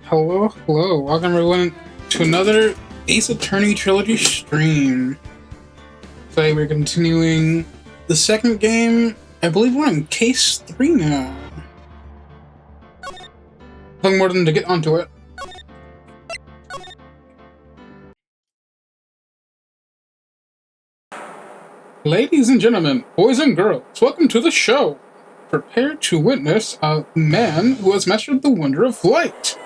Hello, hello. Welcome everyone to another Ace Attorney Trilogy stream. Today we're continuing the second game. I believe we're on case 3 now. Nothing more than to get onto it. Ladies and gentlemen, boys and girls, welcome to the show. Prepare to witness a man who has mastered the wonder of flight.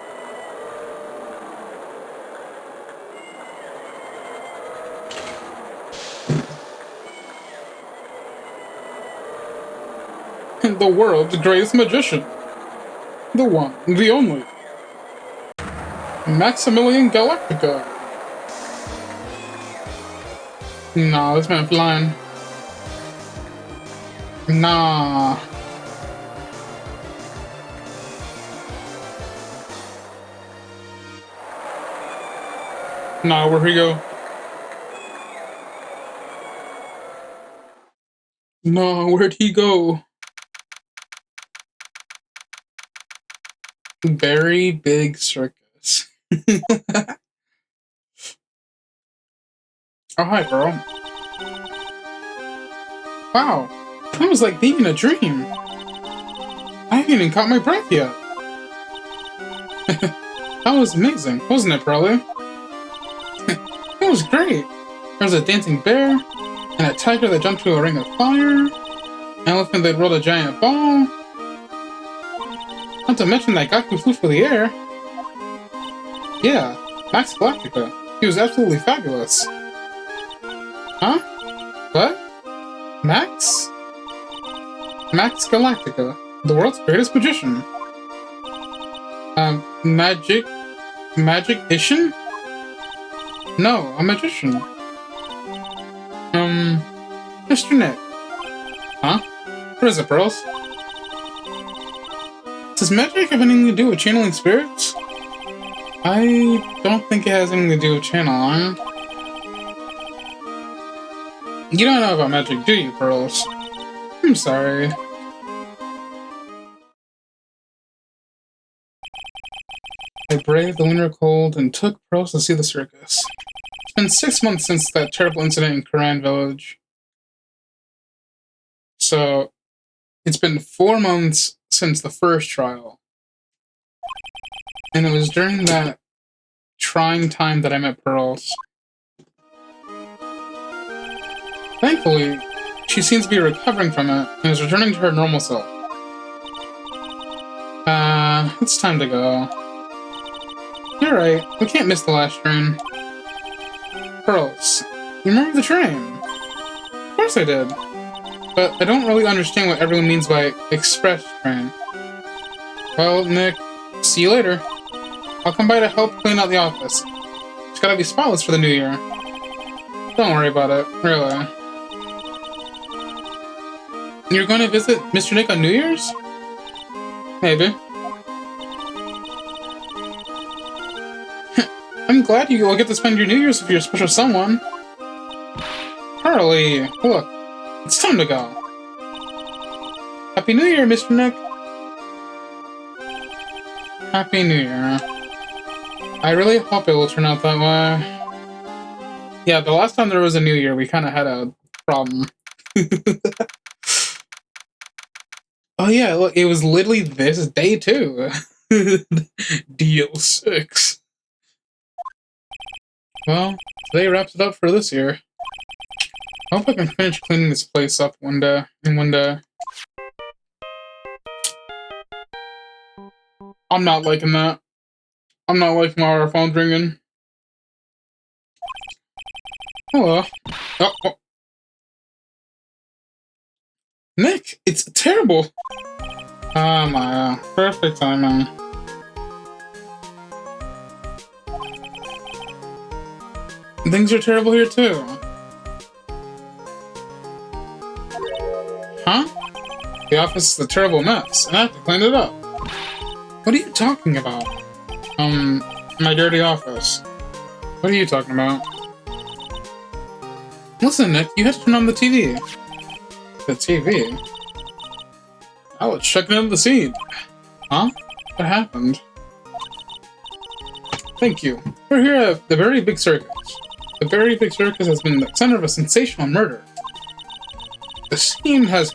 The world's greatest magician. The one, the only. Maximilian Galactica. Nah, this man flying. Nah. Nah, where'd he go? Nah, where'd he go? Very big circus. Oh, hi, girl. Wow, that was like being in a dream. I haven't even caught my breath yet. That was amazing, wasn't it, Pearly? It was great. There was a dancing bear, and a tiger that jumped to a ring of fire, an elephant that rolled a giant ball. Not to mention that guy who flew through the air. Yeah, Max Galactica. He was absolutely fabulous. Huh? What? Max? Max Galactica, the world's greatest magician. Magician? No, a magician. Mr. Nick. Huh? What is it, Pearls? Does magic have anything to do with channeling spirits? I don't think it has anything to do with channeling. You don't know about magic, do you, Pearls? I'm sorry. I braved the winter cold and took Pearls to see the circus. It's been 6 months since that terrible incident in Karan Village. So, it's been 4 months since the first trial. And it was during that trying time that I met Pearls. Thankfully, she seems to be recovering from it and is returning to her normal self. It's time to go. You're right, we can't miss the last train. Pearls, you remember the train? Of course I did. But I don't really understand what everyone means by express train. Well, Nick, see you later. I'll come by to help clean out the office. It's gotta be spotless for the new year. Don't worry about it, really. You're going to visit Mr. Nick on New Year's? Maybe. I'm glad you will get to spend your New Year's with your special someone. Harley, look, it's time to go. Happy New Year, Mr. Nick. Happy New Year. I really hope it will turn out that way. Yeah, the last time there was a New Year, we kind of had a problem. Oh yeah, look, it was literally this day too. DL6. Well, today wraps it up for this year. I hope I can finish cleaning this place up one day. I'm not liking that. I'm not liking our phone's ringing. Hello. Oh. Nick, it's terrible. Oh my, perfect timing. Things are terrible here too. Huh? The office is a terrible mess, and I have to clean it up. What are you talking about? My dirty office. What are you talking about? Listen, Nick, you have to turn on the TV. The TV? Oh, let's check into the scene. Huh? What happened? Thank you. We're here at the Very Big Circus. The Very Big Circus has been the center of a sensational murder. The scene has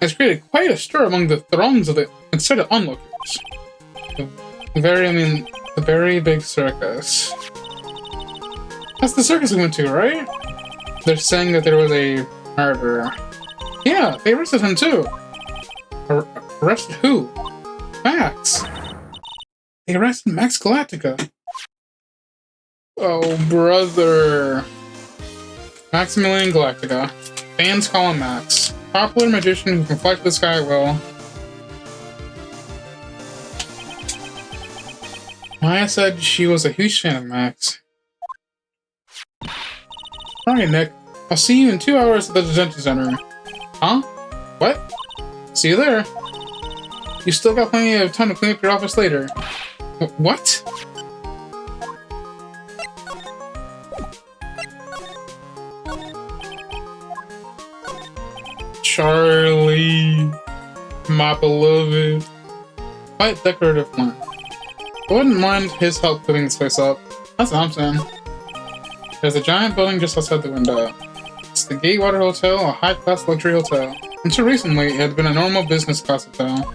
created quite a stir among the throngs of the excited onlookers. The Very Big Circus. That's the circus we went to, right? They're saying that there was a murderer. Yeah, they arrested him too. Arrested who? Max. They arrested Max Galactica. Oh, brother. Maximilian Galactica. Fans call him Max. Popular magician who can fly to the sky well. Maya said she was a huge fan of Max. Alright, Nick. I'll see you in 2 hours at the detention center. Huh? What? See you there. You still got plenty of time to clean up your office later. What? Charlie, my beloved. Quite decorative plant. I wouldn't mind his help putting this place up. That's what I'm saying. There's a giant building just outside the window. It's the Gatewater Hotel, a high-class luxury hotel. Until recently, it had been a normal business class hotel.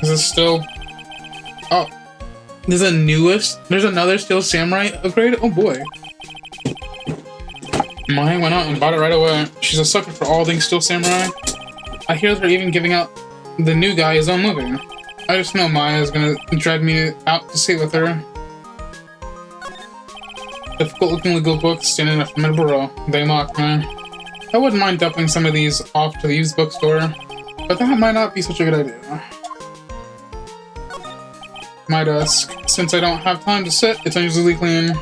Is this still... Oh. There's another Steel Samurai upgrade? Oh boy. Maya went out and bought it right away. She's a sucker for all things Steel Samurai. I hear they're even giving out the new guy his own movie. I just know Maya is gonna drag me out to sit with her. Difficult-looking legal books standing in a formidable row. They mock me. I wouldn't mind dumping some of these off to the used bookstore, but that might not be such a good idea. My desk. Since I don't have time to sit, it's unusually clean.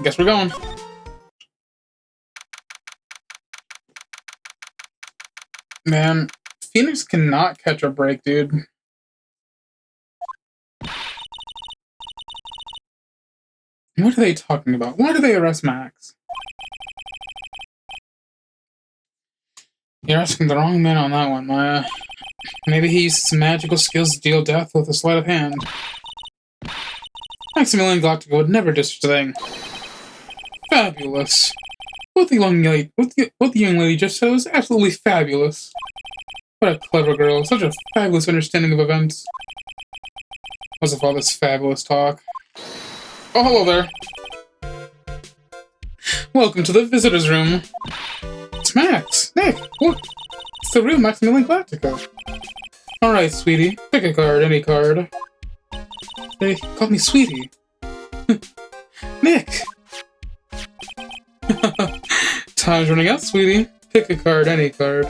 Guess we're going. Man, Phoenix cannot catch a break, dude. What are they talking about? Why do they arrest Max? You're asking the wrong man on that one, Maya. Maybe he used his magical skills to deal death with a sleight of hand. Maximilian Galactica would never do such a thing. Fabulous. What the young lady just said was absolutely fabulous. What a clever girl. Such a fabulous understanding of events. What's with all this fabulous talk? Oh, hello there. Welcome to the visitor's room. It's Max. Nick, look. It's the real Maximilian Galactica. Alright, sweetie. Pick a card, any card. They called me sweetie. Nick! Time's running out, sweetie. Pick a card, any card.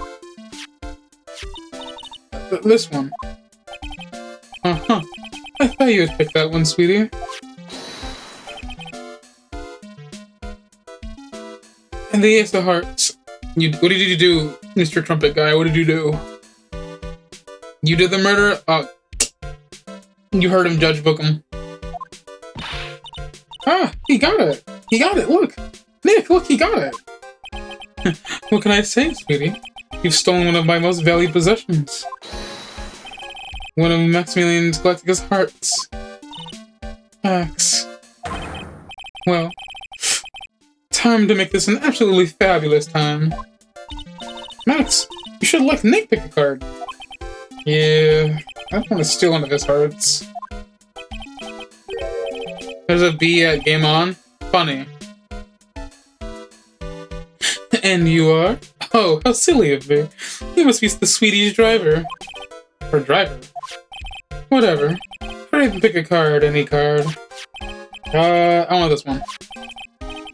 This one. Uh-huh. I thought you would pick that one, sweetie. And the Ace of Hearts. What did you do, Mr. Trumpet Guy? What did you do? You did the murder? You heard him, Judge Bookham. Ah, he got it. He got it, look. Nick, look, he got it. What can I say, sweetie? You've stolen one of my most valued possessions. One of Maximilian Galactica's hearts. Max. Well, time to make this an absolutely fabulous time. Max, you should let Nick pick a card. Yeah, I want to steal one of his hearts. There's a B at Game On. Funny. And you are? Oh, how silly of me. You must be the Swedish driver. Or driver. Whatever. Hurry up and pick a card, any card. I want this one.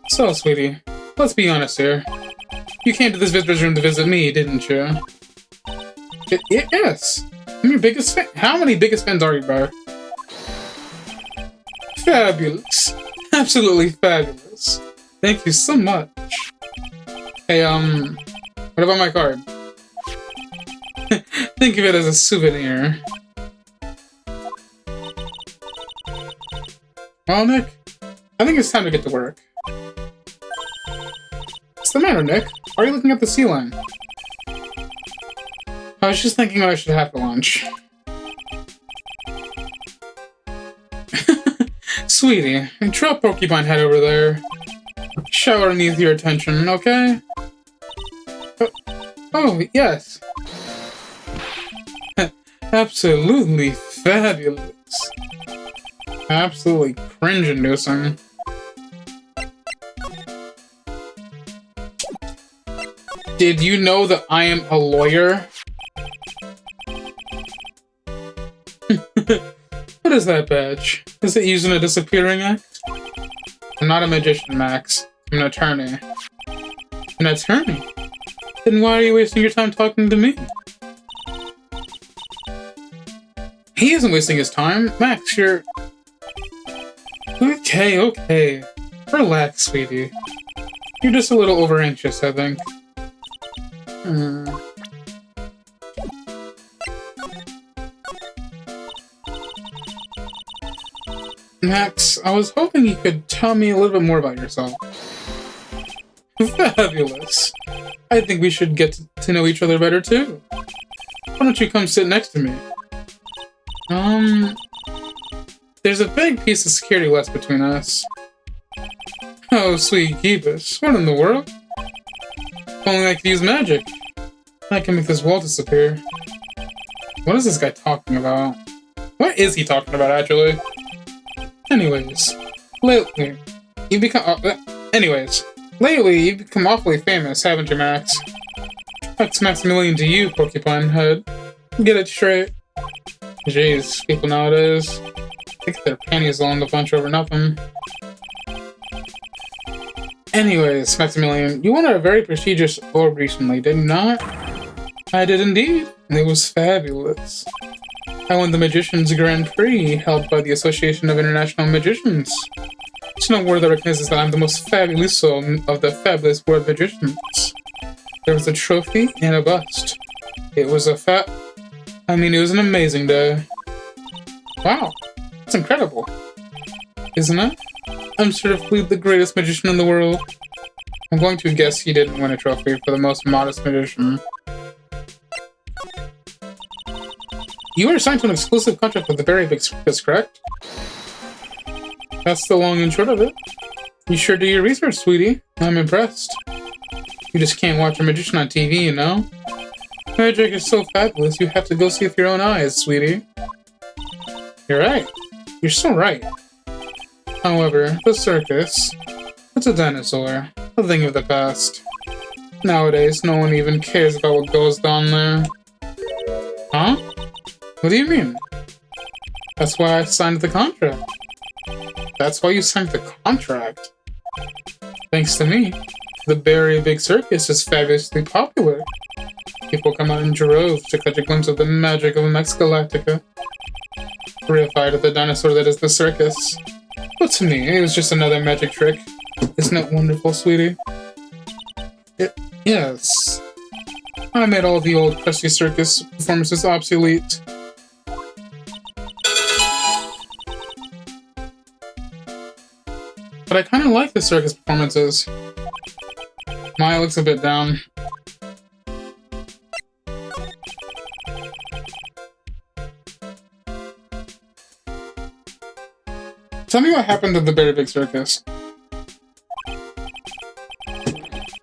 So, sweetie, let's be honest here. You came to this visitor's room to visit me, didn't you? Yes. I'm your biggest fan. How many biggest fans are you, bro? Fabulous. Absolutely fabulous. Thank you so much. Hey, what about my card? Think of it as a souvenir. Well, Nick, I think it's time to get to work. What's the matter, Nick? Why are you looking at the ceiling? I was just thinking what I should have for lunch. Sweetie, drop Porcupine Head over there. Shower needs your attention, okay? Oh, yes. Absolutely fabulous. Absolutely cringe-inducing. Did you know that I am a lawyer? What is that badge? Is it used in a disappearing act? I'm not a magician, Max. I'm an attorney. An attorney? Then why are you wasting your time talking to me? He isn't wasting his time. Max, you're... Okay. Relax, sweetie. You're just a little over-anxious, I think. Max, I was hoping you could tell me a little bit more about yourself. Fabulous. I think we should get to know each other better, too. Why don't you come sit next to me? There's a big piece of security left between us. Oh, sweet Geebus. What in the world? If only I could use magic. I can make this wall disappear. What is this guy talking about? What is he talking about, actually? Anyways, lately, you've become awfully famous, haven't you, Max? That's Maximilian to you, Porcupine Head. Get it straight. Jeez, people nowadays get their panties all in the bunch over nothing. Anyways, Maximilian, you won a very prestigious award recently, did you not? I did indeed, and it was fabulous. I won the Magician's Grand Prix, held by the Association of International Magicians. It's an award that recognizes that I'm the most fabuloso of the fabulous world magicians. There was a trophy and a bust. It was it was an amazing day. Wow, it's incredible, isn't it? I'm certainly the greatest magician in the world. I'm going to guess he didn't win a trophy for the most modest magician. You were assigned to an exclusive contract with the Very Big Circus, correct? That's the long and short of it. You sure do your research, sweetie. I'm impressed. You just can't watch a magician on TV, you know? Magic is so fabulous, you have to go see with your own eyes, sweetie. You're right. You're so right. However, the circus, it's a dinosaur, a thing of the past. Nowadays, no one even cares about what goes on there. Huh? What do you mean? That's why I signed the contract. That's why you signed the contract? Thanks to me, the Very Big Circus is fabulously popular. People come out in droves to catch a glimpse of the magic of Max Galactica. Purified of the dinosaur that is the circus. But to me, it was just another magic trick. Isn't it wonderful, sweetie? Yes. I made all the old crusty circus performances obsolete. But I kind of like the circus performances. Maya looks a bit down. Tell me what happened to the Very Big Circus.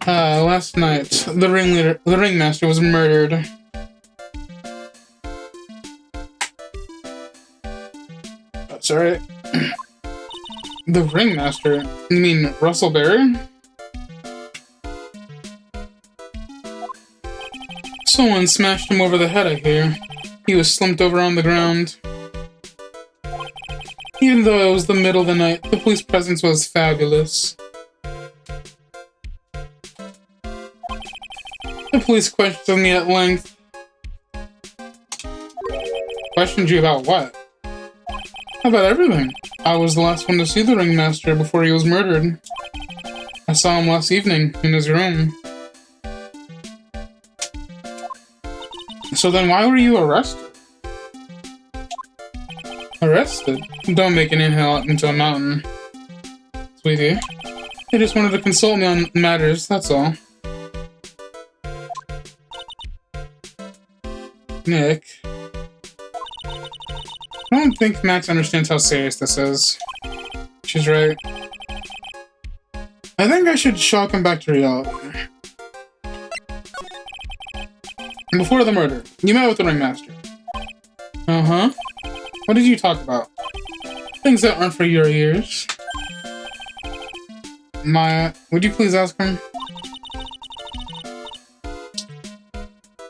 Last night, the ringmaster was murdered. That's alright. The ringmaster? You mean Russell Berry? Someone smashed him over the head, I hear. He was slumped over on the ground. Even though it was the middle of the night, the police presence was fabulous. The police questioned me at length. Questioned you about what? About everything. I was the last one to see the ringmaster before he was murdered. I saw him last evening in his room. So then why were you arrested? Arrested? Don't make an inhale out into a mountain. Sweetie, they just wanted to consult me on matters, that's all. Nick. I don't think Max understands how serious this is. She's right. I think I should shock him back to reality. Before the murder, you met with the ringmaster. Uh-huh. What did you talk about? Things that aren't for your ears. Maya, would you please ask him?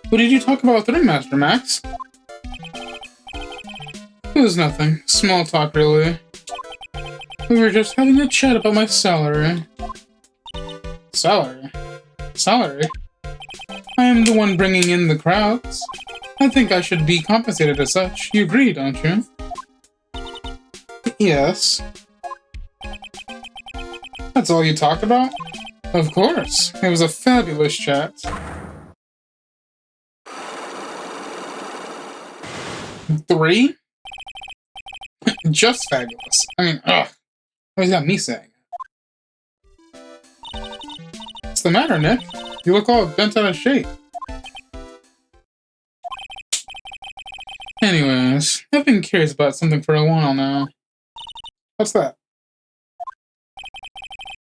What did you talk about with the ringmaster, Max? It was nothing. Small talk, really. We were just having a chat about my salary. Salary? Salary? I am the one bringing in the crowds. I think I should be compensated as such. You agree, don't you? Yes. That's all you talked about? Of course. It was a fabulous chat. Three? Just fabulous. I mean, ugh. Why's that me saying it? What's the matter, Nick? You look all bent out of shape. Anyways, I've been curious about something for a while now. What's that?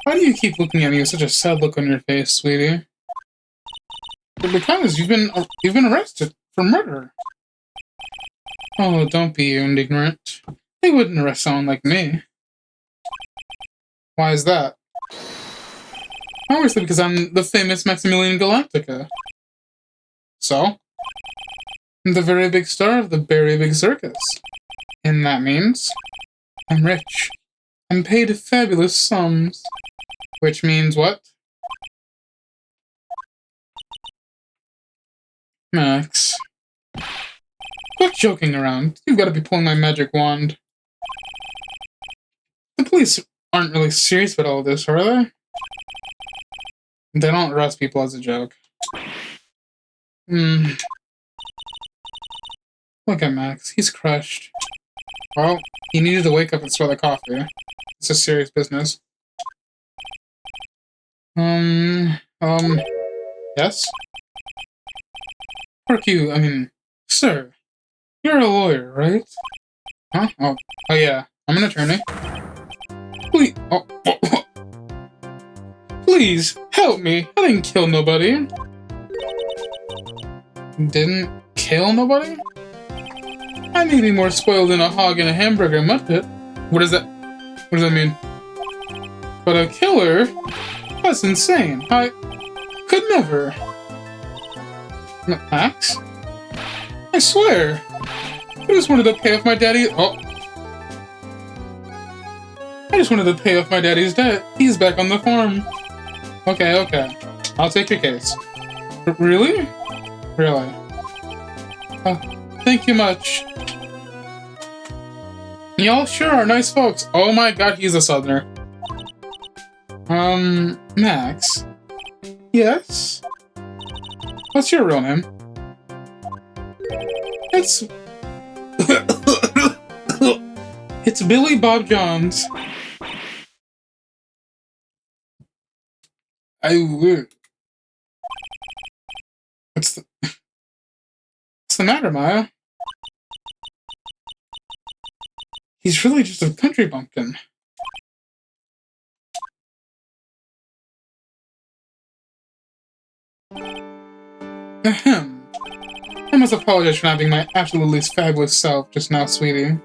Why do you keep looking at me with such a sad look on your face, sweetie? Because you've been arrested for murder. Oh, don't be ignorant. They wouldn't arrest someone like me. Why is that? Obviously because I'm the famous Maximilian Galactica. So? I'm the very big star of the very big circus. And that means I'm rich. I'm paid fabulous sums. Which means what? Max. Quit joking around. You've got to be pulling my magic wand. The police aren't really serious about all this, are they? They don't arrest people as a joke. Look at Max. He's crushed. Well, he needed to wake up and smell the coffee. It's a serious business. Yes? Sir, you're a lawyer, right? Huh? Oh yeah, I'm an attorney. Please, please, help me. I didn't kill nobody. Didn't kill nobody? I may be more spoiled than a hog in a hamburger mud pit. What does that mean? But a killer? That's insane. I could never. Max? I swear. I just wanted to pay off my daddy. I just wanted to pay off my daddy's debt. He's back on the farm. Okay. I'll take your case. Really? Really? Thank you much. Y'all sure are nice folks. Oh my god, he's a southerner. Max? Yes? What's your real name? It's... It's Billy Bob Johns. What's the matter, Maya? He's really just a country bumpkin. Ahem. I must apologize for not being my absolutely fabulous self just now, sweetie.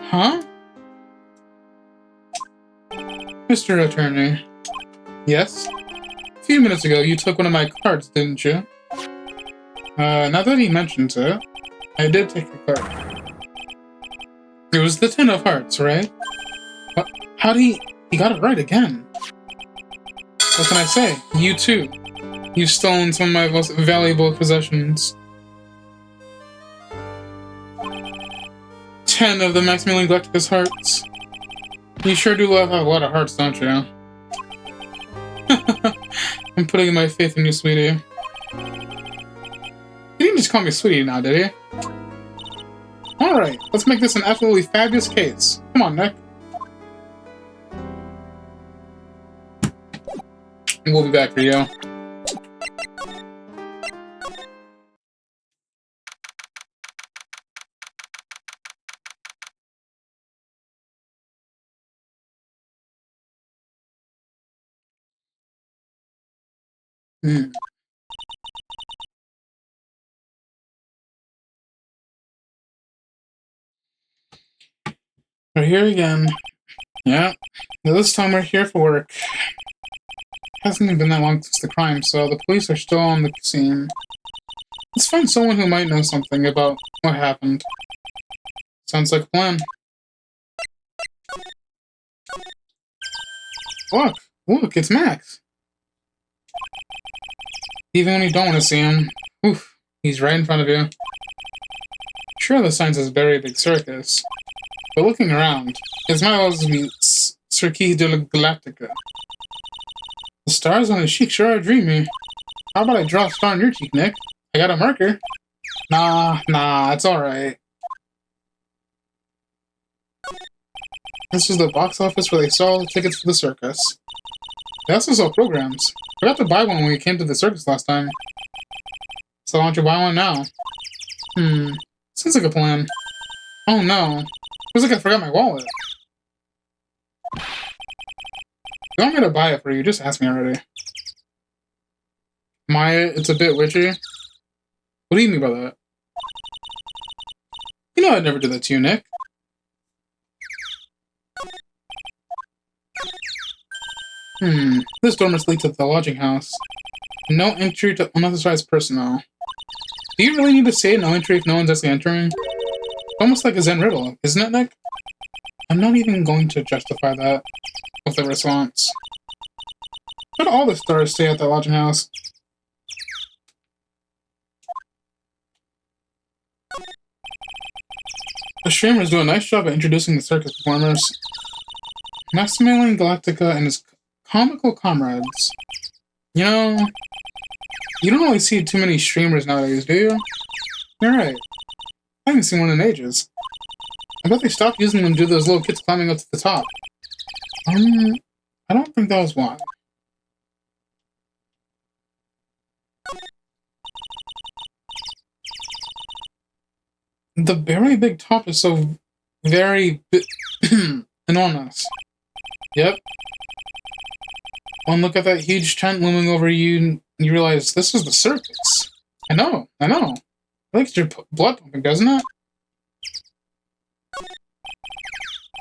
Huh? Mr. Attorney. Yes? A few minutes ago, you took one of my cards, didn't you? Now that he mentions it, I did take your card. It was the 10 of hearts, right? How'd he got it right again. What can I say? You too. You've stolen some of my most valuable possessions. 10 of the Maximilian Galacticus hearts. You sure do love a lot of hearts, don't you? I'm putting my faith in you, sweetie. You didn't just call me sweetie now, did you? Alright, let's make this an absolutely fabulous case. Come on, Nick. We'll be back for you. We're here again. Yeah. Now this time we're here for work. Hasn't even been that long since the crime, so the police are still on the scene. Let's find someone who might know something about what happened. Sounds like a plan. Look, it's Max. Even when you don't want to see him, oof, he's right in front of you. Sure, the sign says very big circus, but looking around, it might also be Circus de la Galactica. The stars on his cheek sure are dreamy. How about I draw a star on your cheek, Nick? I got a marker. Nah, it's alright. This is the box office where they sell the tickets for the circus. They also sell programs. I got to buy one when we came to the circus last time. So why don't you buy one now? Sounds like a plan. Oh no. Feels like I forgot my wallet. If you want me to buy it for you, just ask me already. Maya, it's a bit witchy. What do you mean by that? You know I'd never do that to you, Nick. This door must lead to the lodging house. No entry to unauthorized personnel. Do you really need to say no entry if no one's actually entering? Almost like a Zen riddle, isn't it, Nick? I'm not even going to justify that with a response. Why do all the stars stay at the lodging house? The streamers do a nice job at introducing the circus performers. Maximilian Galactica and his comical comrades. You know, you don't really see too many streamers nowadays, do you? You're right. I haven't seen one in ages. I bet they stopped using them due to those little kids climbing up to the top. I don't think that was one. The very big top is so very enormous. Yep. One look at that huge tent looming over you, and you realize this is the circus. I know. It makes your blood pumping, doesn't it?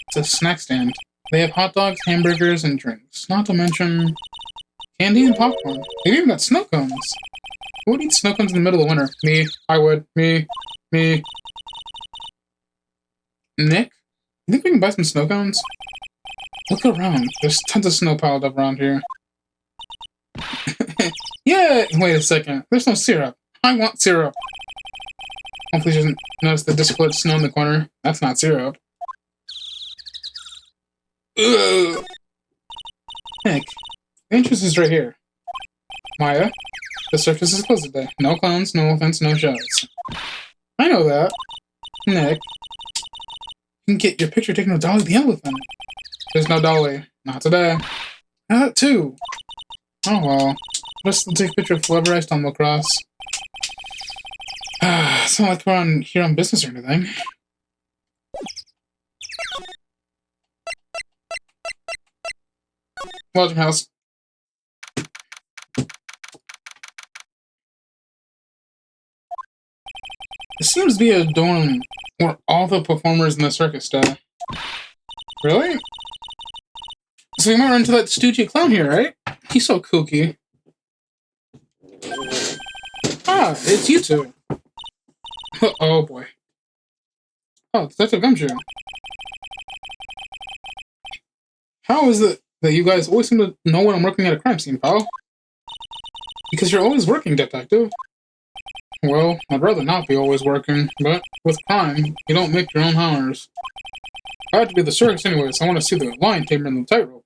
It's a snack stand. They have hot dogs, hamburgers, and drinks. Not to mention candy and popcorn. They've even got snow cones. Who would eat snow cones in the middle of winter? Me. I would. Me. Nick? You think we can buy some snow cones? Look around. There's tons of snow piled up around here. Yeah! Wait a second. There's no syrup. I want syrup. Hopefully she doesn't notice the discolored snow in the corner. That's not syrup. Ugh. Nick, the entrance is right here. Maya, the circus is closed today. No clowns, no elephants, no shows. I know that. Nick, you can get your picture taken with Dolly the elephant. There's no Dolly. Not today. That too. Oh well. Just take a picture of whoever I stumble across. It's not like we're on here on business or anything. Lodging house. It seems to be a dorm where all the performers in the circus stay. Really? So we might run into that stoogy clown here, right? He's so kooky. Ah, it's you two. Oh boy. Oh, Detective Gumshoe. How is it that you guys always seem to know when I'm working at a crime scene, pal? Because you're always working, detective. Well, I'd rather not be always working, but with crime, you don't make your own hours. I have to be the circus anyways. I want to see the lion tamer and the tightrope.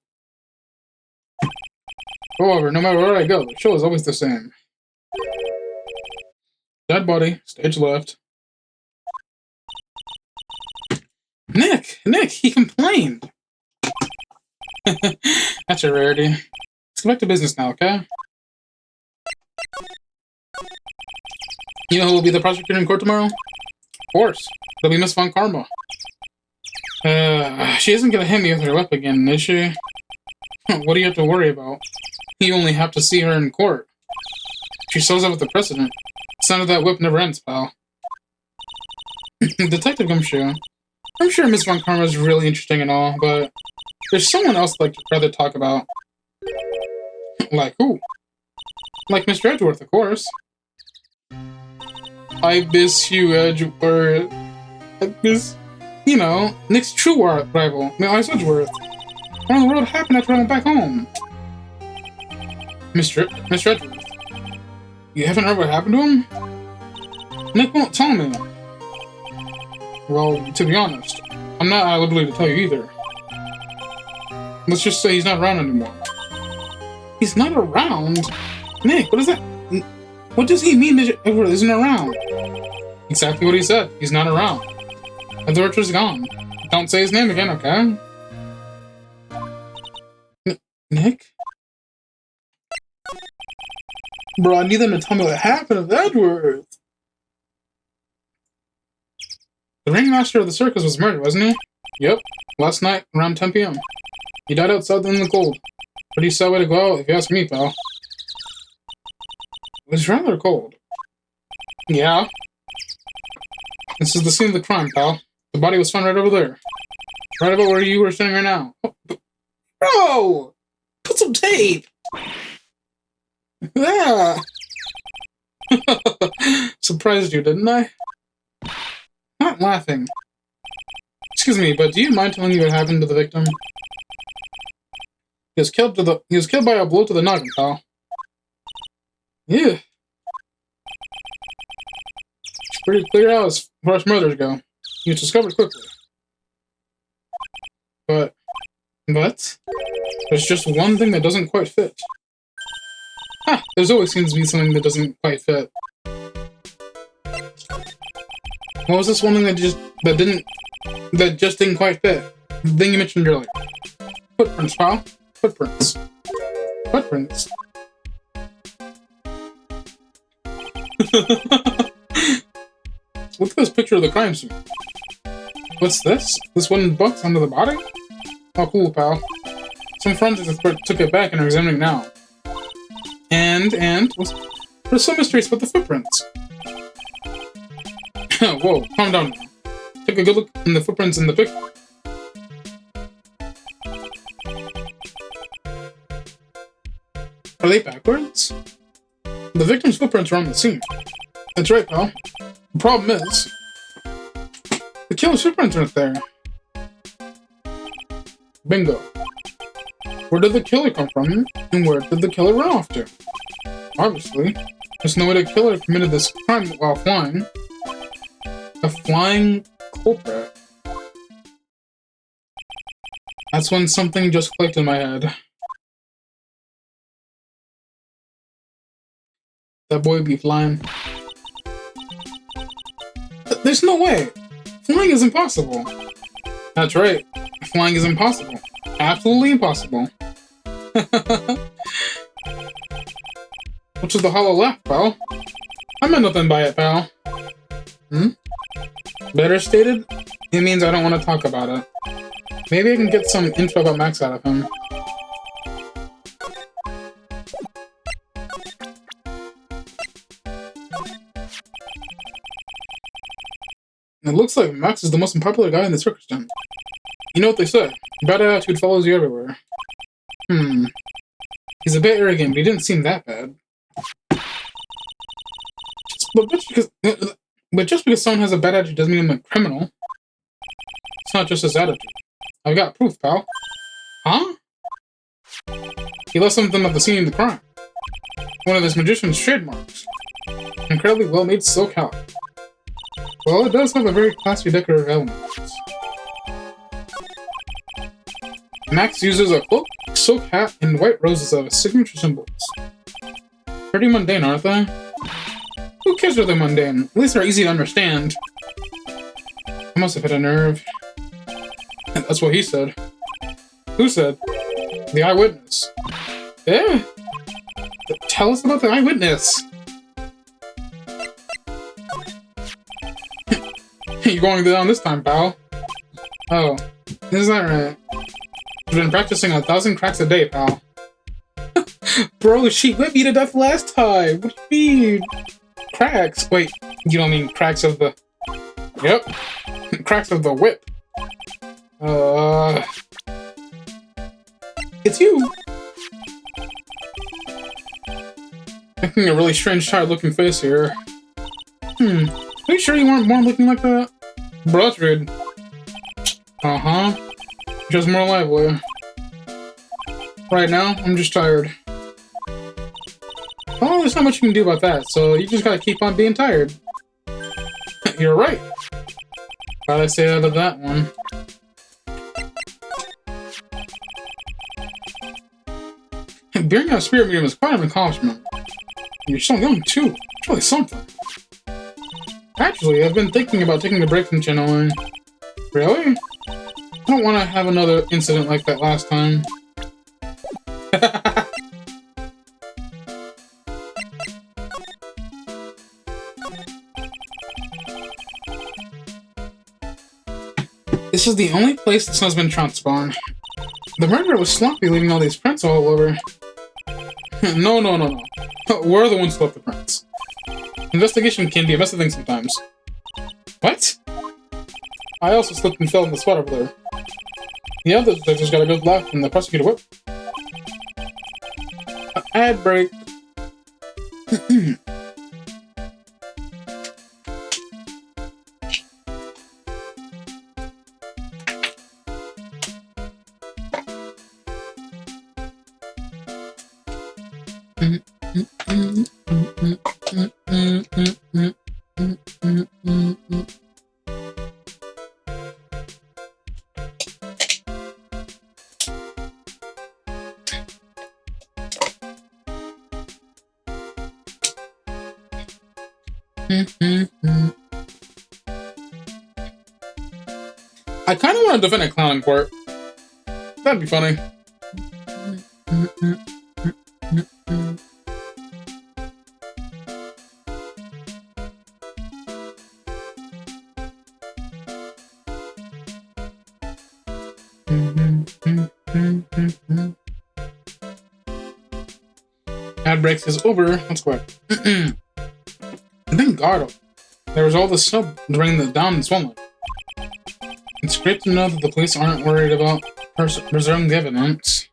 However, no matter where I go, the show is always the same. Dead body, stage left. Nick, he complained. That's a rarity. Let's get back to business now, okay? You know who will be the prosecutor in court tomorrow? Of course. It'll be Miss Von Karma. She isn't gonna hit me with her lip again, is she? What do you have to worry about? You only have to see her in court. She shows up with the president. The sound of that whip never ends, pal. Detective Gumshoe. I'm sure Miss Von Karma is really interesting and all, but there's someone else I'd rather talk about. Like who? Like Mr. Edgeworth, of course. I miss you, Edgeworth. I miss, you know, Nick's true rival, Miss Edgeworth. What in the world happened after I went back home? Mr. Edgeworth. You haven't heard what happened to him? Nick won't tell me. Well, to be honest, I'm not at liberty to tell you either. Let's just say he's not around anymore. He's not around? Nick, what is that? What does he mean that Edgeworth isn't around? Exactly what he said. He's not around. Edgeworth's gone. Don't say his name again, okay? Nick? Bro, I need them to tell me what happened to Edgeworth. The ringmaster of the circus was murdered, wasn't he? Yep. Last night, around 10 p.m. He died outside in the cold. Pretty sad way to go out, if you ask me, pal. It was rather cold. Yeah. This is the scene of the crime, pal. The body was found right over there. Right about where you were standing right now. Bro! Put some tape! Yeah! Surprised you, didn't I? Not laughing. Excuse me, but do you mind telling me what happened to the victim? He was killed by a blow to the noggin, pal. Yeah. It's pretty clear out as far as murders go. He was discovered quickly. But there's just one thing that doesn't quite fit. Ha! There's always seems to be something that doesn't quite fit. What was this one thing that just didn't quite fit? The thing you mentioned earlier. Footprints, pal. Footprints. Footprints. Look at this picture of the crime scene. What's this? This wooden box under the body? Oh, cool, pal. Some forensics expert took it back and are examining now. And there's some mysteries about the footprints. Whoa, calm down now. Take a good look in the footprints in the picture. Are they backwards? The victim's footprints are on the scene. That's right, pal. The problem is, the killer's footprints aren't there. Bingo. Where did the killer come from, and where did the killer run off to? Obviously, there's no way the killer committed this crime while flying. A flying culprit. That's when something just clicked in my head. That boy be flying. There's no way! Flying is impossible! That's right. Flying is impossible. Absolutely impossible. What's with the hollow laugh, pal? I meant nothing by it, pal. Hmm? Better stated? It means I don't want to talk about it. Maybe I can get some info about Max out of him. It looks like Max is the most unpopular guy in the circus tent. You know what they say, bad attitude follows you everywhere. He's a bit arrogant, but he didn't seem that bad. But just because someone has a bad attitude doesn't mean I'm a criminal. It's not just his attitude. I've got proof, pal. Huh? He left something at the scene of the crime. One of this magician's trademarks. An incredibly well-made silk hat. Well, it does have a very classy decorative element. Max uses a cloak, silk hat, and white roses as signature symbols. Pretty mundane, aren't they? Who cares if they're mundane? At least they're easy to understand. I must have hit a nerve. That's what he said. Who said? The eyewitness. Eh? Tell us about the eyewitness. You're going down this time, pal. Oh, isn't that right? You've been practicing 1,000 cracks a day, pal. Bro, she whipped me to death last time. What do you mean? Cracks. Wait, you don't mean cracks of the... Yep. Cracks of the whip. It's you. Making a really strange, tired-looking face here. Are you sure you weren't born looking like that? Bro, that's rude. Uh-huh. Just more lively. Right now, I'm just tired. Oh, there's not much you can do about that, so you just gotta keep on being tired. You're right. Gotta say out of that one. Being a spirit medium is quite an accomplishment. You're so young, too. It's really something. Actually, I've been thinking about taking a break from channeling. Really? I don't want to have another incident like that last time. This is the only place the sun's been transparent. The murderer was sloppy, leaving all these prints all over. No. We're the ones who left the prints. Investigation can be a messy thing sometimes. What? I also slipped and fell in the spot over there. Yeah, they just got a good laugh from the prosecutor whip. Ad break. I kind of want to defend a clown in court. That'd be funny. Ad breaks is over. Let's go back. Thank God. There was all this snow bringing the down and swollen. It's great to know that the police aren't worried about preserving the evidence.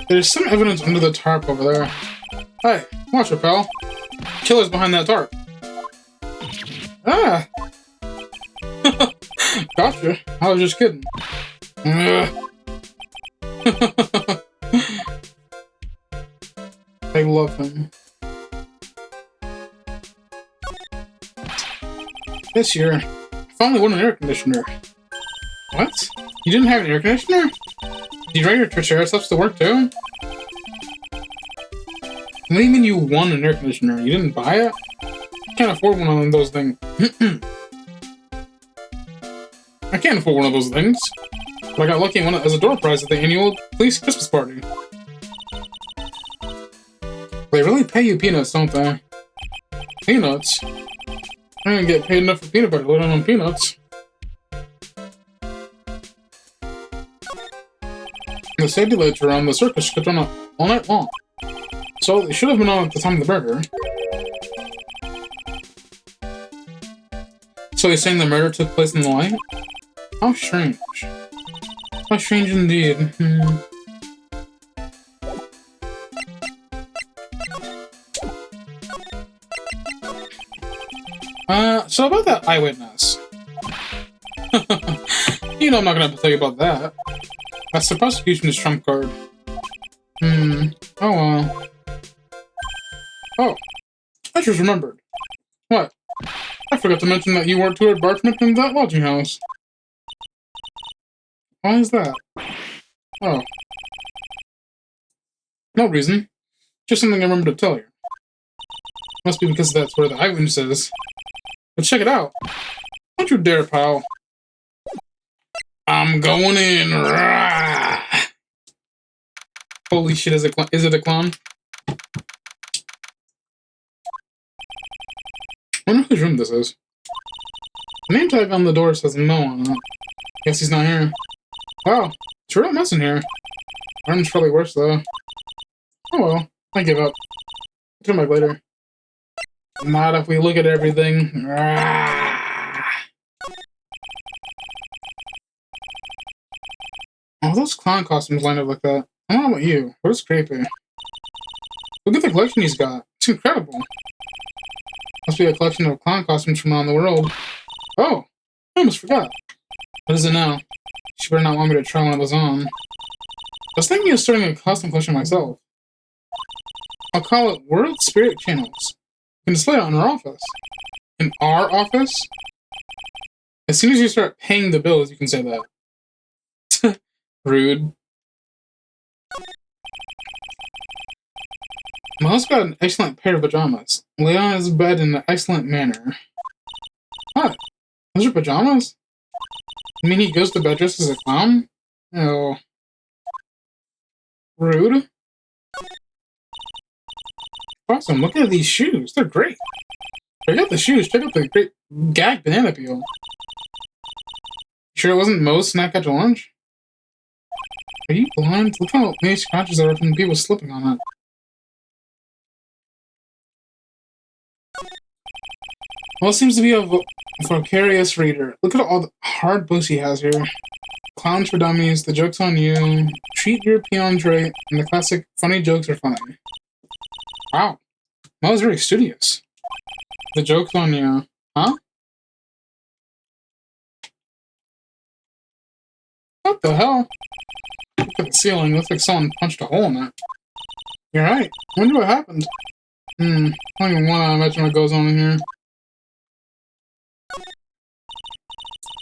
There's some evidence under the tarp over there. Hey, watch it, pal. Killer's behind that tarp. Ah! Gotcha. I was just kidding. I love him. This year, I finally won an air conditioner. What? You didn't have an air conditioner? Did you drive your Triceratops to work too? What do you mean you won an air conditioner? You didn't buy it? I can't afford one of those things. I can't afford one of those things. But I got lucky and won it as a door prize at the annual police Christmas party. They really pay you peanuts, don't they? Peanuts? I didn't get paid enough for peanut butter, let alone peanuts. The safety lights around the circus could run all night long. So they should have been on at the time of the murder. So he's saying the murder took place in the light? How strange. How strange indeed. So about that eyewitness. You know I'm not gonna tell you about that. That's the prosecution's trump card. Oh well. Oh, I just remembered. What? I forgot to mention that you weren't too embarrassment in that lodging house. Why is that? Oh. No reason. Just something I remembered to tell you. Must be because that's where the eyewitness is. But check it out. Don't you dare, pal. I'm going in. Rah! Holy shit, is it a clown? wonder whose room this is. The name tag on the door says Mo on it. Guess he's not here. Wow, it's a real mess in here. Room's probably worse though. Oh well, I give up. Come back later. Not if we look at everything. Oh, those clown costumes lined up like that. I don't know about you, but it's creepy. Look at the collection he's got. It's incredible. Must be a collection of clown costumes from around the world. Oh, I almost forgot. What is it now? She better not want me to try one of those on. I was thinking of starting a costume collection myself. I'll call it World Spirit Channels. You can display it in our office. In our office? As soon as you start paying the bills, you can say that. Rude. Miles got an excellent pair of pajamas. Lay on his bed in an excellent manner. What? Those are pajamas? You mean he goes to bed dressed as a clown? Oh. Rude. Awesome, look at these shoes. They're great. Check out the shoes. Check out the great gag banana peel. Sure it wasn't Mo's snack after lunch? Are you blind? Look how many scratches there are from people slipping on it. Well, it seems to be a vocarious reader. Look at all the hard books he has here. Clowns for Dummies, The Joke's on You, Treat Your Peons Right, and the classic Funny Jokes Are Funny. Wow. That was very studious. The Joke's on You. Huh? What the hell? Look at the ceiling. Looks like someone punched a hole in it. You're right. I wonder what happened. I don't even want to imagine what goes on in here.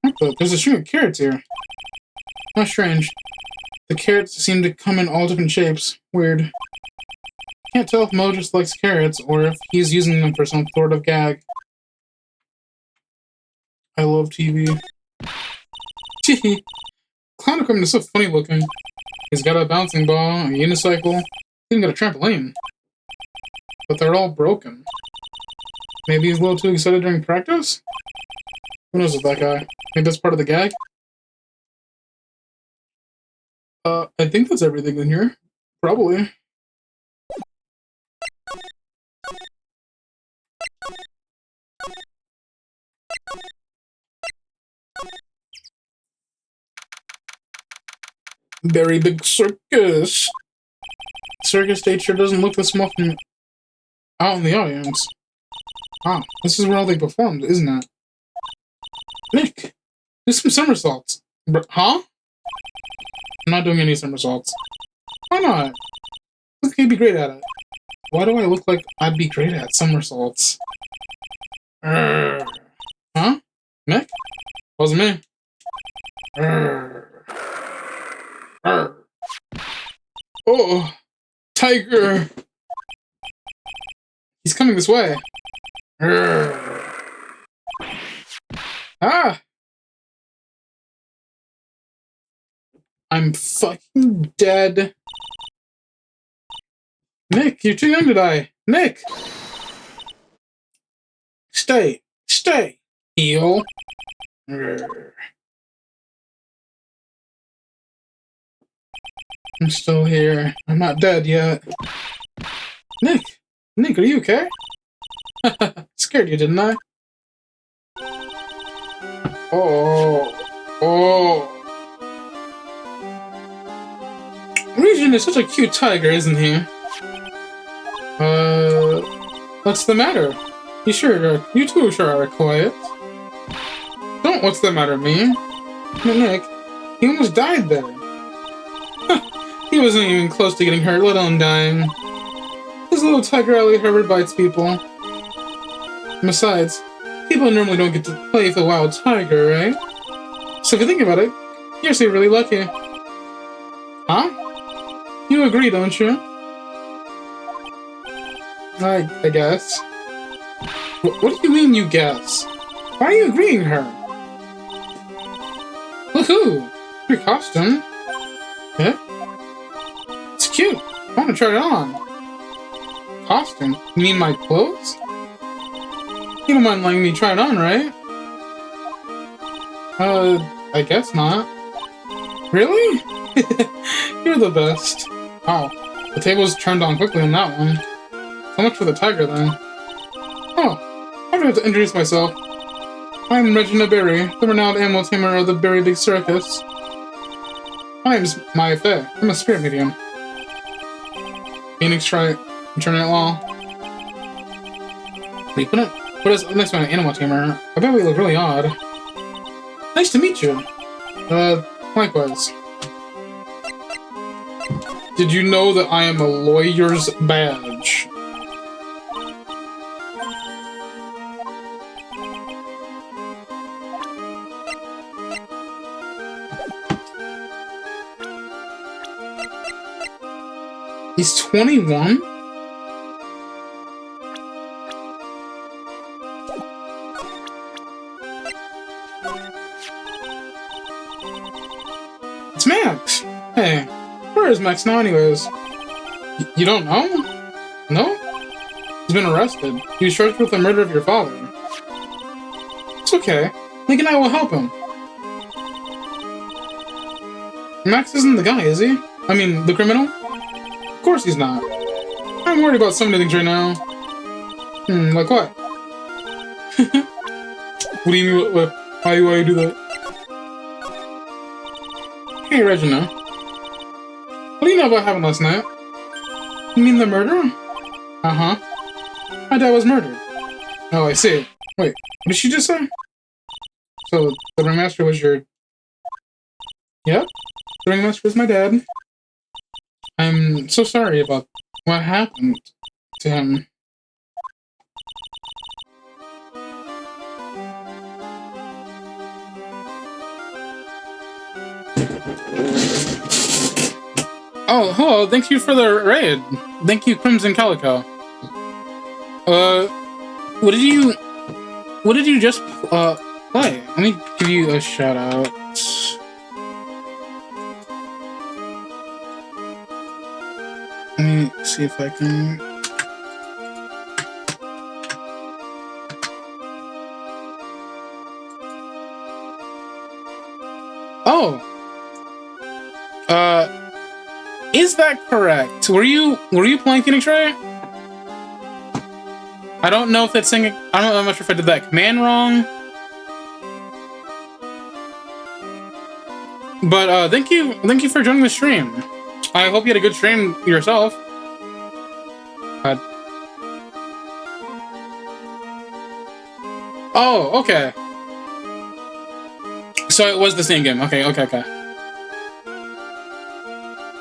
What the? There's a string of carrots here. How strange. The carrots seem to come in all different shapes. Weird. Can't tell if Mo just likes carrots or if he's using them for some sort of gag. I love TV. Teehee. Clown equipment is so funny looking. He's got a bouncing ball, a unicycle, even got a trampoline. But they're all broken. Maybe he's a little too excited during practice? Who knows with that guy? Maybe that's part of the gag? I think that's everything in here. Probably. Very big circus. Circus stage sure doesn't look this small from out in the audience. Ah, this is where all they performed, isn't it? Nick, do some somersaults. Huh? I'm not doing any somersaults. Why not? I think he'd be great at it. Why do I look like I'd be great at somersaults? Huh? Nick? Wasn't me. Oh, tiger! He's coming this way. Ah! I'm fucking dead. Nick, you're too young to die. Nick! Stay. Stay. Heal. I'm still here. I'm not dead yet. Nick! Nick, are you okay? Scared you, didn't I? Oh. Oh. Regent is such a cute tiger, isn't he? What's the matter? You two sure are quiet. Don't what's the matter, me? Nick, he almost died there. He wasn't even close to getting hurt, let alone dying. This little tiger alley Herbert bites people. And besides, people normally don't get to play with a wild tiger, right? So if you think about it, you're actually really lucky. Huh? You agree, don't you? I guess. What do you mean, you guess? Why are you agreeing her? Woohoo! Your costume. Yeah? It's cute. I want to try it on. Costume? You mean my clothes? You don't mind letting me try it on, right? I guess not. Really? You're the best. Wow, the table's turned on quickly on that one. So much for the tiger, then. Oh, I have to introduce myself. I'm Regina Berry, the renowned animal tamer of the Berry Big Circus. My name's JFA. I'm a spirit medium. Phoenix Wright, Internet Law. Wait, put us next to an animal tamer. I bet we look really odd. Nice to meet you. Likewise. Did you know that I am a lawyer's badge? He's 21? It's Max! Hey, where is Max now anyways? You don't know? No? He's been arrested. He was charged with the murder of your father. It's okay. Nick and I will help him. Max isn't the guy, is he? I mean, the criminal? Of course he's not. I'm worried about so many things right now. Like what? What do you mean, what? Why do you do that? Hey, Regina. What do you know about what happened last night? You mean the murder? Uh-huh. My dad was murdered. Oh, I see. Wait, what did she just say? So, the ringmaster was your... Yep, the ringmaster was my dad. I'm so sorry about what happened to him. Oh, hello, thank you for the raid. Thank you, Crimson Calico. What did you just, play? Let me give you a shout out. Let me see if I can... Oh! Is that correct? Were you playing Phoenix Wright? I don't know if that's saying... I'm not sure if I did that command wrong. But, thank you for joining the stream. I hope you had a good stream yourself. Oh, okay. So it was the same game. Okay.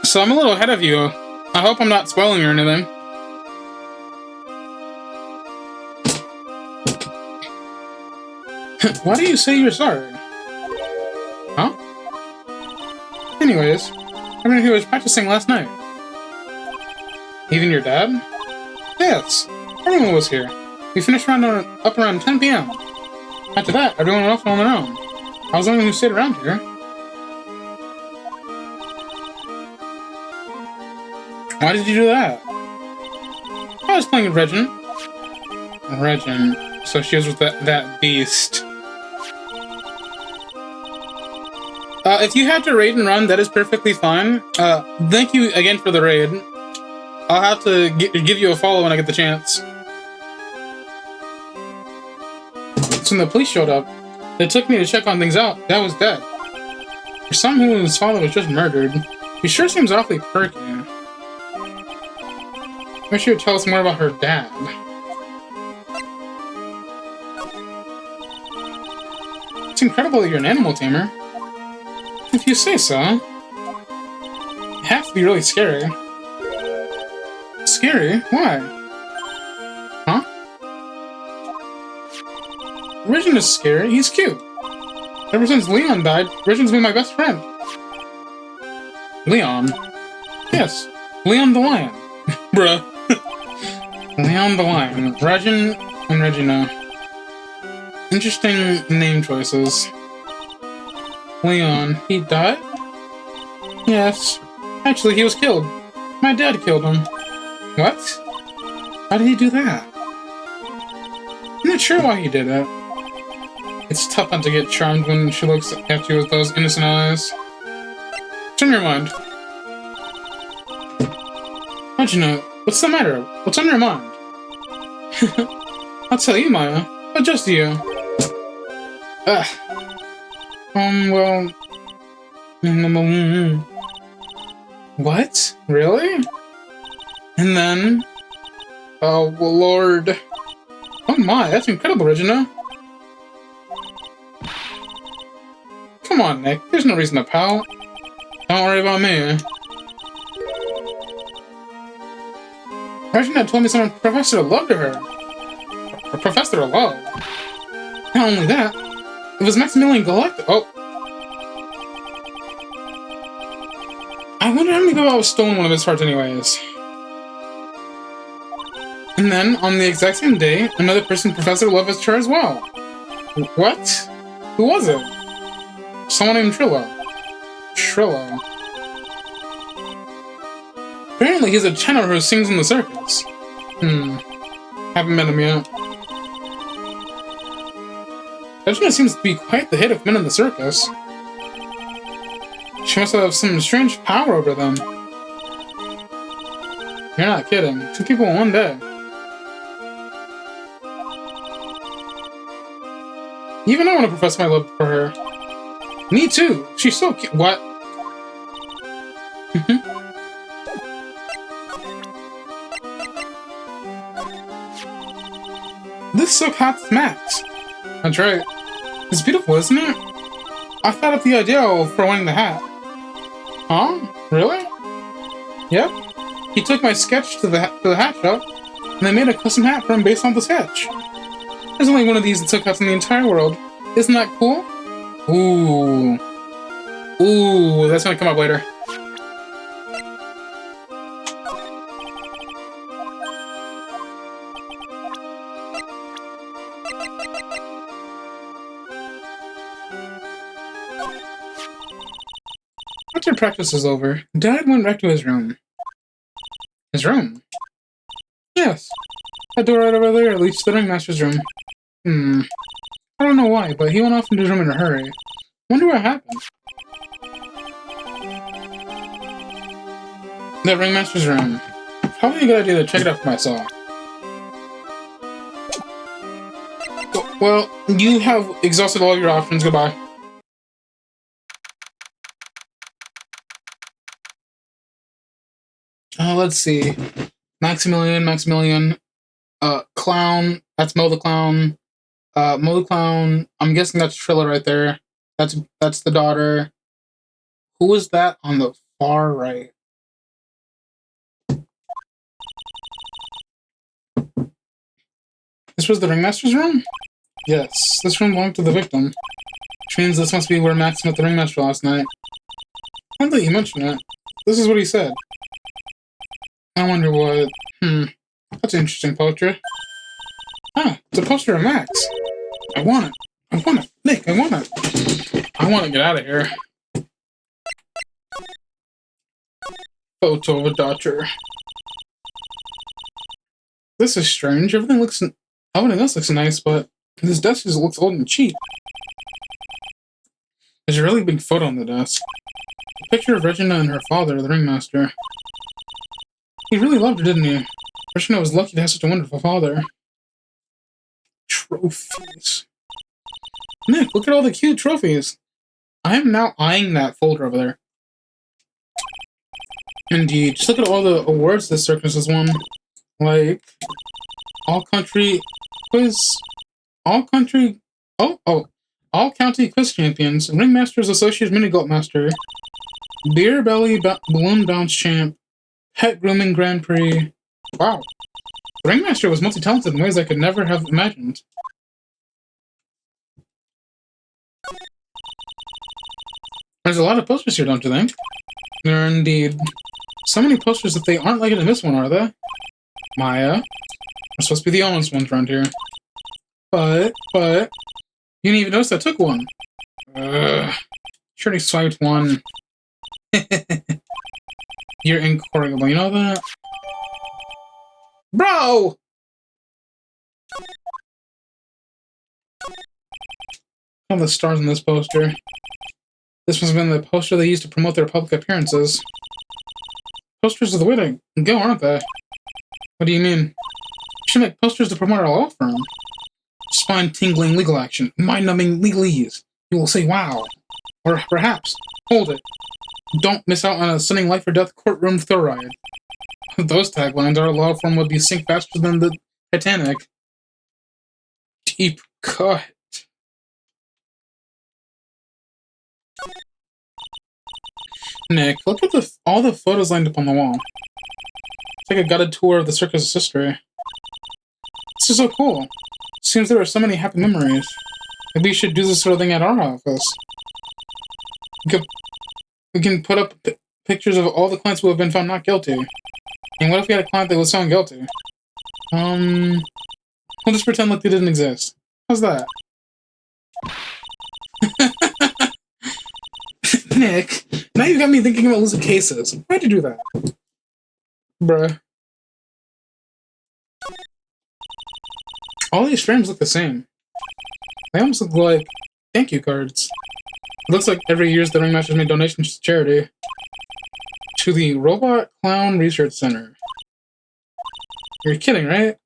So I'm a little ahead of you. I hope I'm not spoiling or anything. Why do you say you're sorry? Huh? Anyways, everyone who was practicing last night. Even your dad? Yes, everyone was here. We finished up around 10 p.m. After that, everyone went off on their own. I was the only one who stayed around here. Why did you do that? I was playing with Regin. So she was with that beast. If you had to raid and run, that is perfectly fine. Thank you again for the raid. I'll have to give you a follow when I get the chance. So when the police showed up, they took me to check on things out. Dad was dead. For someone whose father was just murdered, he sure seems awfully perky. Wish she would tell us more about her dad. It's incredible that you're an animal tamer. If you say so. It has to be really scary. Scary? Why? Huh? Regin is scary. He's cute. Ever since Leon died, Regin's been my best friend. Leon? Yes, Leon the Lion. Bruh. Leon the Lion. Regin and Regina. Interesting name choices. Leon, he died? Yes. Actually, he was killed. My dad killed him. What? How did he do that? I'm not sure why he did it. It's tough not to get charmed when she looks at you with those innocent eyes. What's on your mind? How'd you know? What's the matter? What's on your mind? I'll tell you, Maya. But just you. Ugh. Well... What? Really? And then... Oh, Lord. Oh my, that's incredible, Regina. Come on, Nick. There's no reason to pout. Don't worry about me. Regina told me someone professed her love to her. Or professed her love. Not only that, it was Maximilian Galactic. Oh. I wonder how many people have stolen one of his hearts anyways. And then, on the exact same day, another person professed their love as her as well. What? Who was it? Someone named Trillo. Trillo. Apparently he's a tenor who sings in the circus. Haven't met him yet. Regina seems to be quite the hit of men in the circus. She must have some strange power over them. You're not kidding. 2 people in one day. Even I want to profess my love for her. Me too. She's so cute. What? This silk hat's Max. That's right. It's beautiful, isn't it? I thought of the idea for winning the hat. Huh? Really? Yep. He took my sketch to the hat shop, and they made a custom hat for him based on the sketch. There's only one of these silk hats in the entire world. Isn't that cool? Ooh. Ooh, that's gonna come up later. After practice is over, Dad went back to his room. His room? Yes. That door right over there leads to the ringmaster's room. I don't know why, but he went off into his room in a hurry. Wonder what happened. The ringmaster's room. Probably a good idea to check it out for myself. Well, you have exhausted all your options. Goodbye. Let's see. Maximilian. Clown. That's Mo the Clown. Mo the Clown. I'm guessing that's Trilla right there. That's the daughter. Who is that on the far right? This was the ringmaster's room? Yes, this room belonged to the victim. Which means this must be where Max met the ringmaster last night. Now that you mention it, this is what he said. I wonder what... That's an interesting poetry. Ah, it's a poster of Max. I want it. Nick, I want it. I want to get out of here. Photo of a daughter. This is strange. Everything else looks nice, but this desk just looks old and cheap. There's a really big photo on the desk. A picture of Regina and her father, the ringmaster. He really loved her, didn't he? Regina was lucky to have such a wonderful father. Trophies. Nick, look at all the cute trophies. I am now eyeing that folder over there. Indeed. Just look at all the awards this circus has won. Like, all county quiz champions, Ringmaster's Associate Mini Goat Master, Beer Belly Balloon Bounce Champ, Pet Grooming Grand Prix. Wow. The Ringmaster was multi-talented in ways I could never have imagined. There's a lot of posters here, don't you think? There are indeed. So many posters that they aren't likely to miss one, are they? Maya. We're supposed to be the honest ones around here. But, you didn't even notice I took one. Sure, he swiped one. You're incorrigible, you know that? Bro! All the stars on this poster. This must have been the poster they used to promote their public appearances. Posters are the way to go, aren't they? What do you mean? We should make posters to promote our law firm. Spine-tingling legal action. Mind-numbing legalese. You will say, wow. Or perhaps, hold it. Don't miss out on a stunning life-or-death courtroom thrill ride. With those taglines, our law firm would be sink faster than the Titanic. Deep cut. Nick, look at all the photos lined up on the wall. It's like a guided tour of the circus history. This is so cool. Seems there are so many happy memories. Maybe we should do this sort of thing at our office. We can put up pictures of all the clients who have been found not guilty. And what if we had a client that was found guilty? We'll just pretend like they didn't exist. How's that? Nick, now you got me thinking about losing cases. Why'd you do that? Bruh. All these frames look the same. They almost look like thank you cards. It looks like every year the Ringmasters made donations to charity. To the Robot Clown Research Center. You're kidding, right?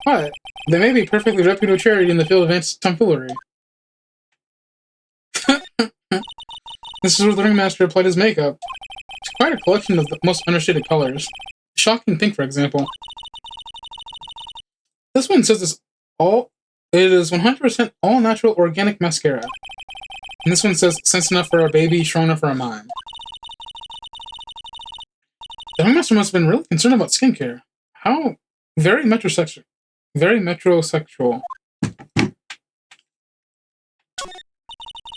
What? They may be perfectly reputable charity in the field of anti-tomfoolery. This is where the Ringmaster applied his makeup. It's quite a collection of the most understated colors. Shocking pink, for example. This one says it is 100% all-natural organic mascara. And this one says, sense enough for a baby, strong enough for a mind. The Ringmaster must have been really concerned about skincare. How? Very metrosexual. Very metrosexual.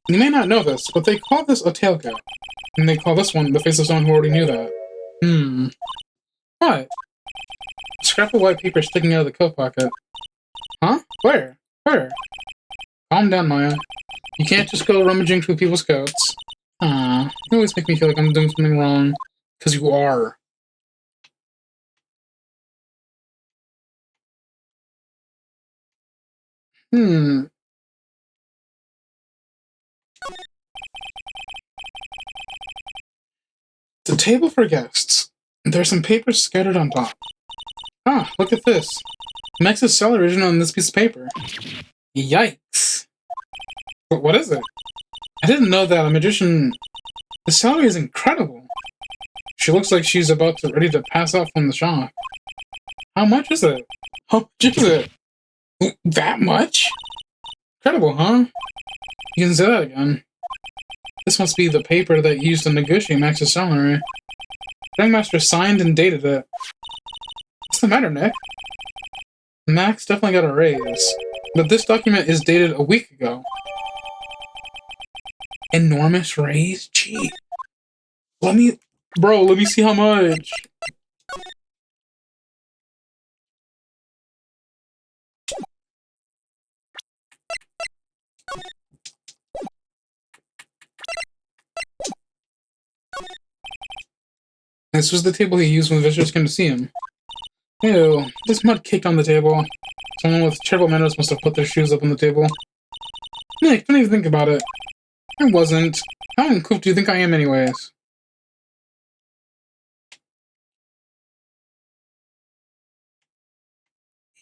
You may not know this, but they call this a tail cap. And they call this one the face of someone who already knew that. What? A scrap of white paper sticking out of the coat pocket. Huh? Where? Where? Calm down, Maya. You can't just go rummaging through people's coats. You always make me feel like I'm doing something wrong. Because you are. The table for guests. There's some papers scattered on top. Look at this. Max's salary written on this piece of paper. Yikes. But what is it? I didn't know that a magician... The salary is incredible. She looks like she's ready to pass out from the shock. How much is it? How much is it? That much? Incredible, huh? You can say that again. This must be the paper that you used to negotiate Max's salary. The Ringmaster signed and dated it. What's the matter, Nick? Max definitely got a raise, but this document is dated a week ago. Enormous raise? Gee. Let me see how much. This was the table he used when visitors came to see him. Ew, there's mud caked on the table. Someone with terrible manners must have put their shoes up on the table. Nick, don't even think about it. I wasn't. How uncouth do you think I am anyways?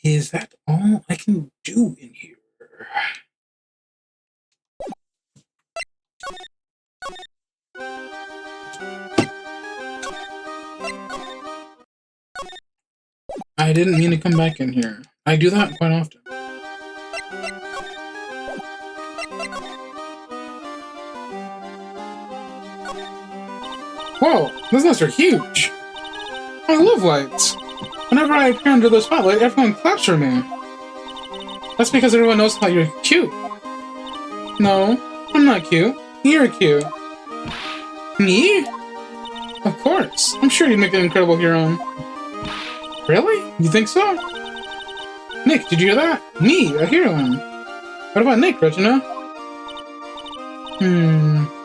Is that all I can do in here? I didn't mean to come back in here. I do that quite often. Whoa, those lights are huge! I love lights! Whenever I appear under the spotlight, everyone claps for me. That's because everyone knows how you're cute. No, I'm not cute. You're cute. Me? Of course. I'm sure you'd make an incredible hero. Really? You think so? Nick, did you hear that? Me, a heroine. What about Nick, Regina?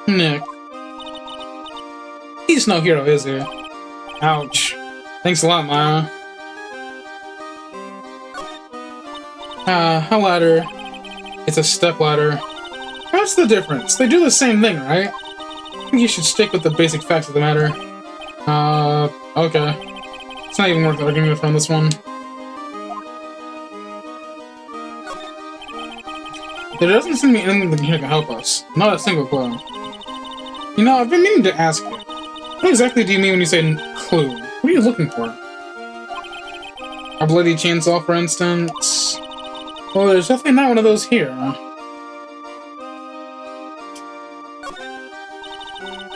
Nick. He's no hero, is he? Ouch. Thanks a lot, Maya. A ladder. It's a step ladder. What's the difference? They do the same thing, right? I think you should stick with the basic facts of the matter. Okay. It's not even worth arguing with on this one. There doesn't seem to be anything here that can help us. Not a single clue. You know, I've been meaning to ask you. What exactly do you mean when you say clue? What are you looking for? A bloody chainsaw, for instance? Well, there's definitely not one of those here.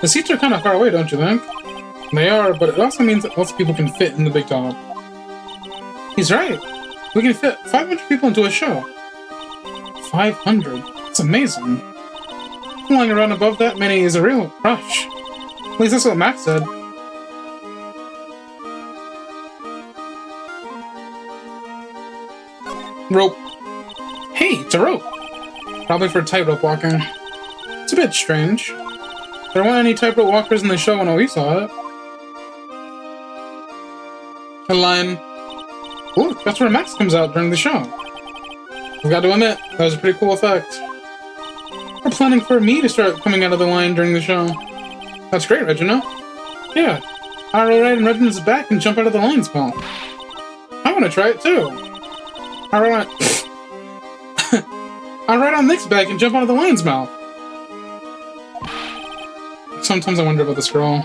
The seats are kind of far away, don't you think? They are, but it also means that lots of people can fit in the big top. He's right. We can fit 500 people into a show. 500? That's amazing. Flying around above that many is a real rush. At least that's what Max said. Rope. Hey, it's a rope. Probably for tightrope walking. It's a bit strange. There weren't any tightrope walkers in the show when we saw it. A line. Ooh, that's where Max comes out during the show. I've got to admit, that was a pretty cool effect. We're planning for me to start coming out of the line during the show. That's great, Regina. Yeah, I'll ride on Regina's back and jump out of the line spell. I want to try it too. I'll ride on Nick's back and jump out of the lion's mouth. Sometimes I wonder about this girl.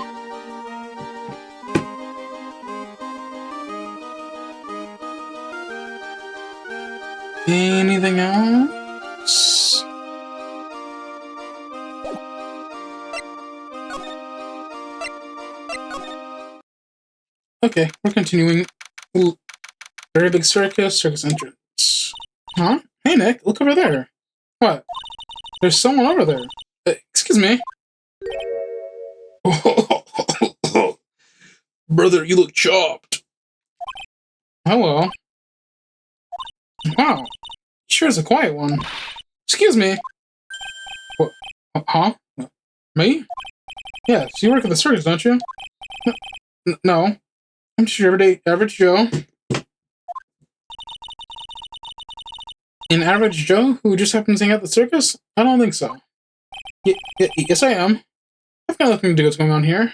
Anything else? Okay, we're continuing. Ooh, very big circus entrance. Huh? Hey, Nick, look over there. What? There's someone over there. Excuse me. Brother, you look chopped. Hello. Wow. Sure is a quiet one. Excuse me. What? Huh? Me? Yes, you work at the circus, don't you? No. I'm just your everyday average Joe. An average Joe who just happens to hang out at the circus? I don't think so. Yes, I am. I've got nothing to do with what's going on here.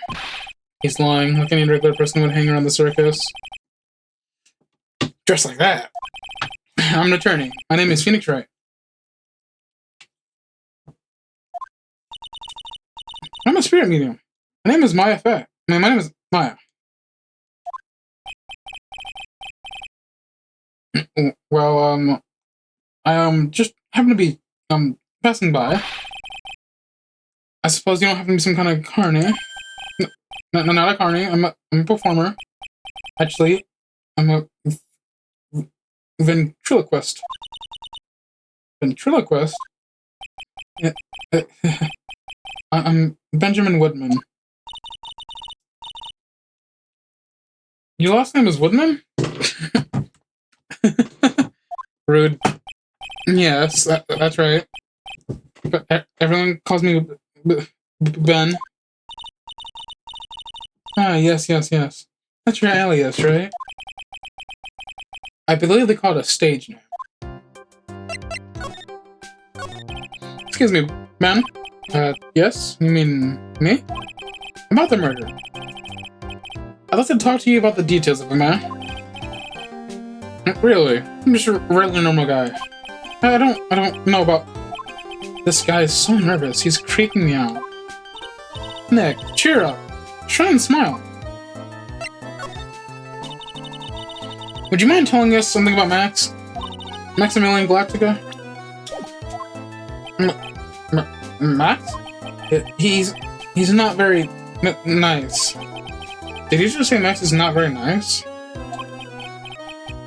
He's lying, like any regular person would hang around the circus. Dressed like that. I'm an attorney. My name is Phoenix Wright. I'm a spirit medium. My name is Maya Fett. My name is Maya. Well, I just happen to be passing by. I suppose you don't have to be some kind of carny. No, not a carny. I'm a performer. Actually, I'm a ventriloquist. Ventriloquist? Yeah, I'm Benjamin Woodman. Your last name is Woodman? Rude. Yes, that's right. But everyone calls me Ben. Ah, yes. That's your alias, right? I believe they call it a stage name. Excuse me, Ben? Yes? You mean me? About the murder. I'd like to talk to you about the details of it, man. Really? I'm just a regular normal guy. I don't know about... This guy is so nervous, he's creeping me out. Nick, cheer up. Try and smile. Would you mind telling us something about Max? Maximilian Galactica? Max? He's not very nice. Did you just say Max is not very nice?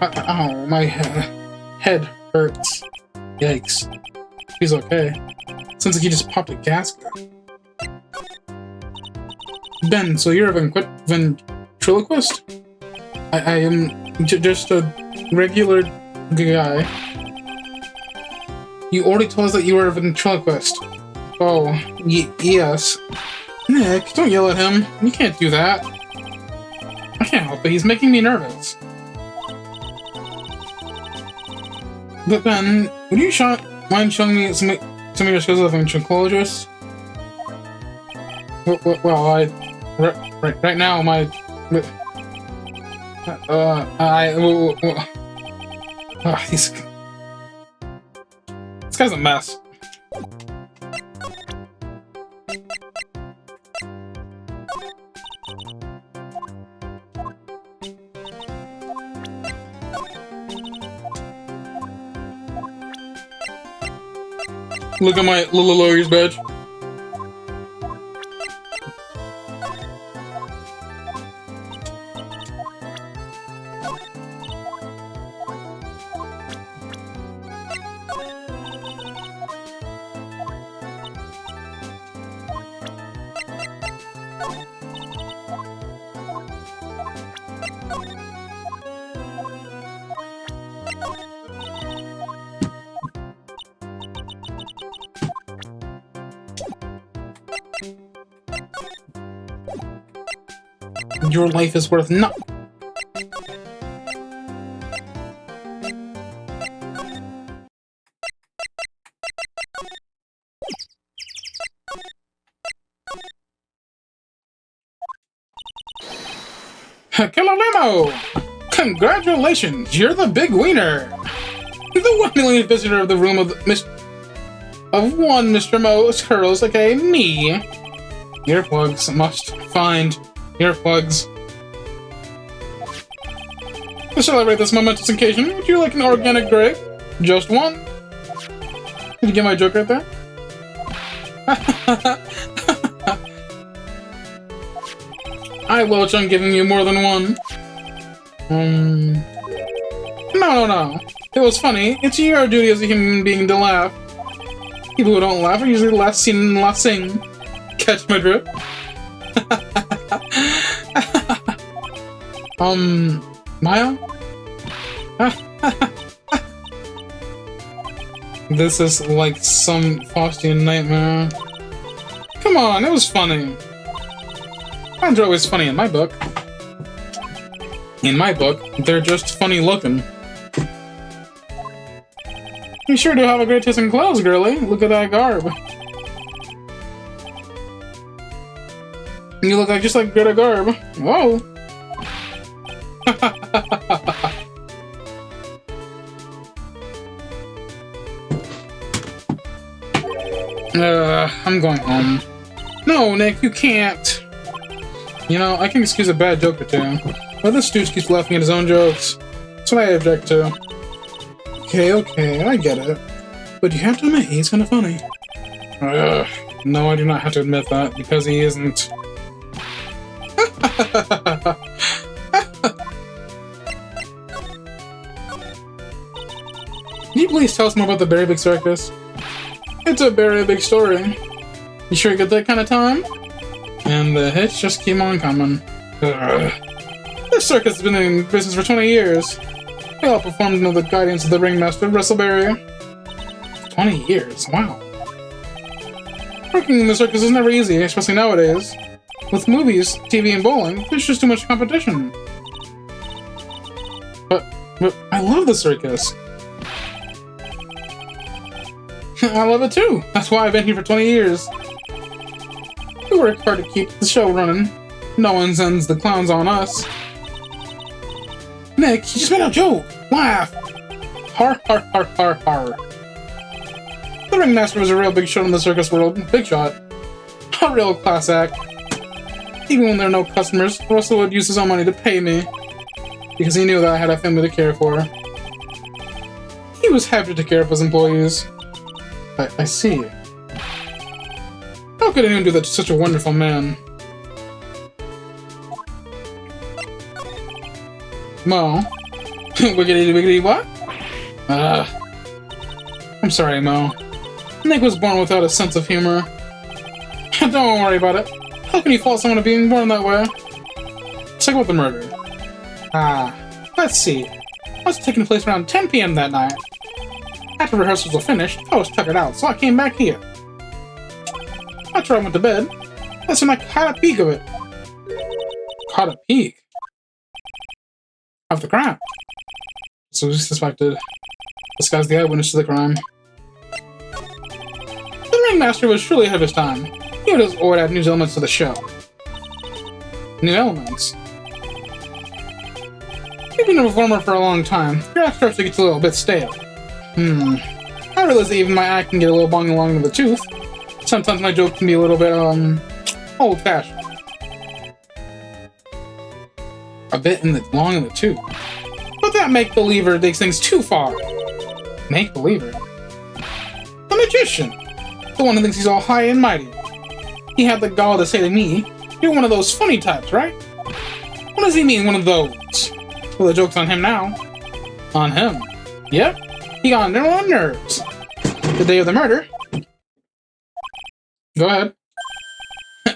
Ow, my head hurts. Yikes. He's okay. Sounds like he just popped a gasket. Ben, so you're a ventriloquist? I am just a regular guy. You already told us that you were a ventriloquist. Oh, yes. Nick, don't yell at him. You can't do that. I can't help it. He's making me nervous. But Ben, would you mind showing me some Some of your skills of ventriloquist. Well, right now my this guy's a mess. Look at my little lawyer's badge. Your life is worth nothing. Lmao! Congratulations, you're the big wiener! The 1 millionth visitor of the room of one Mr. Mo's curls, aka me. Earplugs must find earplugs. To celebrate this momentous occasion, would you like an organic grape? Just one? Did you get my joke right there? I welch on giving you more than one. No. It was funny. It's your duty as a human being to laugh. People who don't laugh are usually the last seen and last sing. Catch my drift? Maya? This is like some Faustian nightmare. Come on, it was funny. Clowns are always funny in my book. In my book, they're just funny looking. You sure do have a great taste in clothes, girlie. Look at that garb. You look like just like Greta Garb. Whoa. I'm going home. No, Nick, you can't. You know, I can excuse a bad joke or two, but this dude keeps laughing at his own jokes. That's what I object to. Okay, I get it. But you have to admit, he's kinda funny. No, I do not have to admit that, because he isn't. Can you please tell us more about the Very Big Circus? It's a very big story. You sure you got that kind of time? And the hits just keep on coming. This circus has been in business for 20 years. They all performed under the guidance of the ringmaster, Russellberry. 20 years, wow. Working in the circus is never easy, especially nowadays. With movies, TV, and bowling, there's just too much competition. But I love the circus. I love it too. That's why I've been here for 20 years. We work hard to keep the show running. No one sends the clowns on us. Nick, you just made a joke. Laugh. Har har har har har. The ringmaster was a real big shot in the circus world. Big shot. A real class act. Even when there are no customers, Russell would use his own money to pay me. Because he knew that I had a family to care for. He was happy to take care of his employees. I see. How could anyone do that to such a wonderful man? Mo? Wiggity wiggity what? I'm sorry, Mo. Nick was born without a sense of humor. Don't worry about it. How can you fault someone for being born that way? Let's talk about the murder. Let's see. It was taking place around 10 PM that night. After rehearsals were finished, I was tuckered out, so I came back here. After I went to bed, that's when I caught a peek of it. Caught a peek? Of the crime. So we suspected. This guy's the eyewitness to the crime. ringmaster was truly ahead of his time. He would always add new elements to the show. New elements? You've been a performer for a long time. Your act starts to get a little bit stale. I realize that even my act can get a little long along to the tooth. Sometimes my joke can be a little bit, old-fashioned. A bit long in the tooth. But that make-believer takes things too far. Make-believer? The magician! The one who thinks he's all high and mighty. He had the gall to say to me, "You're one of those funny types, right?" What does he mean, one of those? Well, the joke's on him now. On him? Yep. He got on their own nerves. The day of the murder. Go ahead.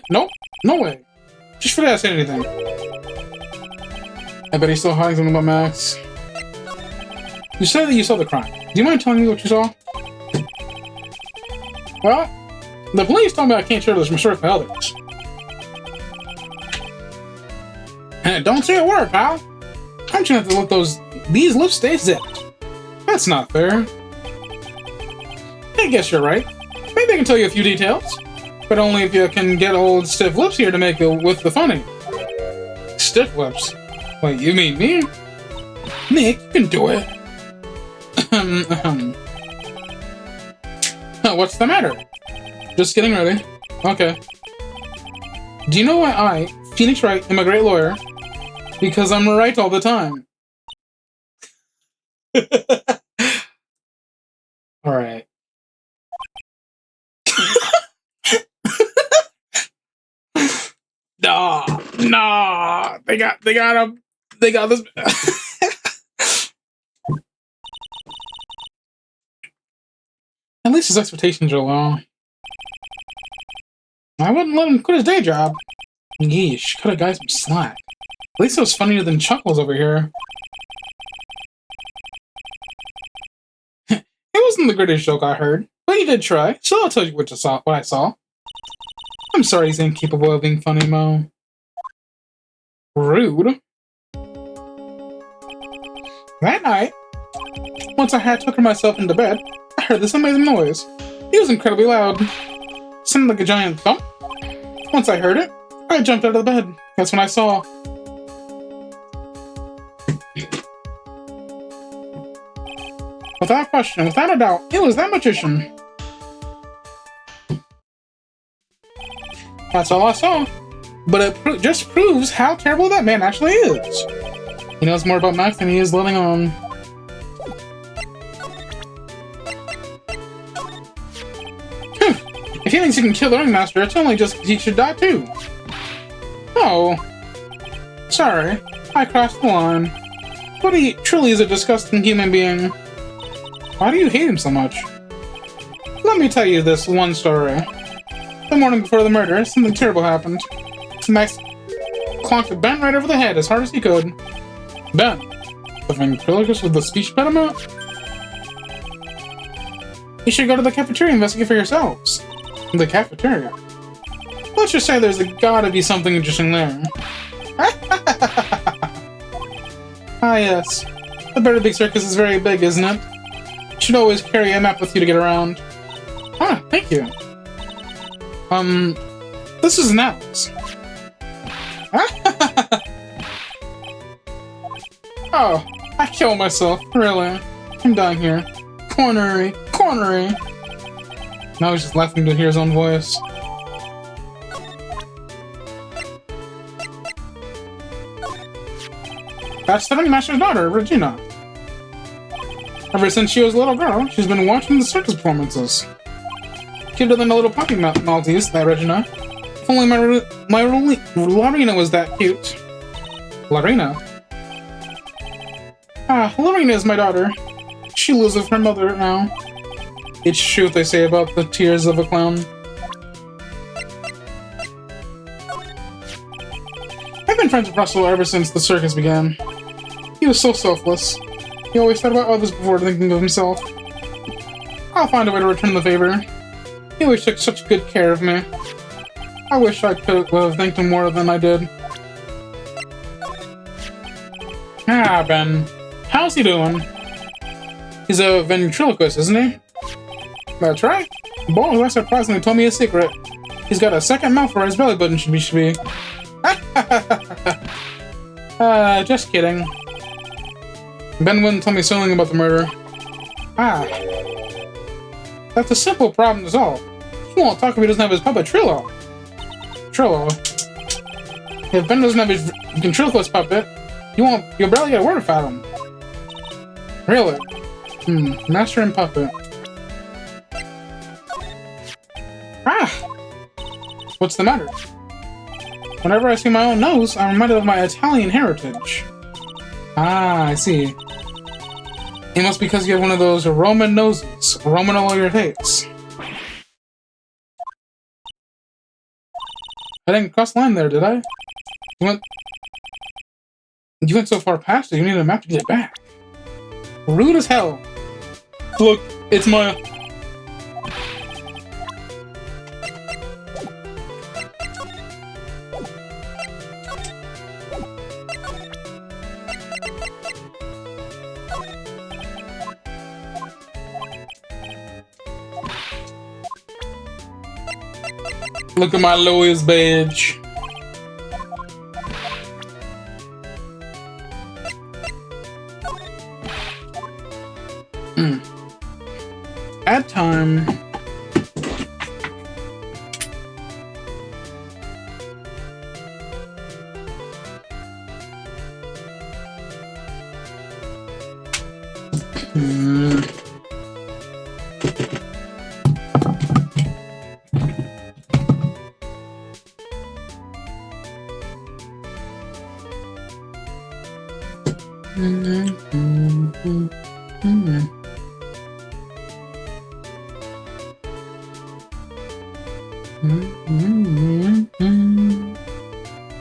Nope. No way. Just forget I said anything. I bet he's still hiding something about Max. You said that you saw the crime. Do you mind telling me what you saw? Well, the police told me I can't share this story with others. Don't say a word, pal. I'm trying to let these lips stay zipped. That's not fair. I guess you're right. Maybe I can tell you a few details. But only if you can get old stiff lips here to make it with the funny. Stiff lips? Wait, you mean me? Nick, you can do it. What's the matter? Just getting ready. Okay. Do you know why I, Phoenix Wright, am a great lawyer? Because I'm right all the time. Alright. Nah. They got this. At least his expectations are low. I wouldn't let him quit his day job. Yeesh, cut a guy some slack. At least it was funnier than Chuckles over here. It wasn't the greatest joke I heard, but you did try, so I'll tell you what I saw. I'm sorry he's incapable of being funny, Mo. Rude. That night, once I had tucked myself into bed, I heard this amazing noise. It was incredibly loud. It sounded like a giant thump. Once I heard it, I jumped out of the bed. That's when I saw. Without question, without a doubt, it was that magician. That's all I saw. But it just proves how terrible that man actually is. He knows more about Max than he is letting on. If he thinks he can kill the ringmaster, it's only just he should die too. Oh. Sorry, I crossed the line. But he truly is a disgusting human being. Why do you hate him so much? Let me tell you this one story. The morning before the murder, something terrible happened. Max clonked Ben right over the head as hard as he could. Ben, the ventriloquist with the speech impediment? You should go to the cafeteria and investigate for yourselves. The cafeteria? Let's just say there's gotta be something interesting there. Ah yes, the Better Big Circus is very big, isn't it? You should always carry a map with you to get around. Ah, thank you. This is Nels. Oh, I killed myself, really. I'm dying here. Cornery. Now he's just laughing to hear his own voice. That's the ringmaster's daughter, Regina. Ever since she was a little girl, she's been watching the circus performances. Cuter than a little puppy Maltese, that Regina. If only my Larina was that cute. Larina? Ah, Larina is my daughter. She lives with her mother now. It's true they say about the tears of a clown. I've been friends with Russell ever since the circus began. He was so selfless. He always thought about others before thinking of himself. I'll find a way to return the favor. He always took such good care of me. I wish I could have thanked him more than I did. Ah, Ben. How's he doing? He's a ventriloquist, isn't he? That's right. Boy, that surprisingly told me a secret. He's got a second mouth where his belly button should be. Just kidding. Ben wouldn't tell me something about the murder. That's a simple problem to solve. He won't talk if he doesn't have his puppet Trillo. If Ben doesn't have his ventriloquist puppet, you'll barely get a word out of him. Really? Master and puppet. What's the matter? Whenever I see my own nose, I'm reminded of my Italian heritage. I see. It must be because you have one of those Roman noses, Roman all over your face. I didn't cross the line there, did I? You went so far past it, you need a map to get it back. Rude as hell. Look, it's my... Look at my Louis badge. Add time.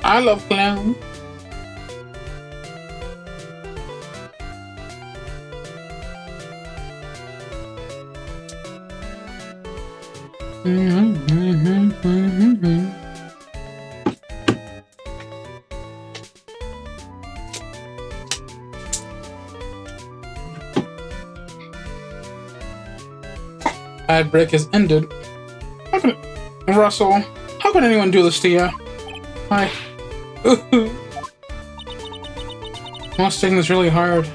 I love clown. Ad break has ended. Russell, how could anyone do this to you? I was taking this really hard.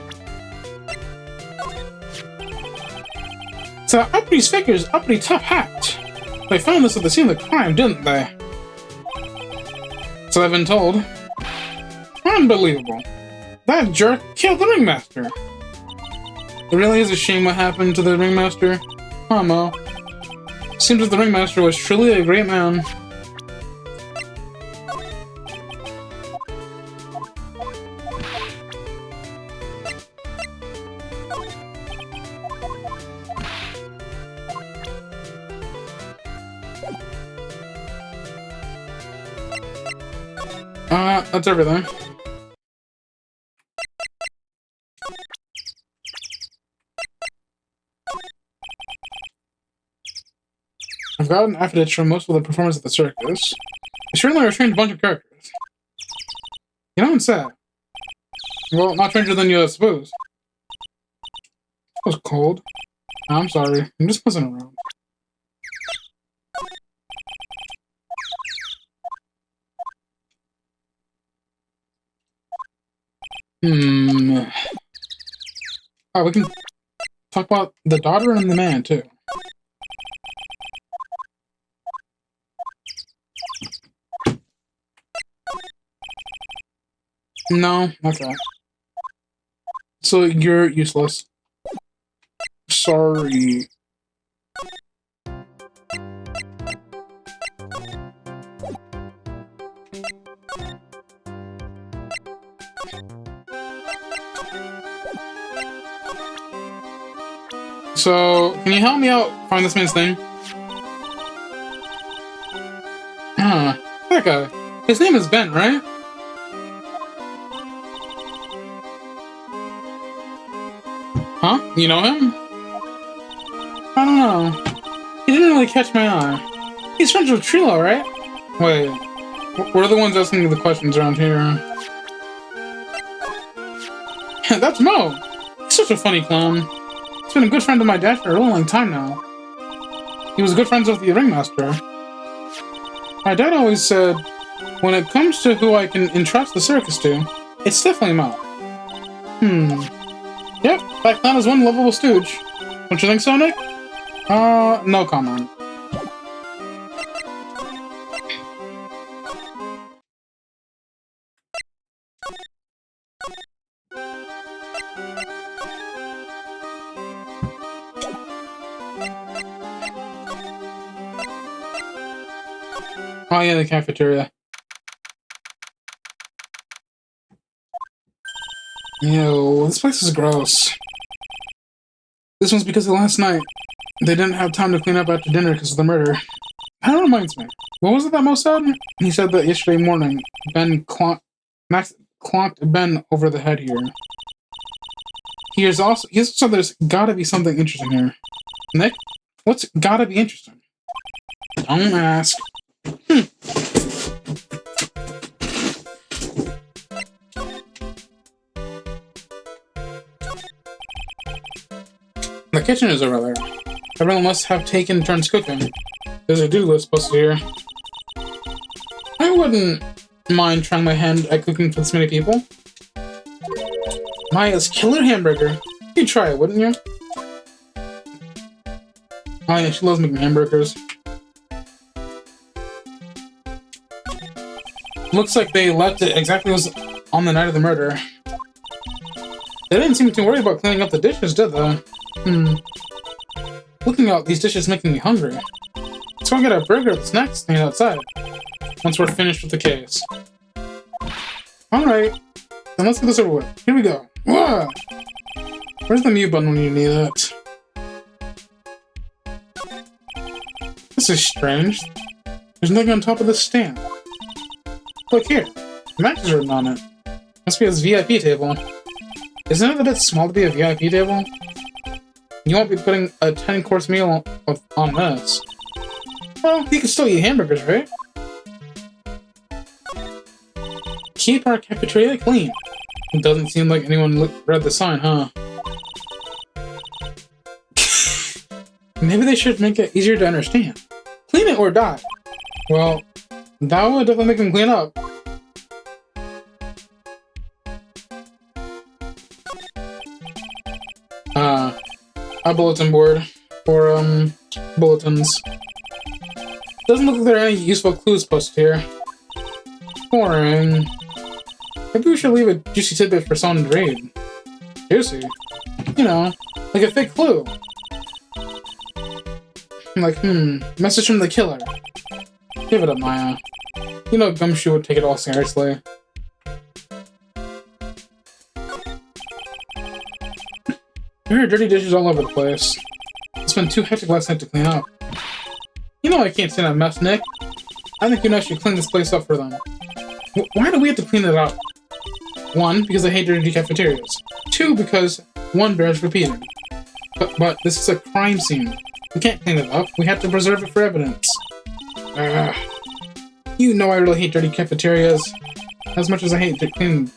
So uppity figures, uppity tough hat. They found this at the scene of the crime, didn't they? So I've been told. Unbelievable. That jerk killed the ringmaster. It really is a shame what happened to the ringmaster. Mo. Seems that the ringmaster was truly a great man. That's everything. I've gotten affidavits from most of the performers at the circus. They certainly are a strange bunch of characters. You know, it's sad. Well, not stranger than you, I suppose. It was cold. I'm sorry. I'm just messing around. Oh, we can talk about the daughter and the man, too. No, okay. So you're useless. Sorry. So, can you help me out find this man's thing? That guy. His name is Ben, right? Huh? You know him? I don't know. He didn't really catch my eye. He's friends with Trilo, right? Wait. We're the ones asking the questions around here. That's Mo! He's such a funny clown. He's been a good friend of my dad for a really long time now. He was good friends with the ringmaster. My dad always said, when it comes to who I can entrust the circus to, it's definitely Mao. Yep, back then is one lovable stooge. Don't you think so, Nick? No comment. Oh yeah, the cafeteria. Ew, this place is gross. This one's because of last night. They didn't have time to clean up after dinner because of the murder. That reminds me. What was it that Mo said? He said that yesterday morning, Max clonked Ben over the head here. He also said there's gotta be something interesting here. Nick, what's gotta be interesting? Don't ask. The kitchen is over there. Everyone must have taken turns cooking. There's a do list posted here. I wouldn't mind trying my hand at cooking for this many people. Maya's killer hamburger. You'd try it, wouldn't you? Oh yeah, she loves making hamburgers. Looks like they left it exactly as on the night of the murder. They didn't seem too worried about cleaning up the dishes, did they? Looking at these dishes making me hungry. Let's go get a burger at the snack stand outside. Once we're finished with the case. Alright. Then let's get this over with. Here we go. Whoa! Where's the mute button when you need it? This is strange. There's nothing on top of this stand. Look here. Max is written on it. Must be his VIP table. Isn't it a bit small to be a VIP table? You won't be putting a 10-course meal on this. Well, you can still eat hamburgers, right? Keep our cafeteria clean. It doesn't seem like anyone read the sign, huh? Maybe they should make it easier to understand. Clean it or die. Well, that would definitely make them clean up. A bulletin board for bulletins. Doesn't look like there are any useful clues posted here. Boring. Maybe we should leave a juicy tidbit for someone to read. Juicy? You know, like a fake clue. Like, message from the killer. Give it up, Maya. You know Gumshoe would take it all seriously. There are dirty dishes all over the place. It's been too hectic last night to clean up. You know I can't stand a mess, Nick. I think you know I should clean this place up for them. Why do we have to clean it up? 1, because I hate dirty cafeterias. 2, because 1 bears repeating. But this is a crime scene. We can't clean it up. We have to preserve it for evidence. You know I really hate dirty cafeterias. As much as I hate cleaning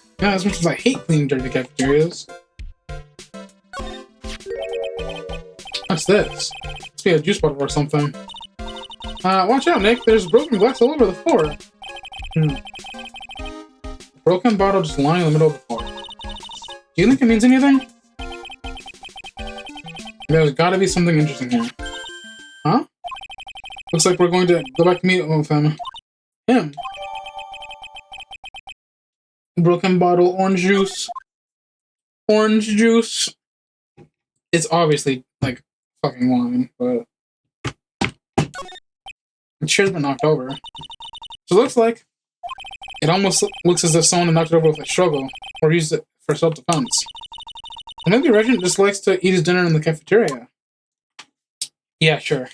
dirty cafeterias. What's this? Must be a juice bottle or something. Watch out, Nick. There's broken glass all over the floor. Broken bottle just lying in the middle of the floor. Do you think it means anything? There's gotta be something interesting here. Huh? Looks like we're going to go back to meet with him. Broken bottle, orange juice. Orange juice. It's obviously, like, fucking wine, but... it sure has been knocked over. So it looks like... it almost looks as if someone knocked it over with a struggle, or used it for self-defense. And maybe Regent just likes to eat his dinner in the cafeteria. Yeah, sure.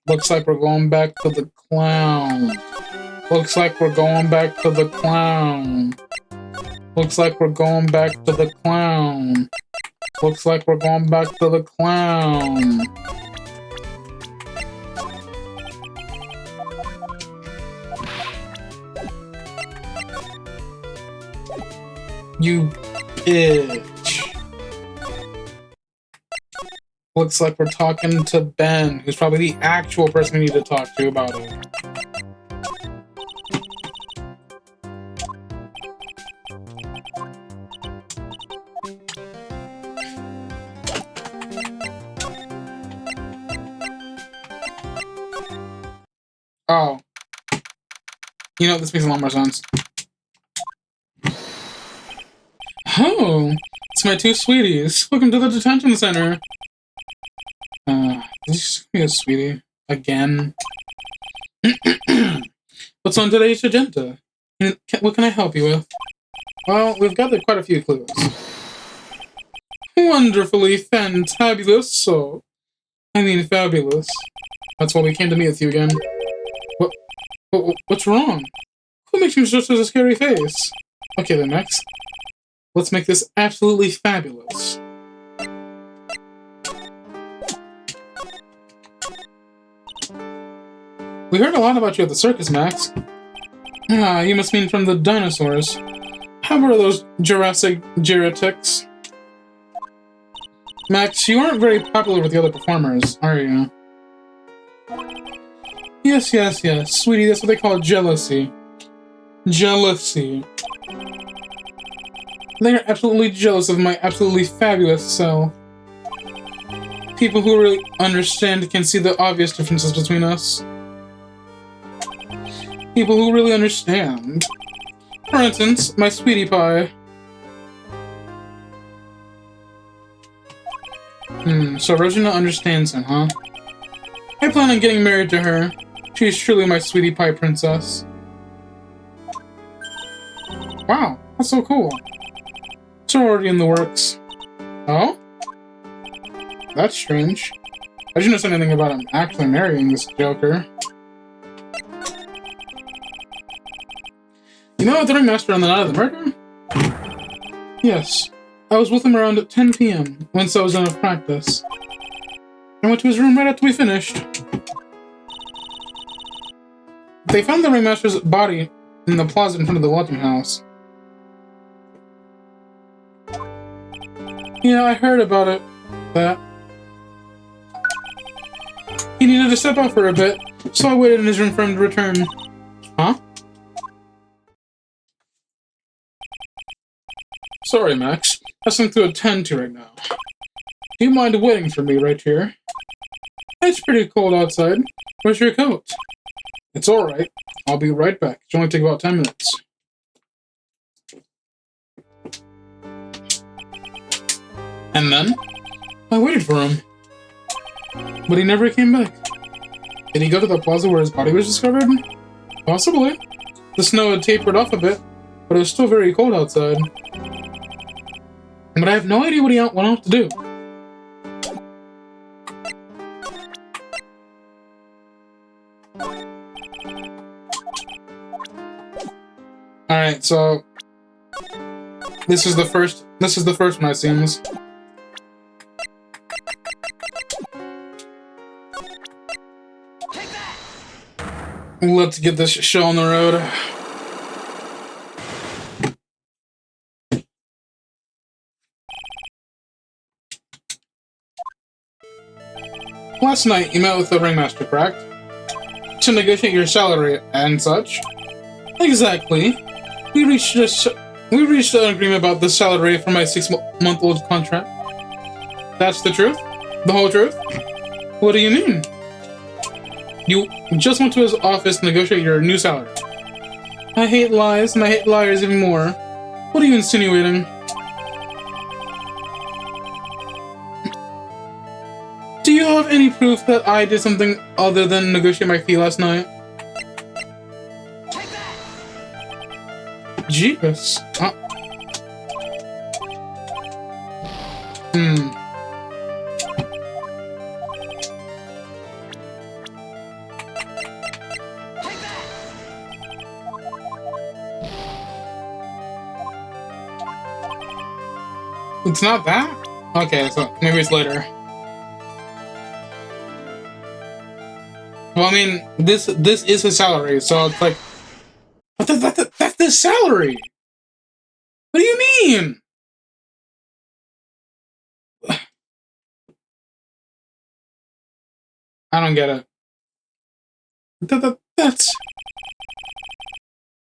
Looks like we're going back to the clown. Looks like we're going back to the clown. Looks like we're going back to the clown. Looks like we're going back to the clown. You bitch. Looks like we're talking to Ben, who's probably the actual person we need to talk to about it. Oh. You know, this makes a lot more sense. Oh, it's my two sweeties. Welcome to the detention center. This is a sweetie. Again. What's on today's agenda? What can I help you with? Well, we've gathered quite a few clues. Wonderfully fantabulous, so... I mean fabulous. That's why we came to meet with you again. What's wrong? Who makes you such a scary face? Okay then, Max. Let's make this absolutely fabulous. We heard a lot about you at the circus, Max. Ah, you must mean from the dinosaurs. How were those Jurassic Geratics? Max, you aren't very popular with the other performers, are you? Yes. Sweetie, that's what they call jealousy. Jealousy. They are absolutely jealous of my absolutely fabulous self. People who really understand can see the obvious differences between us. People who really understand. For instance, my sweetie pie. So Regina understands him, huh? I plan on getting married to her. She is truly my sweetie pie princess. Wow, that's so cool. It's already in the works. Oh? That's strange. I didn't know anything about him actually marrying this joker. You know the ringmaster on the night of the murder? Yes. I was with him around 10 p.m. once I was done with practice. I went to his room right after we finished. They found the ringmaster's body in the plaza in front of the lodging house. Yeah, I heard about it. That. He needed to step out for a bit, so I waited in his room for him to return. Huh? Sorry, Max. I have something to attend to right now. Do you mind waiting for me right here? It's pretty cold outside. Where's your coat? It's alright. I'll be right back. It should only take about 10 minutes. And then, I waited for him. But he never came back. Did he go to the plaza where his body was discovered? Possibly. The snow had tapered off a bit, but it was still very cold outside. But I have no idea what he went out to do. Alright, so this is the first one, it seems. Let's get this show on the road. Last night, you met with the ringmaster, correct? To negotiate your salary and such? Exactly. We reached an agreement about the salary for my 6-month-old contract. That's the truth? The whole truth? What do you mean? You just went to his office to negotiate your new salary. I hate lies, and I hate liars even more. What are you insinuating? Do you have any proof that I did something other than negotiate my fee last night? Jeepers. It's not that? Okay, so maybe it's later. Well, I mean, this is his salary, so it's like... That's his salary! What do you mean? I don't get it. That's...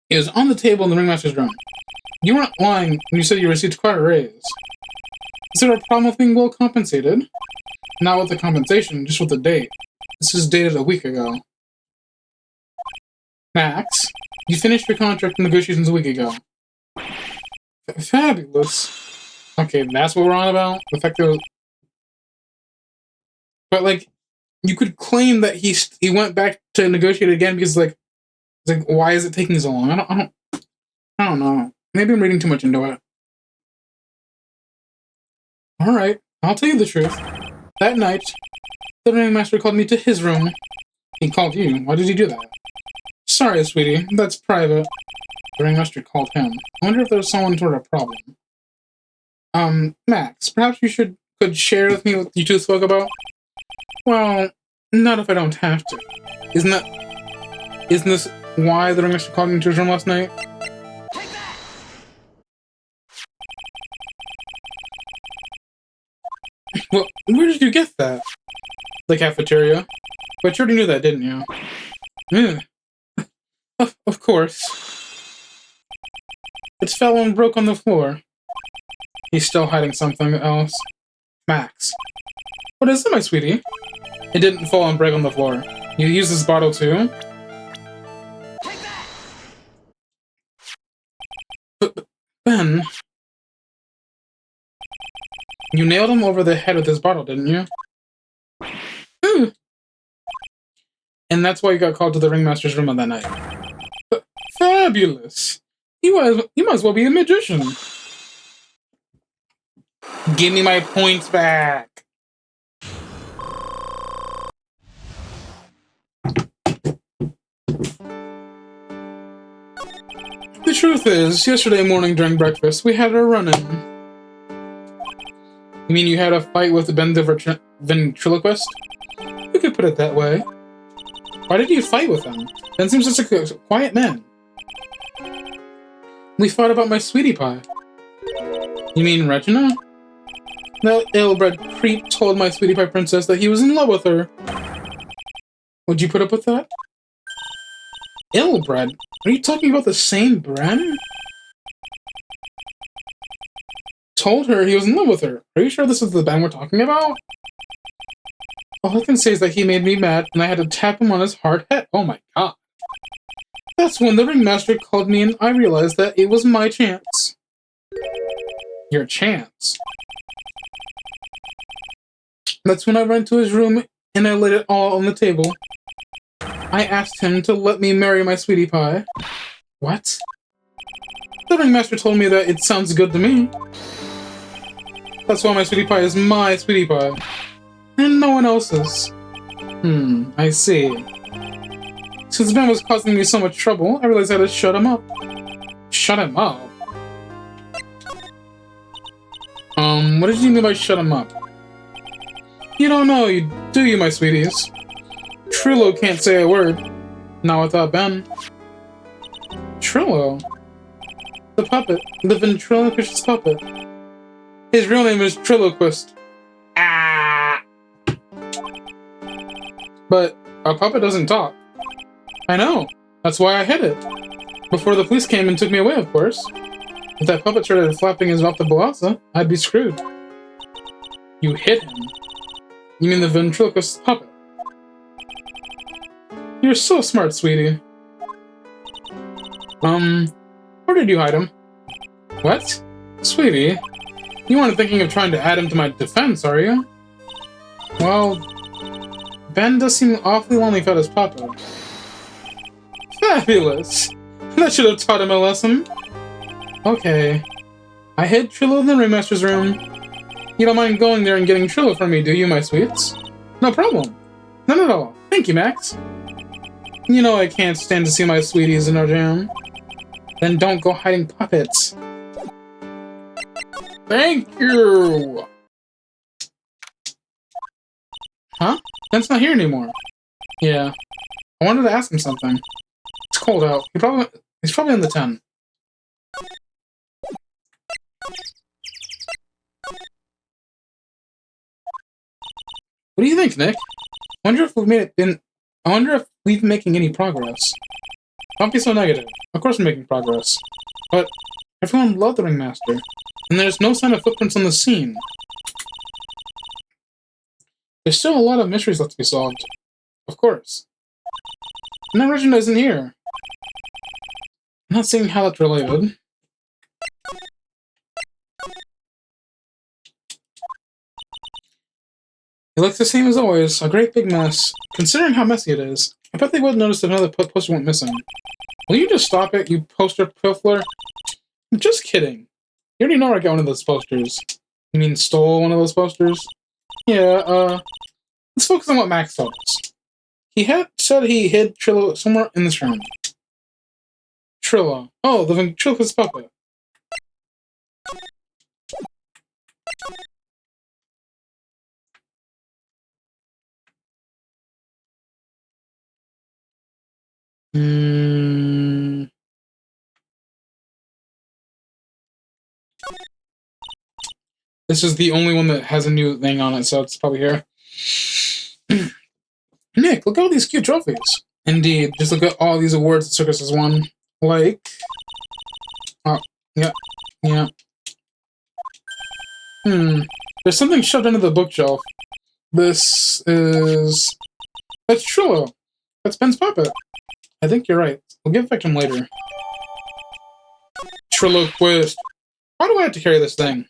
It was on the table in the ringmaster's room. You weren't lying when you said you received quite a raise. Is there a problem with being well compensated? Not with the compensation, just with the date. This is dated a week ago. Max, you finished your contract negotiations a week ago. Fabulous. Okay, that's what we're on about? The fact that it was... But, like, you could claim that he went back to negotiate again because, like, why is it taking so long? I don't know. Maybe I'm reading too much into it. Alright, I'll tell you the truth. That night, the ringmaster called me to his room. He called you. Why did he do that? Sorry, sweetie. That's private. The ringmaster called him. I wonder if there's someone toward a problem. Max, perhaps you could share with me what you two spoke about? Well, not if I don't have to. Isn't this why the ringmaster called me to his room last night? Well, where did you get that? The cafeteria? But you already knew that, didn't you? Yeah. Of course. It fell and broke on the floor. He's still hiding something else. Max. What is it, my sweetie? It didn't fall and break on the floor. You used this bottle too? But Ben... You nailed him over the head with this bottle, didn't you? And that's why you got called to the ringmaster's room on that night. Fabulous! You might as well be a magician. Give me my points back! The truth is, yesterday morning during breakfast, we had a run-in. You mean you had a fight with Ben the ventriloquist? You could put it that way. Why did you fight with him? Ben seems just like a quiet man. We fought about my sweetie pie. You mean Regina? That ill-bred creep told my sweetie pie princess that he was in love with her. Would you put up with that? Ill-bred? Are you talking about the same Bren? Told her he was in love with her. Are you sure this is the Ben we're talking about? All I can say is that he made me mad, and I had to tap him on his hard head. Oh my god. That's when the ringmaster called me, and I realized that it was my chance. Your chance? That's when I went to his room, and I laid it all on the table. I asked him to let me marry my sweetie pie. What? The ringmaster told me that it sounds good to me. That's why my sweetie pie is my sweetie pie. And no one else's. I see. Since Ben was causing me so much trouble, I realized I had to shut him up. Shut him up? What did you mean by shut him up? You don't know, do you, my sweeties? Trillo can't say a word. Not without Ben. Trillo? The puppet. The ventriloquist's puppet. His real name is Trilloquist. Ah! But a puppet doesn't talk. I know. That's why I hid it. Before the police came and took me away, of course. If that puppet started flapping his off the balasa, I'd be screwed. You hid him? You mean the ventriloquist puppet? You're so smart, sweetie. Where did you hide him? What? Sweetie, you weren't thinking of trying to add him to my defense, are you? Well, Ben does seem awfully lonely without his puppet. Fabulous! That should have taught him a lesson. Okay. I hid Trillo in the ringmaster's room. You don't mind going there and getting Trillo for me, do you, my sweets? No problem. None at all. Thank you, Max. You know I can't stand to see my sweeties in our jam. Then don't go hiding puppets. Thank you! Huh? Ben's not here anymore. Yeah. I wanted to ask him something. It's cold out. He's probably in the 10. What do you think, Nick? I wonder if we've made it in. I wonder if we've been making any progress. Don't be so negative. Of course we're making progress. But everyone loved the Ringmaster, and there's no sign of footprints on the scene. There's still a lot of mysteries left to be solved. Of course. And then Regina isn't here. I'm not seeing how that's related. It looks the same as always, a great big mess. Considering how messy it is, I bet they would notice if another poster went missing. Will you just stop it, you poster pilfer? I'm just kidding. You already know I got one of those posters. You mean stole one of those posters? Yeah, let's focus on what Max told us. He had said he hid Trillo somewhere in this room. Trillo. Oh, the ventriloquist puppet. This is the only one that has a new thing on it, so it's probably here. Nick, look at all these cute trophies. Indeed, just look at all these awards that Circus has won. Like... yeah. There's something shoved under the bookshelf. This is... That's Trillo. That's Ben's puppet. I think you're right. We'll give it back to him later. Trilloquist. Why do I have to carry this thing?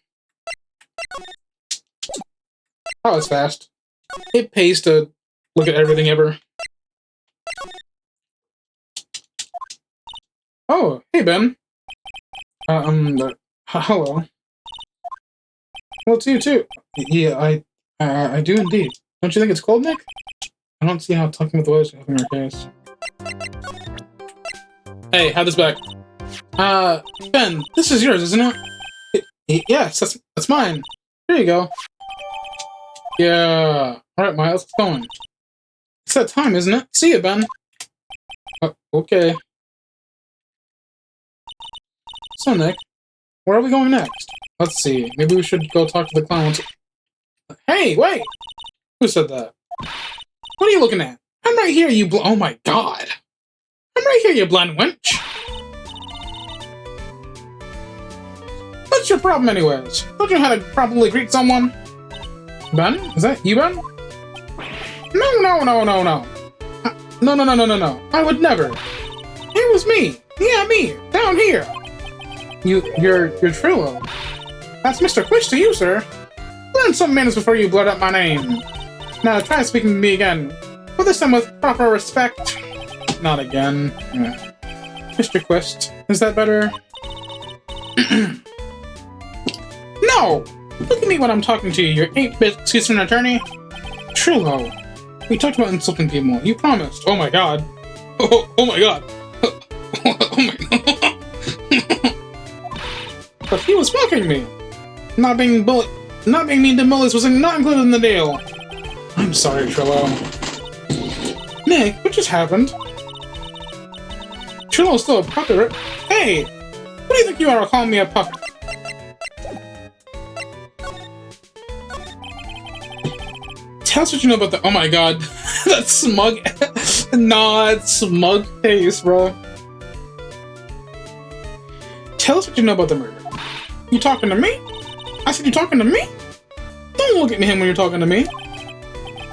Oh, it's fast. It pays to look at everything ever. Oh, hey, Ben. Hello. Well, it's you, too. Yeah, I do indeed. Don't you think it's cold, Nick? I don't see how talking with the weather is helping our case. Hey, have this back. Ben, this is yours, isn't it? Yes, that's mine. Here you go. Yeah. Alright, Miles, let's go. It's that time, isn't it? See you, Ben. Okay. So, Nick, where are we going next? Let's see. Maybe we should go talk to the clown. Hey, wait! Who said that? What are you looking at? I'm right here, you oh my god! I'm right here, you blind wench! What's your problem anyways? Don't you know how to properly greet someone? Ben? Is that you, Ben? No. No. I would never. It was me. Yeah, me. Down here. You're Trillo. That's Mr. Quish to you, sir. Learn some manners before you blurt out my name. Now try speaking to me again. But this time with proper respect. Not again. Mr. Quest, is that better? No! Look at me when I'm talking to you, you 8-bit excuse an attorney. Trillo, we talked about insulting people. You promised. Oh my god. Oh my god. Oh my god. But he was mocking me. Not being mean to bullies was not included in the deal. I'm sorry, Trillo. Nick, what just happened? Trillo's still a puppet, right? Hey! What do you think you are calling me a puppet? Tell us what you know about the- oh my god. That smug- nah, it's smug face, bro. Tell us what you know about the murder. You talking to me? I said you talking to me? Don't look at him when you're talking to me.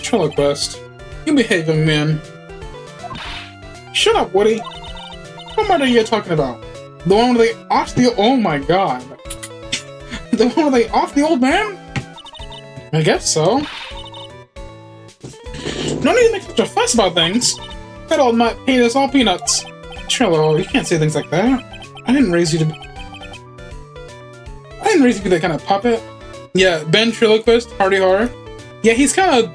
Trillo Quest, you behave, young man. Shut up, Woody. What murder are you talking about? The one where they off the- oh my god. The one where they off the old man? I guess so. No need to make such a fuss about things. That old nut paid us all peanuts. Trillo, you can't say things like that. I didn't raise you to be that kind of puppet. Yeah, Ben Trilloquist, Hardy Horror. Yeah, it's kind of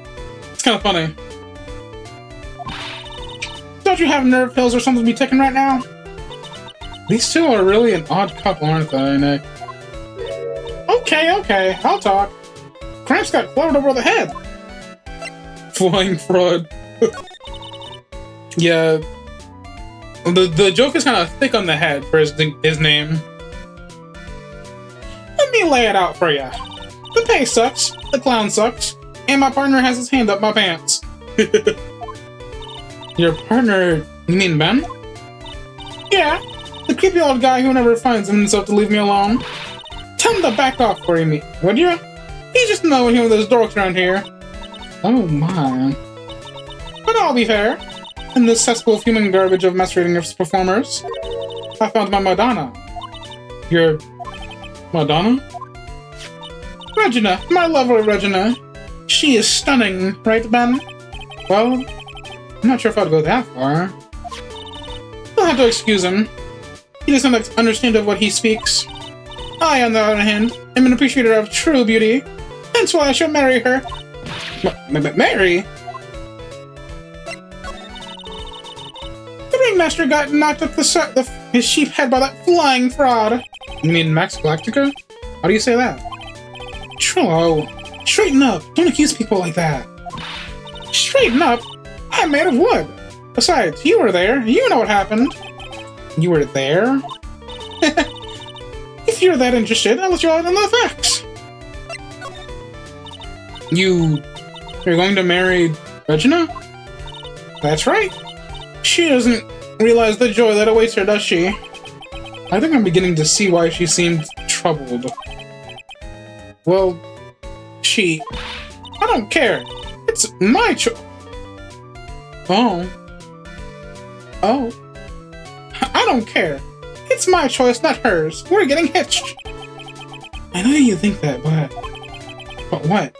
funny. Don't you have nerve pills or something to be taking right now? These two are really an odd couple, aren't they, Nick? Okay, I'll talk. Cramps got floated over the head. Flying fraud. Yeah. The joke is kind of thick on the head for his name. Let me lay it out for you. The pay sucks, the clown sucks, and my partner has his hand up my pants. Your partner, you mean Ben? Yeah, the creepy old guy who never finds himself to leave me alone. Tell him to back off for me, would you? He's just another one of those dorks around here. Oh my. But I'll be fair. In this cesspool of human garbage of masquerading as performers, I found my Madonna. Your Madonna? Regina, my lovely Regina. She is stunning, right, Ben? Well, I'm not sure if I'd go that far. You'll have to excuse him. He doesn't understand of what he speaks. I, on the other hand, am an appreciator of true beauty. That's why I shall marry her. Marry? The ringmaster got knocked up his sheep head by that flying fraud. You mean Max Galactica? How do you say that? Trillo, straighten up. Don't accuse people like that. Straighten up? I'm made of wood. Besides, you were there. You know what happened. You were there? If you're that interested, I'll let you out on the facts. You're going to marry Regina? That's right. She doesn't realize the joy that awaits her, does she? I think I'm beginning to see why she seemed troubled. Well, I don't care. It's my choice. Oh. I don't care. It's my choice, not hers. We're getting hitched. I know you think that, but what?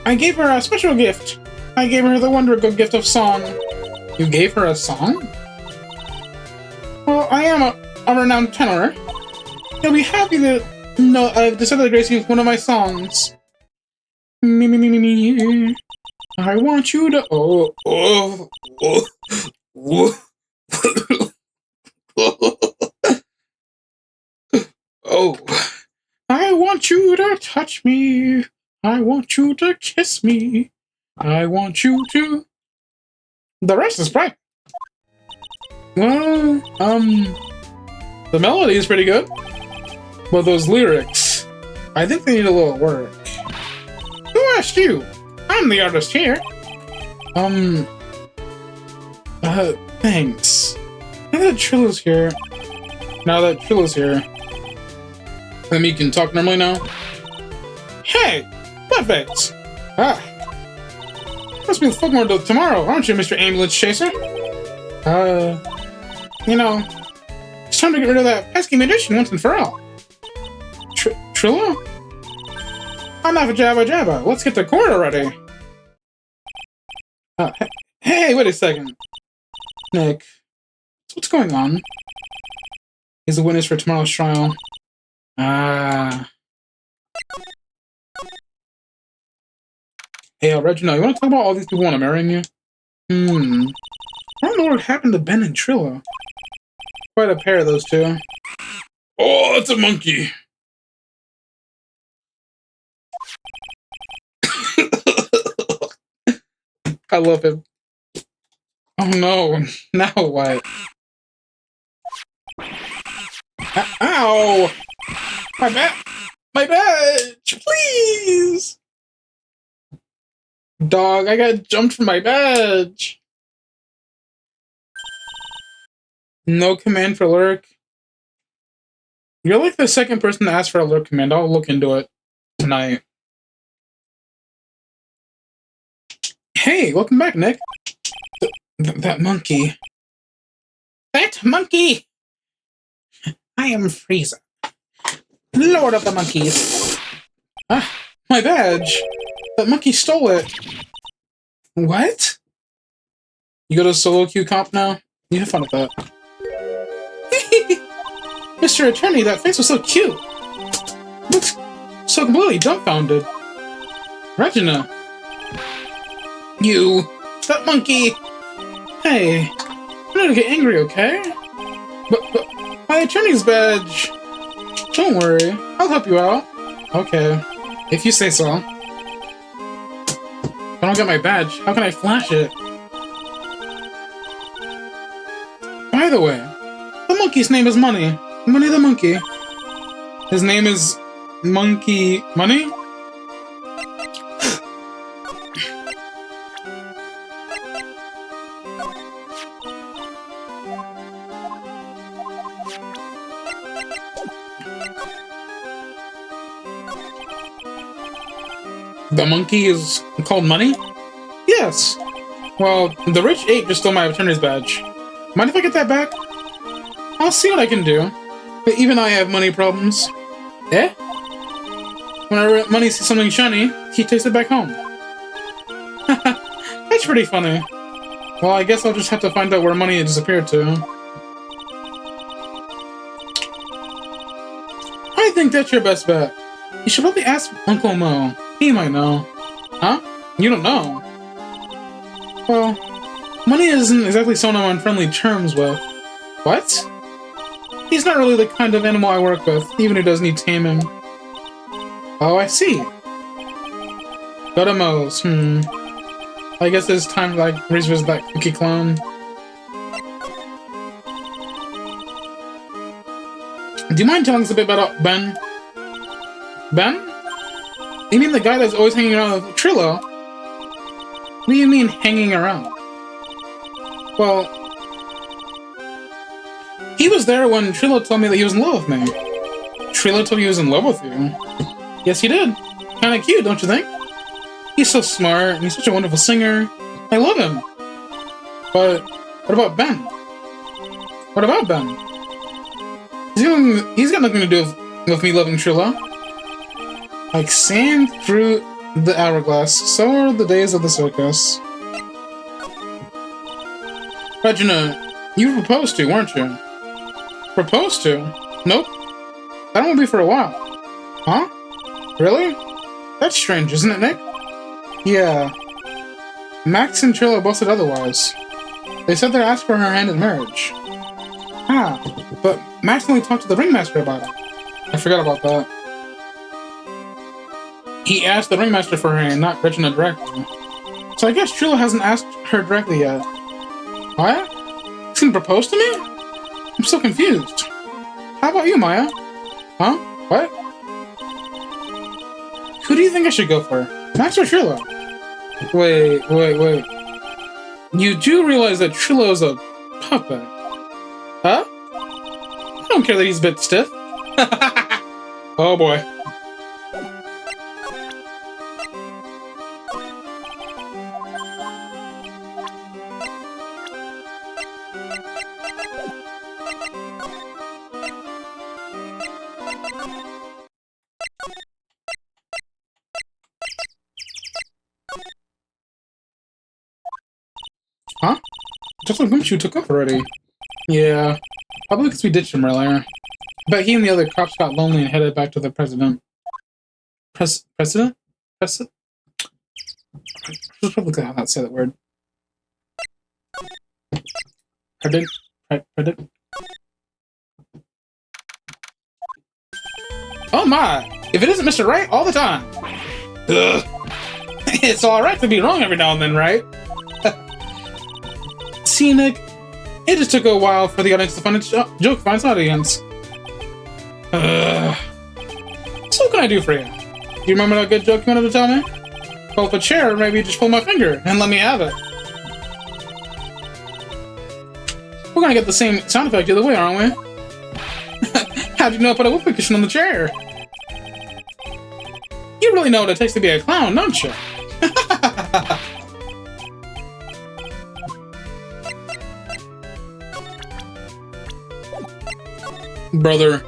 I gave her a special gift. I gave her the wonderful gift of song. You gave her a song? Well, I am a renowned tenor. You'll be happy to know I've decided to grace you with one of my songs. Me. I want you to. I want you to touch me. I want you to kiss me. I want you to. The rest is right. Well, the melody is pretty good, but those lyrics, I think they need a little work. Who asked you? I'm the artist here. Thanks. Now that Trillo's here, then you can talk normally now. Hey, Buttface! Must be fucking more till tomorrow, aren't you, Mr. Ambulance Chaser? You know, it's time to get rid of that pesky magician once and for all. Trillo? Enough of jabba. Let's get to court already. Hey, wait a second. Nick, what's going on? He's a witness for tomorrow's trial. Hey, Reginald, you want to talk about all these people want to marry you? I don't know what happened to Ben and Trillo. Quite a pair of those two. Oh, it's a monkey! I love him. Oh no, now what? Ow! My badge! Please! Dog, I got jumped from my badge! No command for lurk. You're like the second person to ask for a lurk command. I'll look into it tonight. Hey, welcome back, Nick. That monkey. That monkey! I am Frieza, Lord of the Monkeys. My badge! That monkey stole it! What? You go to solo queue comp now? You have fun with that. Mr. Attorney, that face was so cute! Looks so completely dumbfounded. Regina! You! That monkey! Hey, I'm not gonna get angry, okay? But my attorney's badge! Don't worry, I'll help you out. Okay, if you say so. If I don't get my badge, how can I flash it? By the way, the monkey's name is Money. Money the monkey. His name is Monkey Money? The monkey is called Money? Yes. Well, the rich ape just stole my attorney's badge. Mind if I get that back? I'll see what I can do. But even I have money problems. Eh? Whenever Money sees something shiny, he takes it back home. That's pretty funny. Well, I guess I'll just have to find out where Money disappeared to. I think that's your best bet. You should probably ask Uncle Mo. He might know. Huh? You don't know? Well, Money isn't exactly someone I'm on friendly terms with. What? He's not really the kind of animal I work with, even if he does need taming. Oh, I see. Go to Mo's. I guess it's time to, like, revisit that cookie clone. Do you mind telling us a bit about Ben? Ben? You mean the guy that's always hanging around with Trillo? What do you mean, hanging around? Well, he was there when Trillo told me that he was in love with me. Trillo told me he was in love with you? Yes, he did. Kinda cute, don't you think? He's so smart, and he's such a wonderful singer. I love him. But what about Ben? What about Ben? He's got nothing to do with me loving Trillo. Like sand through the hourglass, so are the days of the circus. Regina, you proposed to, weren't you? Proposed to? Nope. That won't be for a while. Huh? Really? That's strange, isn't it, Nick? Yeah. Max and Trillo both said otherwise. They said they asked for her hand in marriage. Ah, but Max only talked to the ringmaster about it. I forgot about that. He asked the ringmaster for her hand, not Regina directly. So I guess Trillo hasn't asked her directly yet. What? He's gonna propose to me? I'm so confused. How about you, Maya? Huh? What? Who do you think I should go for? Max or Trillo? Wait. You do realize that Trillo's a puppet? Huh? I don't care that he's a bit stiff. Oh boy. Huh? Just like Gumshoe took off already. Yeah. Probably because we ditched him earlier. But he and the other cops got lonely and headed back to the president. President? I should probably not say that word. President? Oh my! If it isn't Mr. Wright all the time! Ugh. It's alright to be wrong every now and then, right? See, Nick, it just took a while for the audience to find its joke finds audience. So what can I do for you? Do you remember that good joke you wanted to tell me? Well, if a chair, maybe just pull my finger and let me have it. We're gonna get the same sound effect either way, aren't we? How'd you know I put a whoopee cushion on the chair? You really know what it takes to be a clown, don't you? Brother,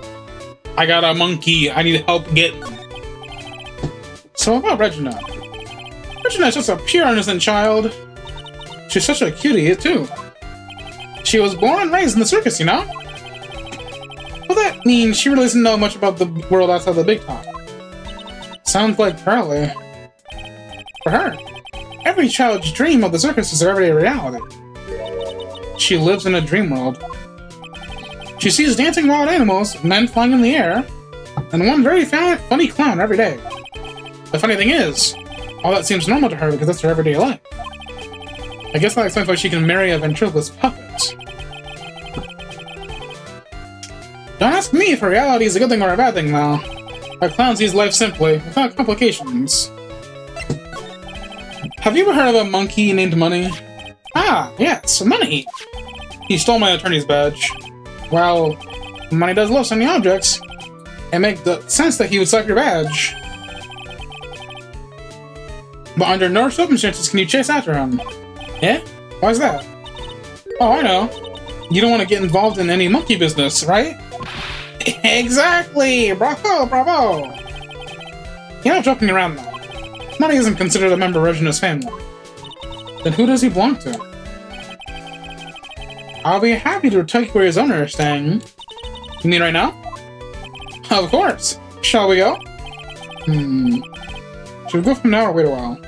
I got a monkey I need help getting. So about Regina. Regina's just a pure innocent child. She's such a cutie, too. She was born and raised in the circus, you know? Well, that means she really doesn't know much about the world outside the big top. Sounds like Carly. For her, every child's dream of the circus is their everyday reality. She lives in a dream world. She sees dancing wild animals, men flying in the air, and one very funny clown every day. The funny thing is, all that seems normal to her because that's her everyday life. I guess that explains why she can marry a ventriloquist puppet. Don't ask me if her reality is a good thing or a bad thing, though. A clown sees life simply, without complications. Have you ever heard of a monkey named Money? Ah, yes, Money. He stole my attorney's badge. Well, Money does love shiny objects. It makes the sense that he would suck your badge. But under no circumstances can you chase after him. Yeah? Why's that? Oh, I know. You don't want to get involved in any monkey business, right? Exactly! Bravo, bravo! You're not joking around though. Money isn't considered a member of Regina's family. Then who does he belong to? I'll be happy to tell you where his owner is staying. You mean right now? Of course. Shall we go? Should we go from now or wait a while?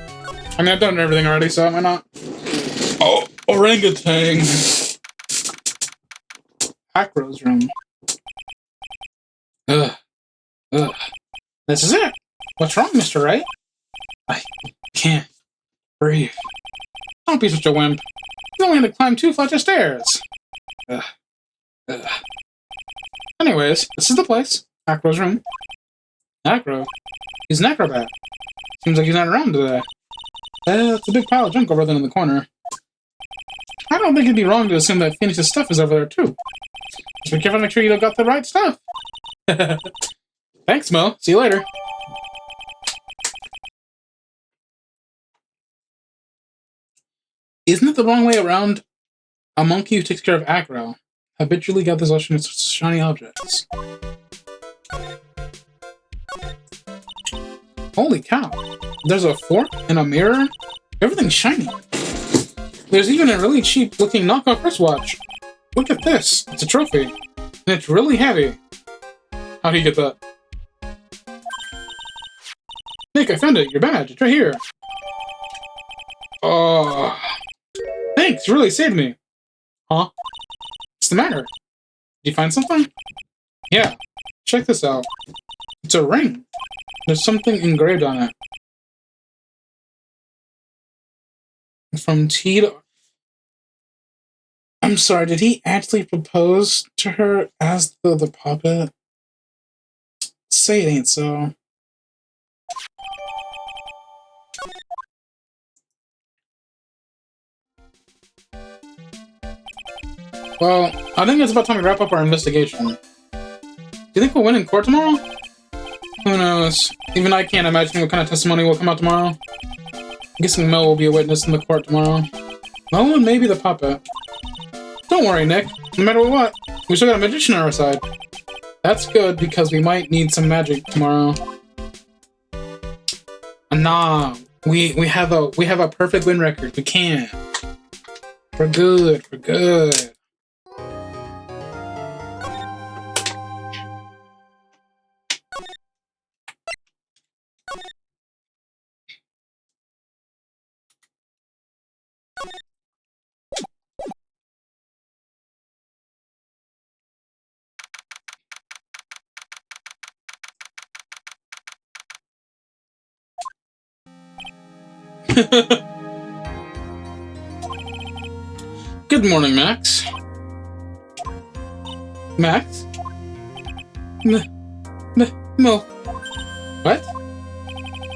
I mean, I've done everything already, so why not? Oh, orangutan! Acro's room. Ugh. This is it! What's wrong, Mr. Wright? I can't breathe. Don't be such a wimp. You only had to climb 2 flights of stairs. Anyways, this is the place. Acro's room. Acro? He's an acrobat. Seems like he's not around today. It's a big pile of junk over there in the corner. I don't think it'd be wrong to assume that Phoenix's stuff is over there too. Just be careful to make sure you got the right stuff. Thanks, Mo. See you later. Isn't it the wrong way around? A monkey who takes care of Acro habitually gathers shiny objects. Holy cow. There's a fork and a mirror. Everything's shiny. There's even a really cheap looking knockoff wristwatch. Look at this. It's a trophy. And it's really heavy. How do you get that? Nick, I found it. Your badge. It's right here. Oh. Thanks. You really saved me. Huh? What's the matter? Did you find something? Yeah. Check this out. It's a ring. There's something engraved on it. From T to... I'm sorry, did he actually propose to her as the puppet? Say it ain't so. Well, I think it's about time we wrap up our investigation. Do you think we'll win in court tomorrow? Who knows? Even I can't imagine what kind of testimony will come out tomorrow. I'm guessing Mo will be a witness in the court tomorrow. Mo and maybe the puppet. Don't worry, Nick. No matter what, we still got a magician on our side. That's good, because we might need some magic tomorrow. Nah, we have a perfect win record. We can't. We're good. We're good. Good morning, Max. Max? Milk. What?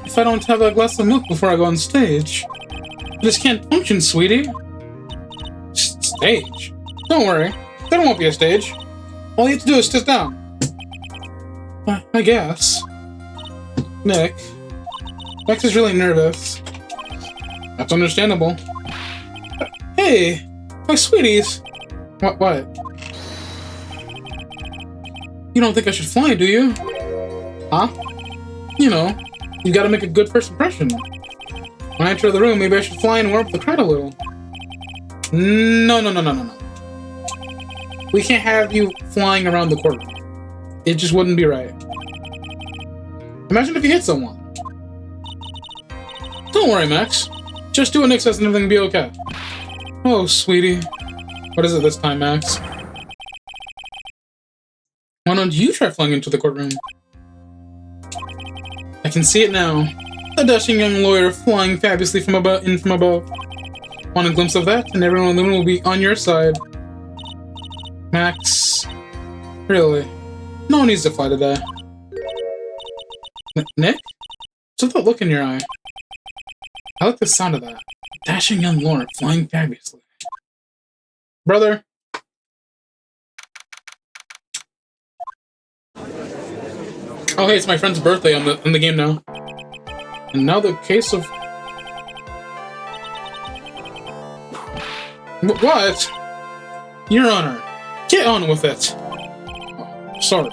If I don't have a glass of milk before I go on stage, I just can't function, sweetie. Stage? Don't worry. There won't be a stage. All you have to do is sit down. I guess. Nick. Max is really nervous. That's understandable. Hey, my sweeties. What? You don't think I should fly, do you? Huh? You know, you gotta make a good first impression. When I enter the room, maybe I should fly and warm up the crowd a little. No. We can't have you flying around the courtroom. It just wouldn't be right. Imagine if you hit someone. Don't worry, Max. Just do what Nick says and everything will be okay. Oh, sweetie. What is it this time, Max? Why don't you try flying into the courtroom? I can see it now. A dashing young lawyer flying fabulously from above. Want a glimpse of that, and everyone in the room will be on your side. Max. Really? No one needs to fly today. Nick? What's that look in your eye? I like the sound of that. Dashing young lord flying fabulously. Brother. Oh hey, it's my friend's birthday on the game now. And now the case of What? Your Honor, get on with it. Oh, sorry.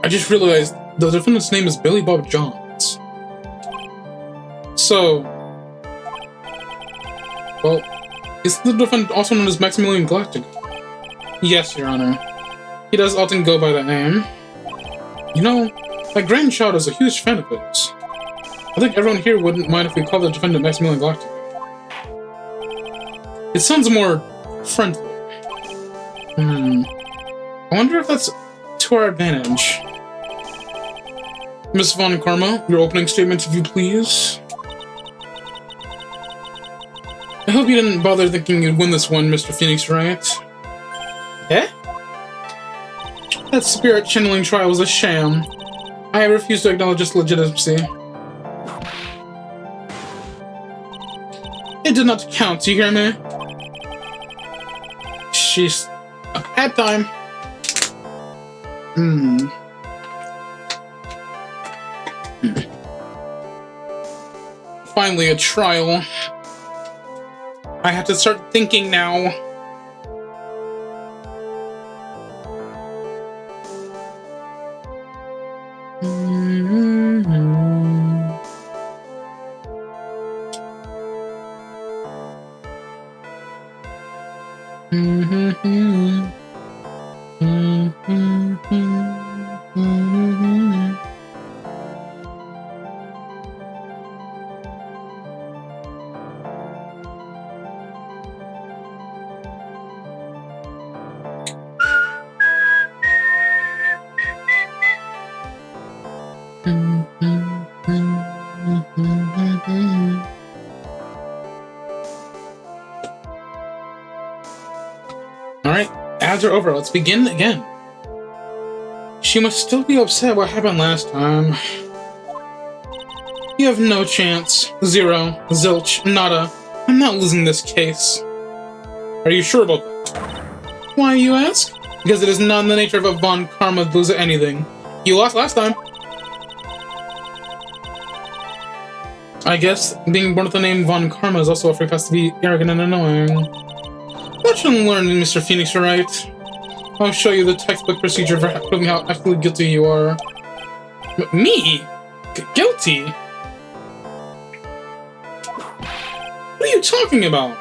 I just realized the defendant's name is Billy Bob Johns. So, well, is the defendant also known as Maximilian Galactic? Yes, Your Honor. He does often go by that name. You know, my grandchild is a huge fan of his. I think everyone here wouldn't mind if we call the defendant Maximilian Galactic. It sounds more friendly. I wonder if that's to our advantage. Miss Von Karma, your opening statement, if you please. I hope you didn't bother thinking you'd win this one, Mr. Phoenix, right? Eh? That spirit channeling trial was a sham. I refuse to acknowledge its legitimacy. It did not count, do you hear me? She's a bad time. Finally, a trial. I have to start thinking now. Alright, ads are over. Let's begin again. She must still be upset what happened last time. You have no chance. Zero. Zilch. Nada. I'm not losing this case. Are you sure about that? Why, you ask? Because it is not in the nature of a Von Karma to lose at anything. You lost last time. I guess being born with the name Von Karma is also a free pass to be arrogant and annoying. Watch and learn, Mr. Phoenix, right? I'll show you the textbook procedure for proving how absolutely guilty you are. Me? Guilty? What are you talking about?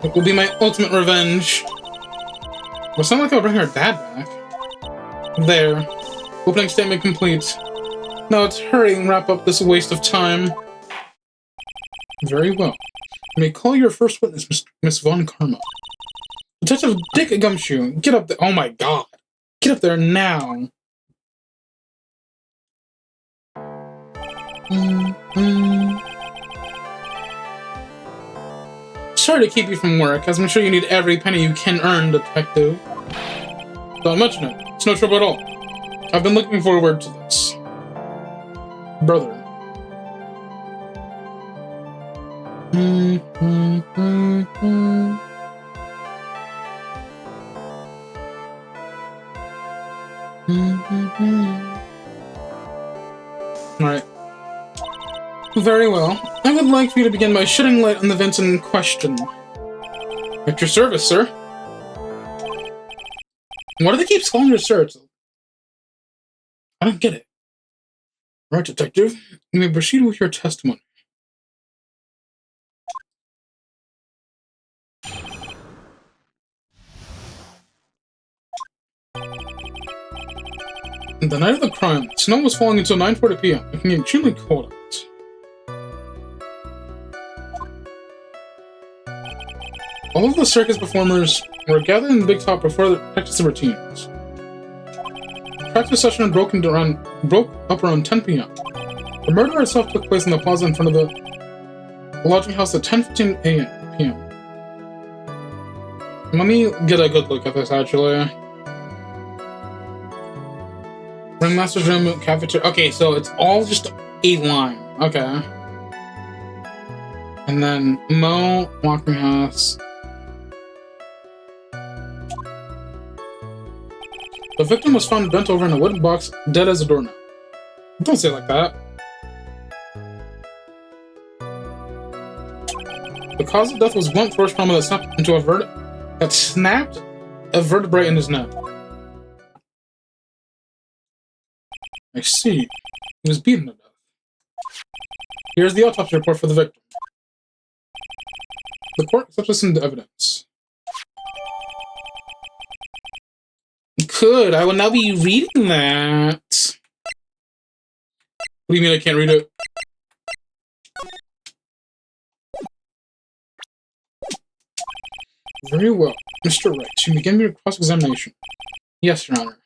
It will be my ultimate revenge. Well, it's not like I'll bring her dad back. There. Opening statement complete. Now let's hurry and wrap up this waste of time. Very well. You may call your first witness, Miss Von Karma. Detective Dick Gumshoe, get up there. Oh my god. Get up there now. Sorry to keep you from work, as I'm sure you need every penny you can earn, Detective. Don't mention it. It's no trouble at all. I've been looking forward to this. Brother. Alright. Very well. I would like for you to begin by shedding light on the events in question. At your service, sir. Why do they keep calling her sir? I don't get it. Right, Detective. You may proceed with your testimony. The night of the crime, snow was falling until 9:40 p.m., making it extremely cold out. All of the circus performers were gathered in the big top before the practice of routines. The practice session broke up around 10 p.m. The murder itself took place in the plaza in front of the lodging house at 10:15 p.m. Let me get a good look at this, actually. Ringmaster's room, cafeteria. Okay, so it's all just a line. Okay. And then Mo, walking house. The victim was found bent over in a wooden box, dead as a doorknob. Don't say it like that. The cause of death was blunt force trauma that snapped a vertebrae in his neck. I see. He was beaten to death. Here's the autopsy report for the victim. The court accepts this into evidence. Good, I will now be reading that. What do you mean I can't read it? Very well. Mr. Wright, you begin your cross-examination. Yes, Your Honor.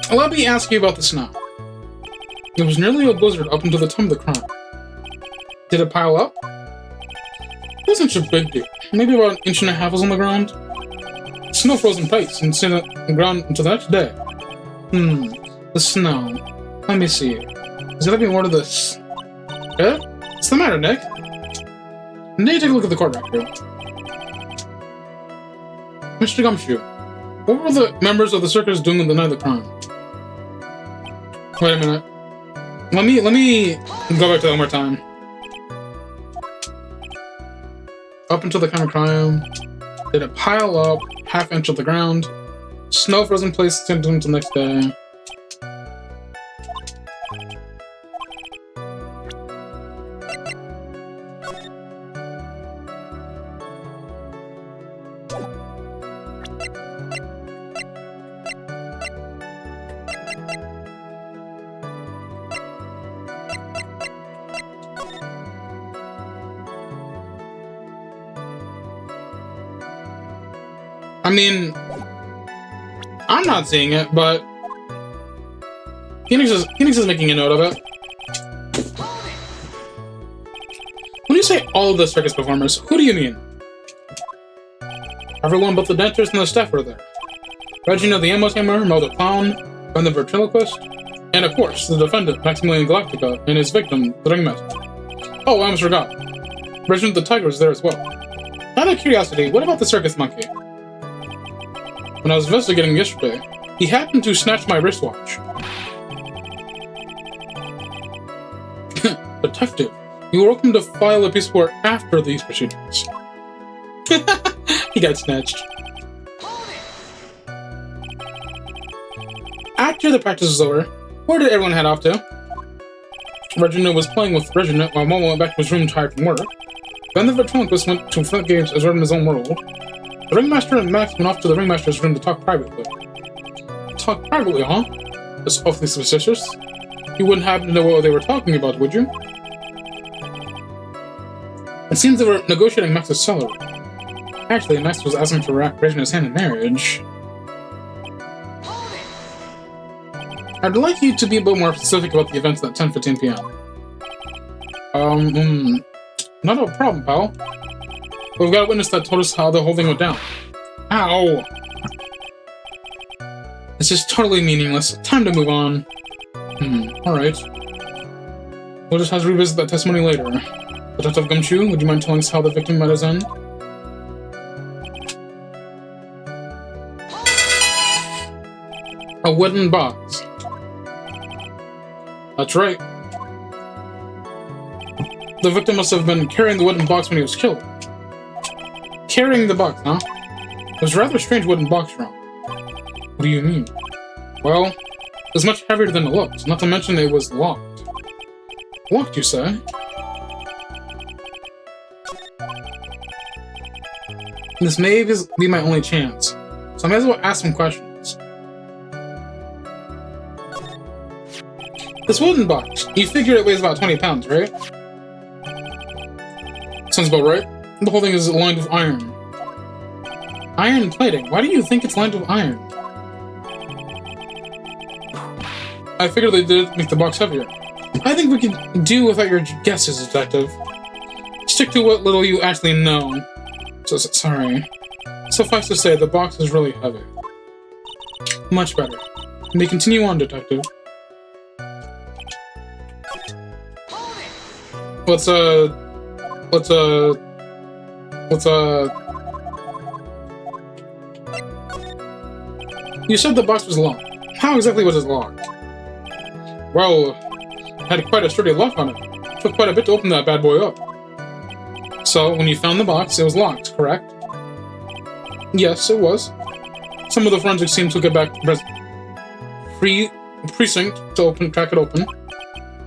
Allow me to ask you about this now. It was nearly a blizzard up until the time of the crime. Did it pile up? It wasn't such a big deal. Maybe about 1.5 inches was on the ground. Snow frozen pipes and stayed on the ground until the next day. The snow. Let me see. Is there anything more to this? Eh? What's the matter, Nick? Now you take a look at the court record. Mr. Gumshoe, what were the members of the circus doing the night of the crime? Wait a minute. Let me go back to that one more time. Up until the time of crime, did it pile up 1/2 inch of the ground? Snow frozen place until the next day. I mean, I'm not seeing it, but Phoenix is making a note of it. When you say all of the circus performers, who do you mean? Everyone but the dentist and the staff were there. Reginald the Ammo Tamer, Mo the Clown, Ben the Ventriloquist, and of course, the defendant, Maximilian Galactica, and his victim, the Ringmaster. Oh, I almost forgot. Reginald the Tiger was there as well. Out of curiosity, what about the circus monkey? When I was investigating yesterday, he happened to snatch my wristwatch. Detective, you were welcome to file a piece of work after these proceedings. He got snatched. After the practice was over, where did everyone head off to? Reginald was playing with Reginald while Momo went back to his room tired from work. Ben the Ventriloquist went to front games as in his own world. The Ringmaster and Max went off to the Ringmaster's room to talk privately. Talk privately, huh? That's awfully suspicious. You wouldn't happen to know what they were talking about, would you? It seems they were negotiating Max's salary. Actually, Max was asking for Regina's hand in marriage. I'd like you to be a bit more specific about the events at 10:15 p.m. Not a problem, pal. But we've got a witness that told us how the whole thing went down. Ow! This is totally meaningless. Time to move on. Alright. We'll just have to revisit that testimony later. Detective Gumshoe, would you mind telling us how the victim met his end? A wooden box. That's right. The victim must have been carrying the wooden box when he was killed. Carrying the box, huh? It was a rather strange wooden box, Ron. What do you mean? Well, it was much heavier than it looked, not to mention it was locked. Locked, you say? This may be my only chance, so I may as well ask some questions. This wooden box, you figure it weighs about 20 pounds, right? Sounds about right. The whole thing is lined with iron. Iron plating? Why do you think it's lined with iron? I figured they did make the box heavier. I think we can do without your guesses, Detective. Stick to what little you actually know. Sorry. Suffice to say, the box is really heavy. Much better. You may continue on, Detective. What's You said the box was locked. How exactly was it locked? Well, it had quite a sturdy lock on it. It took quite a bit to open that bad boy up. So, when you found the box, it was locked, correct? Yes, it was. Some of the forensics team took it back to the precinct to crack it open.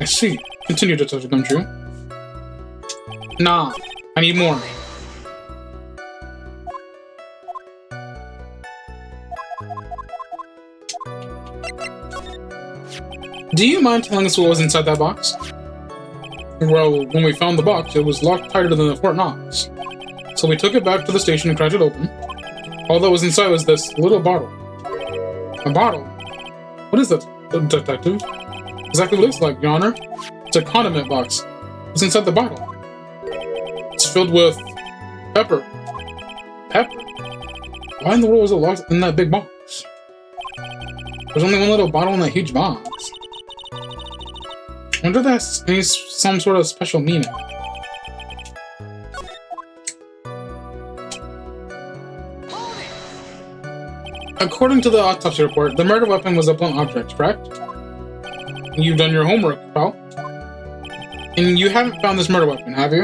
I see. Continue, Detective Gumshoe. Nah, I need more. Do you mind telling us what was inside that box? Well, when we found the box, it was locked tighter than the Fort Knox. So we took it back to the station and cracked it open. All that was inside was this little bottle. A bottle? What is that, Detective? Exactly what it looks like, Your Honor. It's a condiment box. What's inside the bottle? It's filled with pepper. Pepper? Why in the world was it locked in that big box? There's only one little bottle in that huge box. I wonder if that's some sort of special meaning. According to the autopsy report, the murder weapon was a blunt object, correct? You've done your homework, pal. And you haven't found this murder weapon, have you?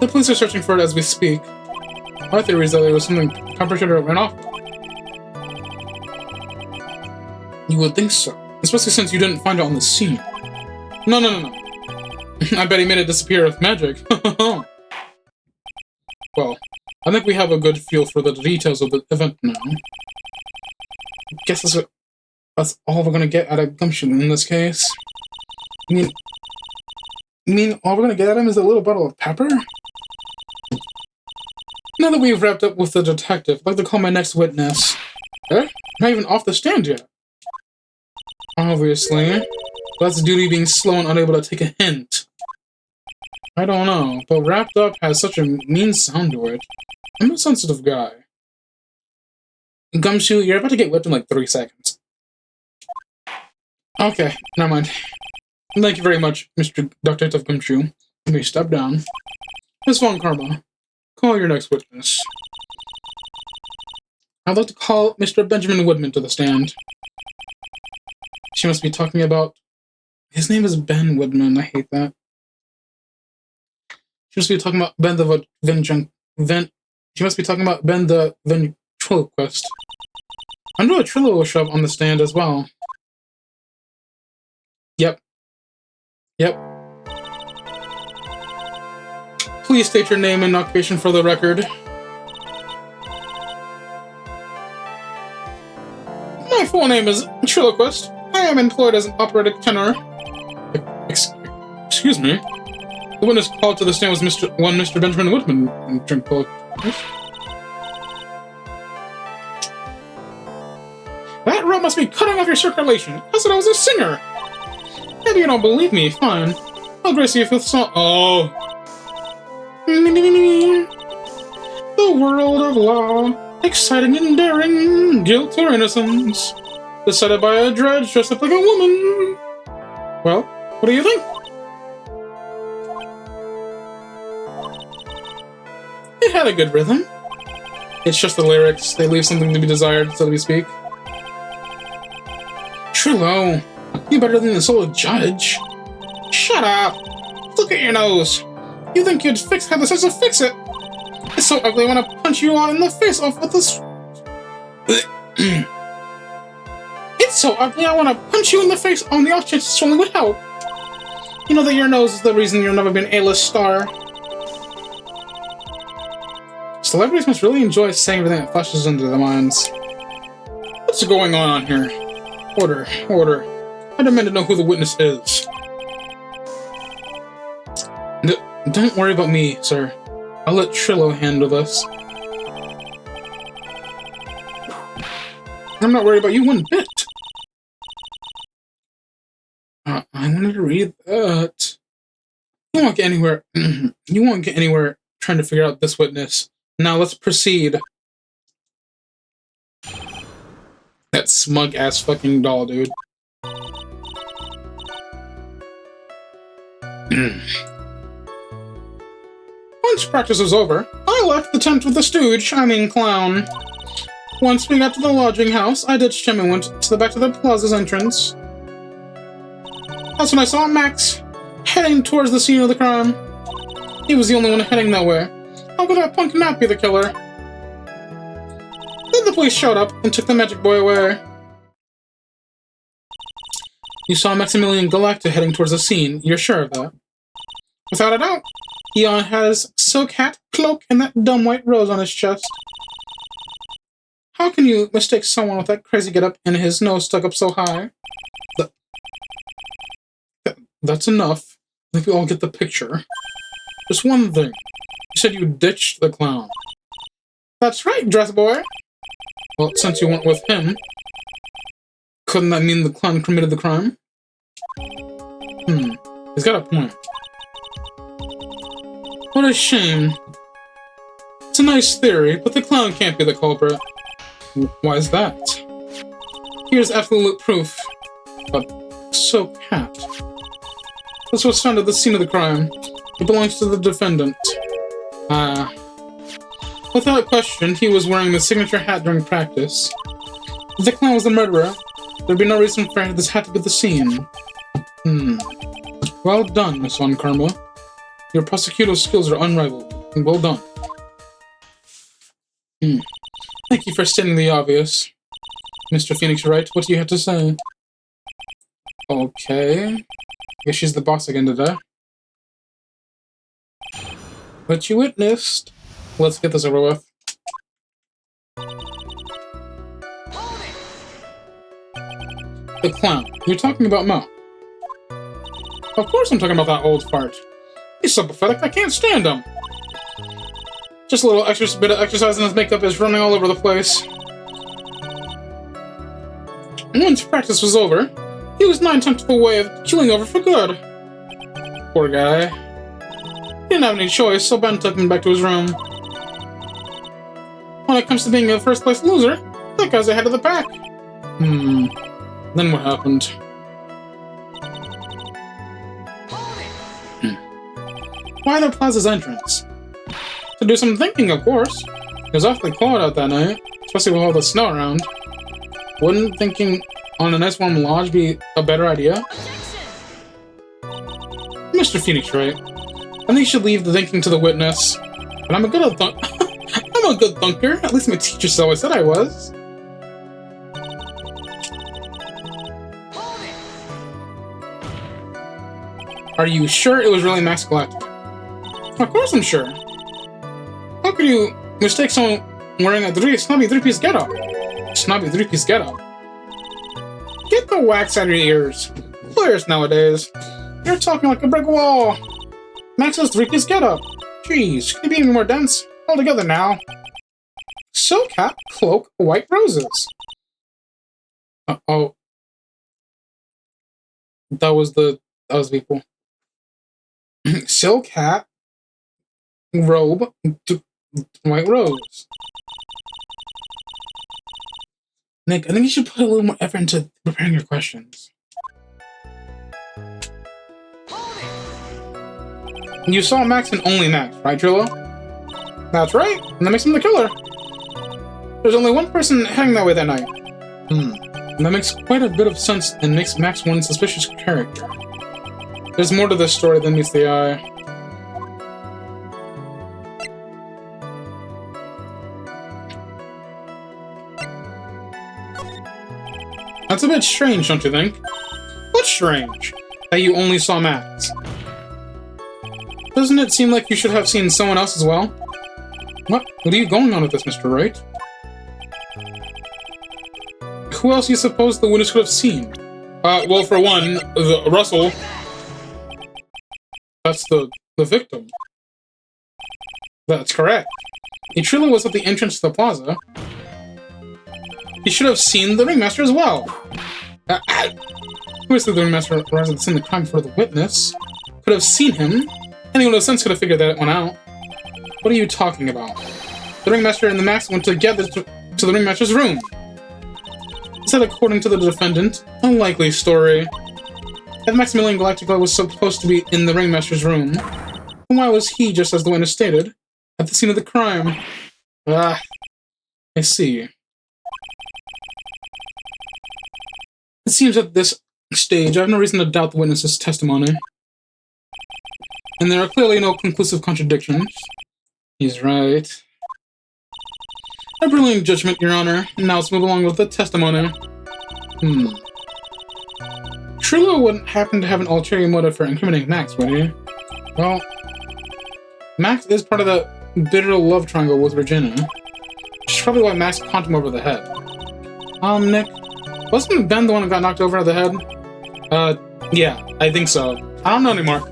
The police are searching for it as we speak. My theory is that it was something perpetrator ran off. You would think so, especially since you didn't find it on the scene. No. I bet he made it disappear with magic. Well, I think we have a good feel for the details of the event now. Guess that's all we're gonna get out of Gumshoe in this case. You mean all we're gonna get at him is a little bottle of pepper? Now that we've wrapped up with the detective, I'd like to call my next witness. Eh? Not even off the stand yet. Obviously. That's duty being slow and unable to take a hint. I don't know, but wrapped up has such a mean sound to it. I'm a sensitive guy. Gumshoe, you're about to get whipped in like 3 seconds. Okay, never mind. Thank you very much, Mr. Detective Gumshoe. Let me step down. Miss Von Karma, call your next witness. I'd like to call Mr. Benjamin Woodman to the stand. She must be talking about... His name is Ben Woodman, I hate that. She must be talking about Ben the She must be talking about Ben the ventriloquist. I know a Trillo will show up on the stand as well. Yep. Please state your name and occupation for the record. My full name is Triloquist. I am employed as an operatic tenor. Excuse me? The witness called to the stand was Mr. Benjamin Woodman. That rope must be cutting off your circulation. I said I was a singer. Maybe you don't believe me. Fine. I'll grace you with song. Oh. The world of law. Exciting and daring. Guilt or innocence. Decided by a judge dressed up like a woman. Well, what do you think? It had a good rhythm. It's just the lyrics. They leave something to be desired, so to speak. Trillo, you better than the sole judge. Shut up. Look at your nose. You think you'd have the sense to fix it? It's so ugly I want to punch you all in the face off with this... It's so ugly I want to punch you in the face on the off chance it certainly would help. You know that your nose is the reason you've never been an A-list star. Celebrities must really enjoy saying everything that flashes into their minds. What's going on here? Order. I demand to know who the witness is. Don't worry about me, sir. I'll let Trillo handle this. I'm not worried about you one bit. I wanted to read that. You won't get anywhere. You won't get anywhere trying to figure out this witness. Now let's proceed. That smug ass fucking doll, dude. Once practice was over, I left the tent with the stooge, clown. Once we got to the lodging house, I ditched him and went to the back of the plaza's entrance. That's when I saw Max heading towards the scene of the crime. He was the only one heading that way. How could that punk not be the killer? Then the police showed up and took the magic boy away. You saw Maximilian Galacta heading towards the scene. You're sure of that? Without a doubt. He had his silk hat, cloak, and that dumb white rose on his chest. How can you mistake someone with that crazy getup and his nose stuck up so high? That's enough. I think we all get the picture. Just one thing. You said you ditched the clown. That's right, dress boy. Well, since you went with him, couldn't that mean the clown committed the crime? He's got a point. What a shame. It's a nice theory, but the clown can't be the culprit. Why is that? Here's absolute proof. But so cat. This was found at the scene of the crime. It belongs to the defendant. Without question, he was wearing the signature hat during practice. If the clown was the murderer, there'd be no reason for this hat to be the scene. Well done, Miss Von Karma. Your prosecutorial skills are unrivaled. Well done. Thank you for stating the obvious. Mr. Phoenix Wright, what do you have to say? Okay. I guess she's the boss again today. What you witnessed. Let's get this over with. The clown. You're talking about Mo. Of course I'm talking about that old fart. He's so pathetic, I can't stand him. Just a little extra bit of exercise and his makeup is running all over the place. And once practice was over, he was 9 tenths of the way of keeling over for good. Poor guy. He didn't have any choice, so Ben took him back to his room. When it comes to being a first-place loser, that guy's ahead of the pack. Then what happened? Why the plaza's entrance? To do some thinking, of course. It was awfully cold out that night, especially with all the snow around. Wouldn't thinking on a nice warm lodge be a better idea? Mr. Phoenix, right? I think you should leave the thinking to the witness. But I'm a good I'm a good thunker. At least my teacher always said I was. Are you sure it was really Max Galactic? Of course I'm sure. How could you mistake someone wearing a snobby three-piece getup? Snobby three-piece getup? Get the wax out of your ears. Players nowadays, you're talking like a brick wall. Max's three-piece getup. Jeez, can you be even more dense? All together now. Silk hat, cloak, white roses. Oh. That was people. Silk hat, robe, white rose. Nick, I think you should put a little more effort into preparing your questions. You saw Max and only Max, right, Trillo? That's right, and that makes him the killer. There's only one person heading that way that night. That makes quite a bit of sense and makes Max one suspicious character. There's more to this story than meets the eye. That's a bit strange, don't you think? What's strange? That you only saw Max. Doesn't it seem like you should have seen someone else as well? What are you going on with this, Mr. Wright? Who else do you suppose the witness could have seen? Well, for one, Russell. That's the victim. That's correct. He truly was at the entrance to the plaza. He should have seen the ringmaster as well. Obviously, the ringmaster arrives at the scene of the crime before the witness. Could have seen him. Anyone with sense could have figured that one out. What are you talking about? The ringmaster and the Max went together to the ringmaster's room. Is that, according to the defendant, a likely story? If Maximilian Galactica was supposed to be in the ringmaster's room, then why was he, just as the witness stated, at the scene of the crime? I see. It seems at this stage, I have no reason to doubt the witness's testimony. And there are clearly no conclusive contradictions. He's right. A brilliant judgment, Your Honor. Now let's move along with the testimony. Trullo wouldn't happen to have an ulterior motive for incriminating Max, would he? Well, Max is part of the bitter love triangle with Regina. Which is probably why Max conked him over the head. Nick, wasn't Ben the one who got knocked over the head? Yeah, I think so. I don't know anymore.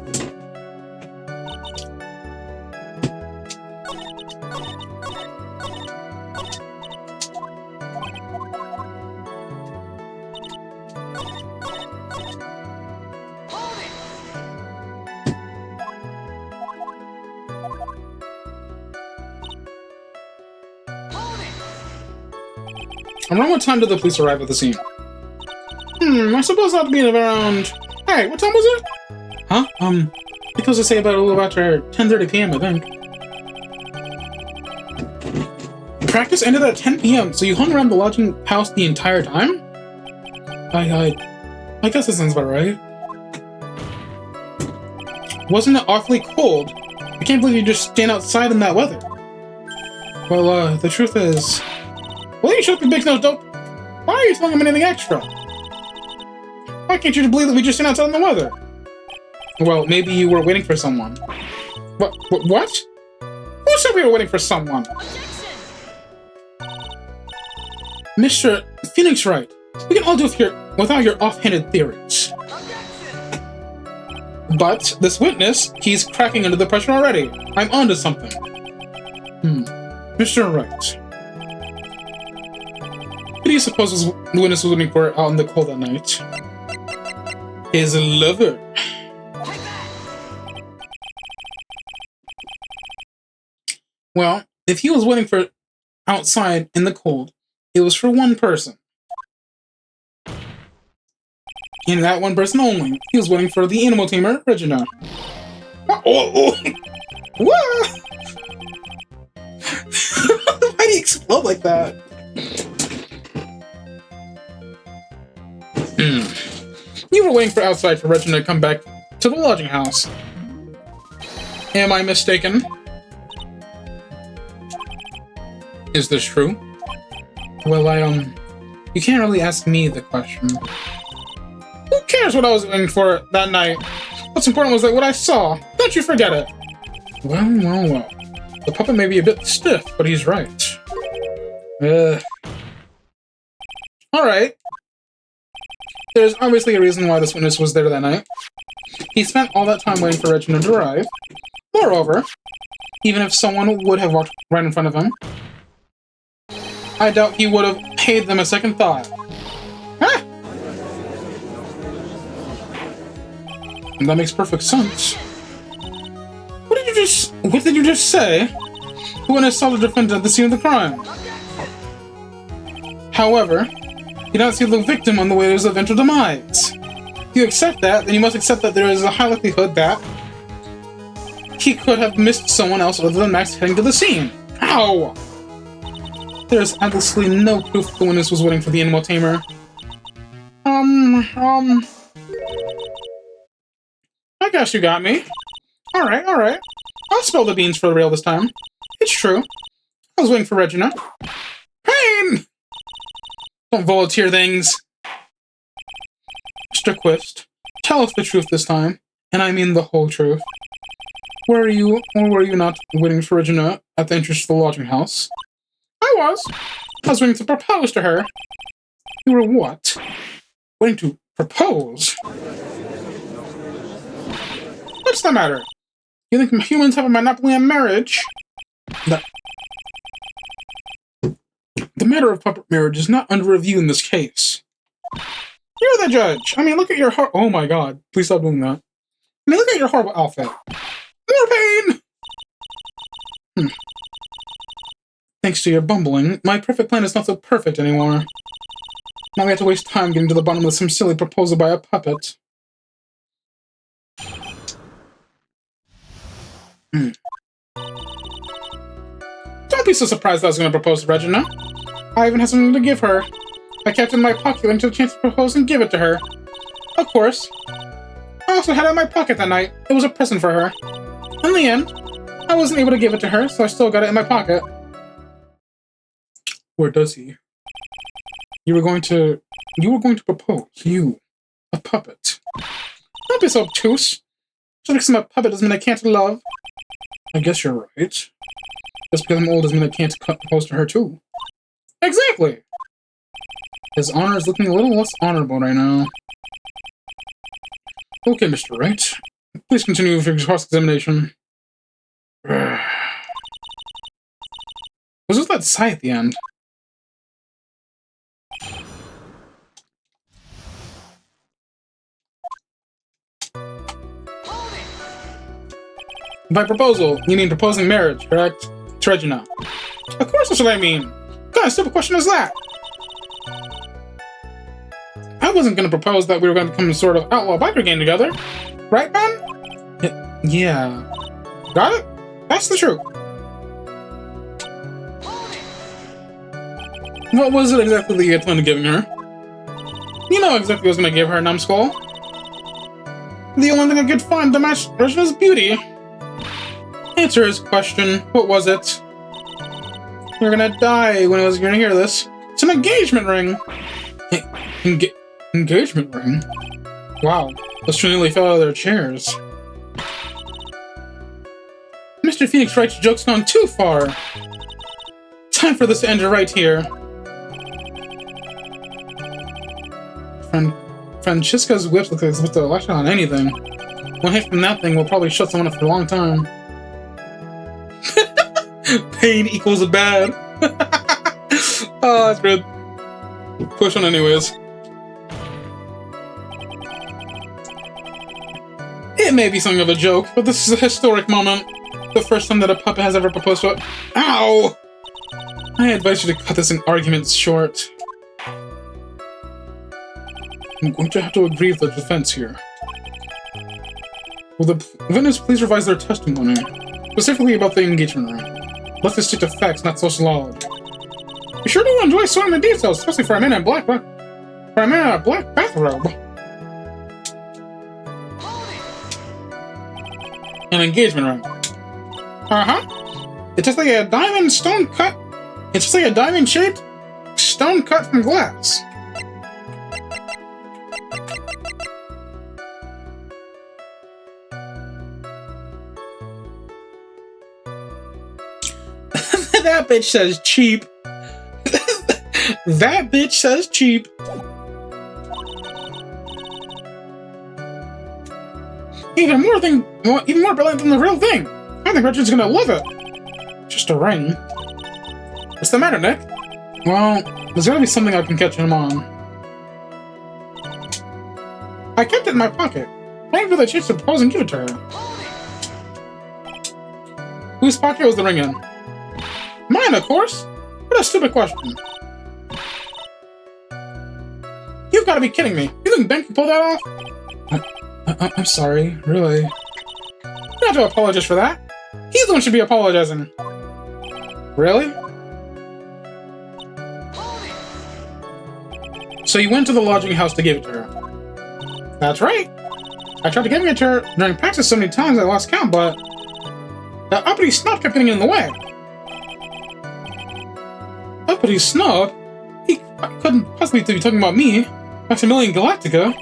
Around what time did the police arrive at the scene? I suppose that would be around... Hey, what time was it? Huh? Because they say about a little after 10:30 p.m., I think. Practice ended at 10 p.m., so you hung around the lodging house the entire time? I guess that sounds about right. Wasn't it awfully cold? I can't believe you just stand outside in that weather. Well, the truth is... Well, you shut up, you big nose dope! Why are you telling him anything extra? Why can't you believe that we just stand outside in the weather? Well, maybe you were waiting for someone. What? Who said we were waiting for someone? Mr. Phoenix Wright, we can all do without your offhanded theories. But this witness, he's cracking under the pressure already. I'm onto something. Mr. Wright. What do you suppose the witness was looking for out in the cold that night? His lover. Well, if he was waiting for outside in the cold, it was for one person. And that one person only. He was waiting for the animal tamer, Regina. Why do you explode like that? You were waiting for outside for Regina to come back to the lodging house. Am I mistaken? Is this true? Well, you can't really ask me the question. Who cares what I was waiting for that night? What's important was that what I saw. Don't you forget it. Well. The puppet may be a bit stiff, but he's right. Alright. There's obviously a reason why this witness was there that night. He spent all that time waiting for Regina to arrive. Moreover, even if someone would have walked right in front of him, I doubt he would have paid them a second thought. Ah! That makes perfect sense. What did you just say? The witness saw the defendant at the scene of the crime. However, you don't see the victim on the way to his eventual demise. If you accept that, then you must accept that there is a high likelihood that he could have missed someone else other than Max heading to the scene. Ow! There's absolutely no proof the witness was waiting for the animal tamer. I guess you got me. Alright. I'll spill the beans for the real this time. It's true. I was waiting for Regina. Pain! Don't volunteer things. Mr. Quist, tell us the truth this time, and I mean the whole truth. Were you, or were you not, waiting for Regina at the entrance to the lodging house? I was. I was waiting to propose to her. You were what? Waiting to propose? What's the matter? You think humans have a monopoly on marriage? The matter of puppet marriage is not under review in this case. You're the judge. I mean, look at your oh my god. Please stop doing that. I mean, look at your horrible outfit. More pain! Thanks to your bumbling, my perfect plan is not so perfect anymore. Now we have to waste time getting to the bottom of some silly proposal by a puppet. Don't be so surprised that I was going to propose to Regina. I even have something to give her. I kept it in my pocket until the chance to propose and give it to her. Of course. I also had it in my pocket that night. It was a present for her. In the end, I wasn't able to give it to her, so I still got it in my pocket. Where does he? You were going to propose. You. A puppet. Don't be so obtuse. Just because I'm a puppet doesn't mean I can't love. I guess you're right. Just because I'm old doesn't mean I can't propose to her too. Exactly! His honor is looking a little less honorable right now. Okay, Mr. Wright. Please continue with your cross-examination. Was just that sigh at the end? By proposal, you mean proposing marriage, correct? To Regina. Of course that's what I mean! What kind of stupid question is that? I wasn't gonna propose that we were gonna become a sort of outlaw biker gang together. Right, Ben? Yeah. Got it? That's the truth. What was it exactly that you had planned on giving her? You know exactly what I was gonna give her, numbskull. The only thing I could find to match Regina's beauty. Answer his question. What was it? You're gonna die when I was gonna hear this. It's an engagement ring! Engagement ring? Wow. Those two nearly fell out of their chairs. Mr. Phoenix Wright's joke's gone too far. Time for this to end right here. Francesca's whips look like it's supposed to lash out on anything. One hit from that thing will probably shut someone up for a long time. Pain equals bad. Oh, that's good. Push on anyways. It may be something of a joke, but this is a historic moment. The first time that a puppet has ever proposed to it. Ow! I advise you to cut this argument short. I'm going to have to agree with the defense here. Will the witness please revise their testimony, specifically about the engagement ring? Let's just stick to facts, not social law. You sure do enjoy sorting the details, especially for a man in a black bathrobe. An engagement ring. It's just like a diamond stone cut. It's just like a diamond shaped stone cut from glass. That bitch says cheap. That bitch says cheap. Even more brilliant than the real thing. I think Richard's gonna love it. Just a ring. What's the matter, Nick? Well, there's gotta be something I can catch him on. I kept it in my pocket, waiting for the chance to propose and give it to her. Whose pocket was the ring in? Mine, of course. What a stupid question. You've got to be kidding me. You think Ben can pull that off? I'm sorry, really. You don't have to apologize for that. He's the one who should be apologizing. Really? So you went to the lodging house to give it to her? That's right. I tried to give it to her during practice so many times I lost count, but the uppity snub kept getting in the way. Uppity snub? He couldn't possibly be talking about me. Maximilian Galactica.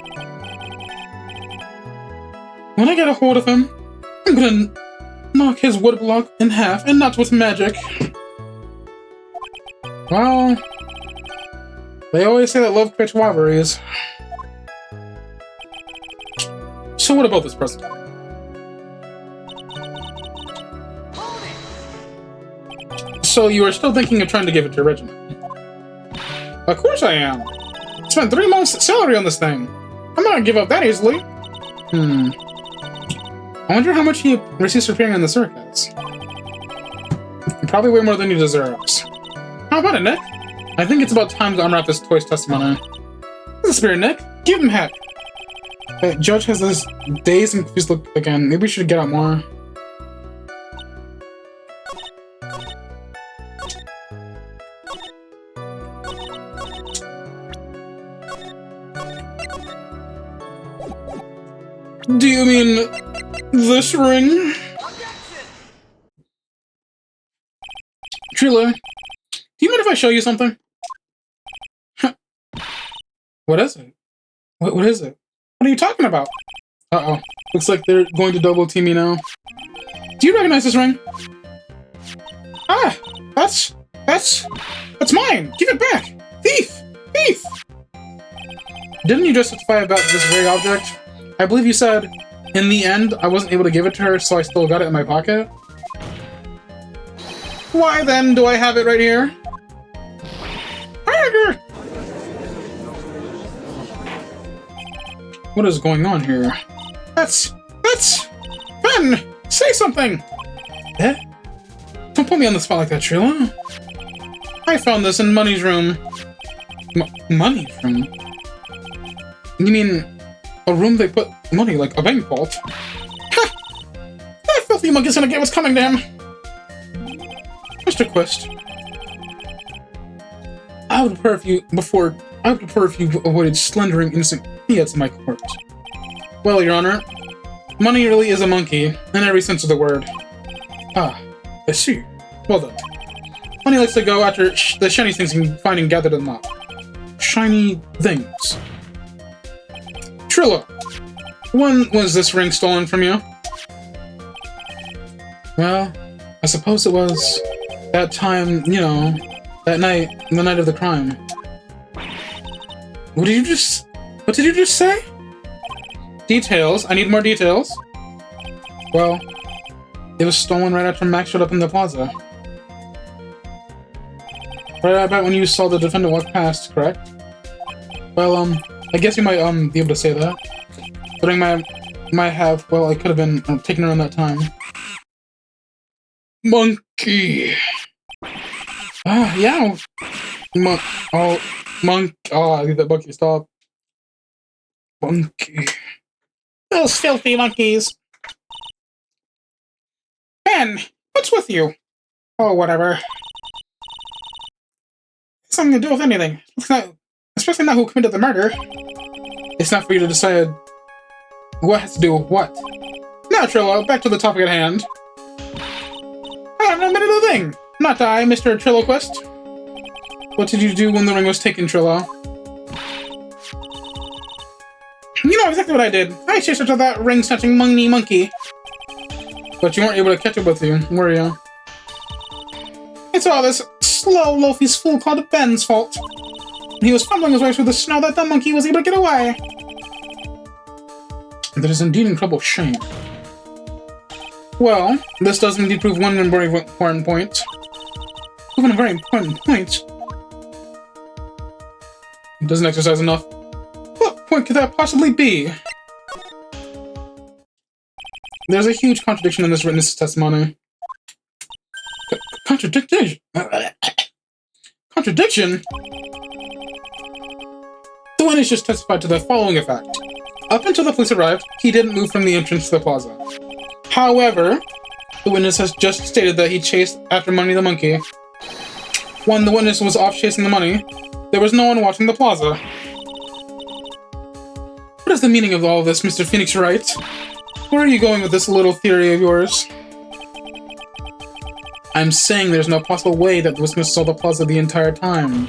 When I get a hold of him, I'm gonna knock his wood block in half, and not with magic. Well, they always say that love creates rivalries. So what about this present? So you are still thinking of trying to give it to Regina? Of course I am. I spent 3 months' salary on this thing. I'm not gonna give up that easily. I wonder how much he receives for appearing in the circus. Probably way more than he deserves. How about it, Nick? I think it's about time to unwrap this toy's testimony. What's the spirit, Nick? Give him heck. Judge has this dazed and confused look again. Maybe we should get out more. Do you mean this ring? Trilo, do you mind if I show you something? What is it? What is it? What are you talking about? Uh-oh. Looks like they're going to double team me now. Do you recognize this ring? Ah! That's mine! Give it back! Thief! Thief! Didn't you just testify about this very object? I believe you said, in the end, I wasn't able to give it to her, so I still got it in my pocket. Why then do I have it right here? Arrgh! What is going on here? That's... Ben! Say something! Eh? Don't put me on the spot like that, Trilla. I found this in Money's room. Money's room? You mean a room they put money, like a bank vault? Ha! That filthy monkey's gonna get what's coming to him! Mr. Quest, I would prefer if you avoided slandering innocent idiots in my court. Well, Your Honor, Money really is a monkey, in every sense of the word. Ah, I see. Well done. Money likes to go after the shiny things he can find and gather them up. Shiny things. Trilla, when was this ring stolen from you? Well, I suppose it was that time, you know, that night, the night of the crime. What did you just say? Details. I need more details. Well, it was stolen right after Max showed up in the plaza. Right about when you saw the defendant walk past, correct? Well, I guess you might, be able to say that. But I might have, well, I could have been taken around that time. Monkey! Ah, yeah! I need that monkey, stop. Monkey. Those filthy monkeys! Ben, what's with you? Oh, whatever. Something to do with anything. Especially not who committed the murder. It's not for you to decide what has to do with what. Now, Trillo, back to the topic at hand. I haven't admitted a thing. Not I, Mr. Trilloquist. What did you do when the ring was taken, Trillo? You know exactly what I did. I chased after that ring-snatching monkey. But you weren't able to catch up with you, were you? It's all this slow loafy's fool called Ben's fault. He was fumbling his way through the snow that the monkey was able to get away. That is indeed incredible shame. Well, this does indeed prove one very important point. Even a very important point. It doesn't exercise enough. What point could that possibly be? There's a huge contradiction in this witness testimony. Contradiction? Contradiction? The witness just testified to the following effect. Up until the police arrived, he didn't move from the entrance to the plaza. However, the witness has just stated that he chased after Money the monkey. When the witness was off chasing the money, there was no one watching the plaza. What is the meaning of all of this, Mr. Phoenix Wright? Where are you going with this little theory of yours? I'm saying there's no possible way that the witness saw the plaza the entire time.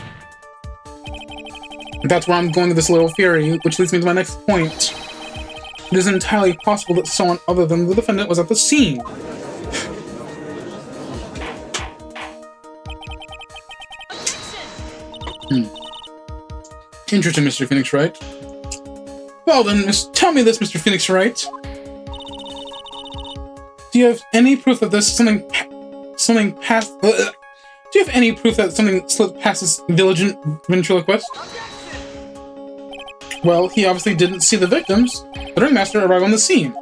That's where I'm going with this little theory, which leads me to my next point. It is entirely possible that someone other than the defendant was at the scene. Interesting, Mr. Phoenix Wright. Well then, tell me this, Mr. Phoenix Wright. Do you have any proof that something passed? Do you have any proof that something slipped past this ventriloquist? Well, he obviously didn't see the victims. The ringmaster arrived on the scene.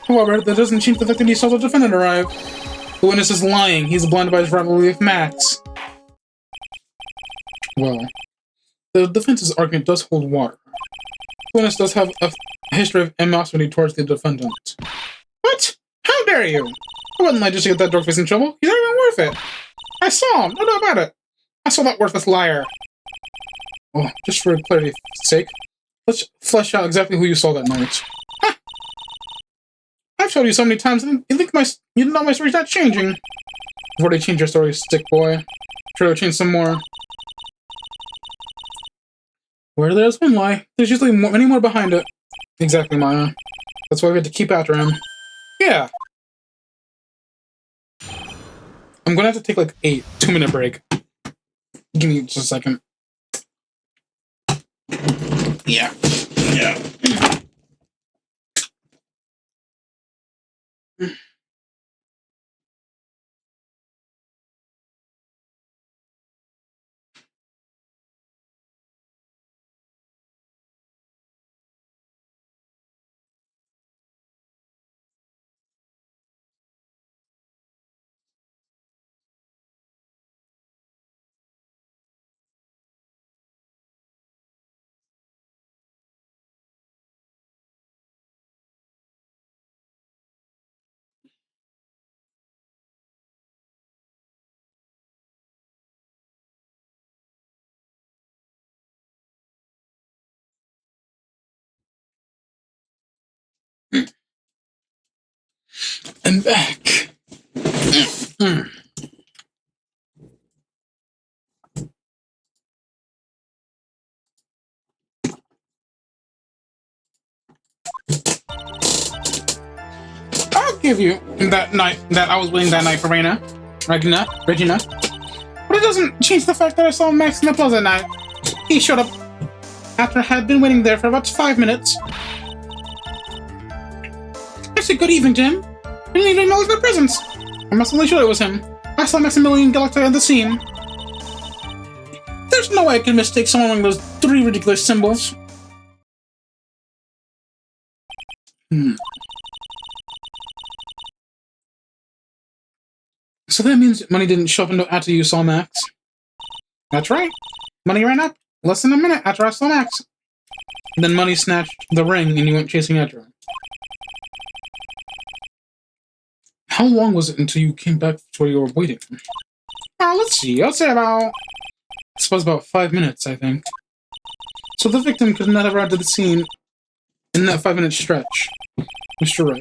However, that doesn't change the fact that he saw the defendant arrive. The witness is lying. He's blinded by his rivalry with Max. Well, the defense's argument does hold water. The witness does have a history of animosity towards the defendant. What? How dare you? I wouldn't lie just to get that dork-face in trouble. He's not even worth it. I saw him. No doubt about it. I saw that worthless liar. Well, just for clarity's sake, let's flesh out exactly who you saw that night. Ha! I've told you so many times, and you know my story's not changing. I've already changed your story, stick boy. Sure, I'll change some more. Where there's one lie, there's usually many more behind it. Exactly, Maya. That's why we have to keep after him. Yeah. I'm gonna have to take like a 2-minute break. Give me just a second. Yeah. Yeah. I'm back. I'll give you that night that I was waiting that night for Regina. But it doesn't change the fact that I saw Max in the plaza that night. He showed up after I had been waiting there for about 5 minutes. I said good evening to him. I didn't even acknowledge my presence. I'm absolutely sure it was him. I saw Maximilian Galactica at the scene. There's no way I could mistake someone among those 3 ridiculous symbols. So that means Money didn't show up after you saw Max? That's right. Money ran up less than a minute after I saw Max. And then Money snatched the ring and you went chasing after him. How long was it until you came back to where you were waiting? Let's see. I'd say I suppose about 5 minutes, I think. So the victim could not have arrived at the scene in that 5-minute stretch. Mr. Wright,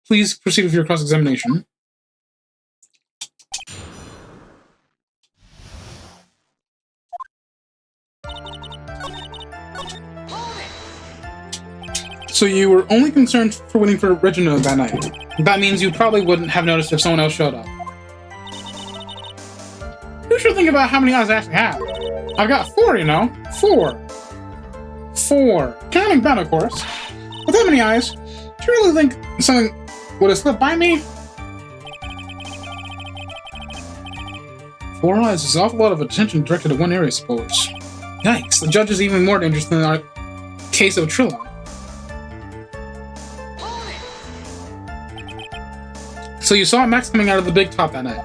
please proceed with your cross-examination. So you were only concerned for waiting for Regina that night. That means you probably wouldn't have noticed if someone else showed up. You should think about how many eyes I actually have. I've got 4, you know. 4. 4. Counting Ben, of course. With that many eyes, do you really think something would have slipped by me? 4 eyes is an awful lot of attention directed at one area, I suppose. Yikes, the judge is even more dangerous than our case of Trilla. So you saw Max coming out of the big top that night?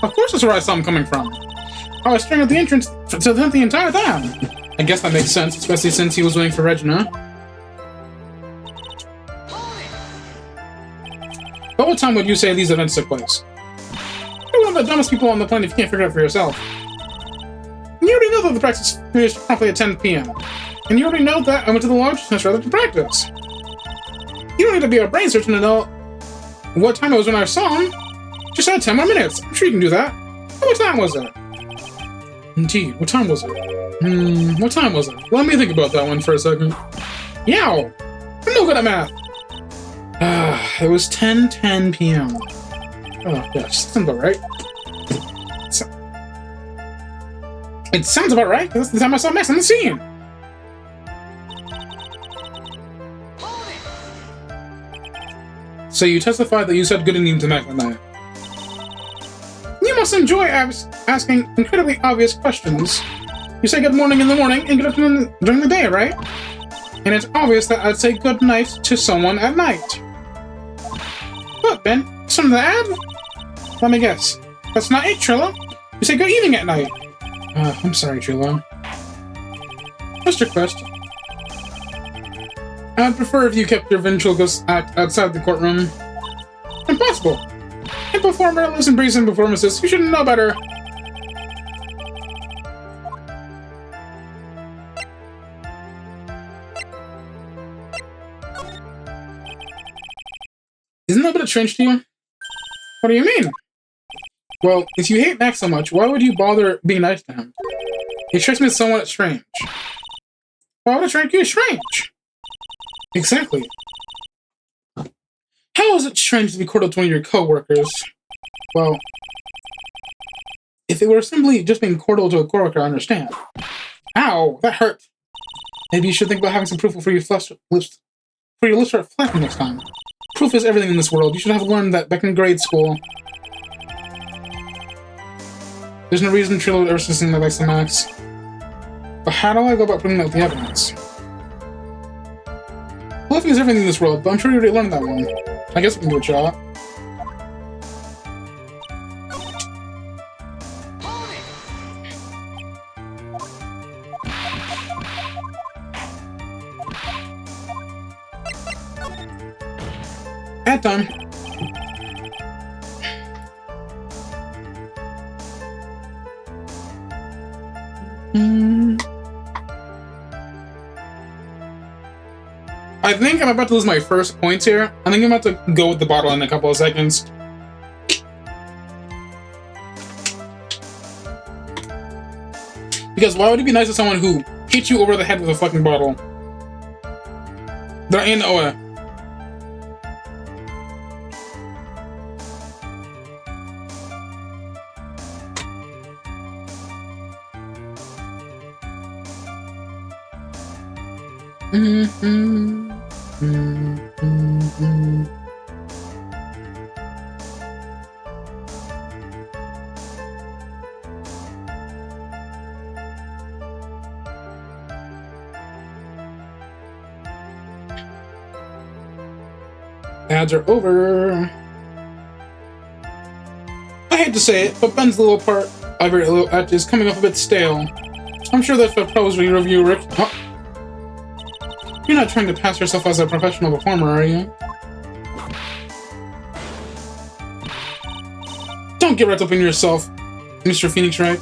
Of course that's where I saw him coming from. I was staring at the entrance to them the entire time. I guess that makes sense, especially since he was waiting for Regina. But what time would you say these events took place? You're one of the dumbest people on the planet if you can't figure it out for yourself. You already know that the practice finished promptly at 10 p.m. And you already know that I went to the lodge rather to practice. You don't need to be a brain surgeon to know what time it was when I saw him. Just add 10 more minutes. I'm sure you can do that. But what time was it? Indeed, what time was it? What time was it? Let me think about that one for a second. Yow! I'm no good at math. It was 10:10 p.m. Oh, yes, that sounds about right. It sounds about right, because that's the time I saw Max on the scene. So you testified that you said good evening to Max that night. You must enjoy asking incredibly obvious questions. You say good morning in the morning and good afternoon during the day, right? And it's obvious that I'd say good night to someone at night. What, Ben? Something to add? Let me guess. That's not it, Trilla. You say good evening at night. I'm sorry, Trilla. Just a question. I'd prefer if you kept your ventriloquist act outside the courtroom. Impossible! In performer, listen, breeze, and performances, you should know better. it strange to you? What do you mean? Well, if you hate Max so much, why would you bother being nice to him? He strikes me as somewhat strange. Why would it strike you as strange? Exactly. How is it strange to be cordial to one of your co-workers? Well, if it were simply just being cordial to a co-worker, I understand. Ow, that hurt. Maybe you should think about having some proof for your lips start flapping next time. Proof is everything in this world. You should have learned that back in grade school. There's no reason Trillo would ever say something like Max. But how do I go about proving that with the evidence? Bluffing is everything in this world, but I'm sure you already learned that one. I guess we can give it a shot. At time. I think I'm about to lose my first points here. I think I'm about to go with the bottle in a couple of seconds. Because why would it be nice to someone who hits you over the head with a fucking bottle? They're in Oa. Ads are over. I hate to say it, but Ben's little part of your little act is coming off a bit stale. I'm sure that's what pros review, Rick. Oh. You're not trying to pass yourself as a professional performer, are you? Don't get wrapped up in yourself, Mr. Phoenix Wright.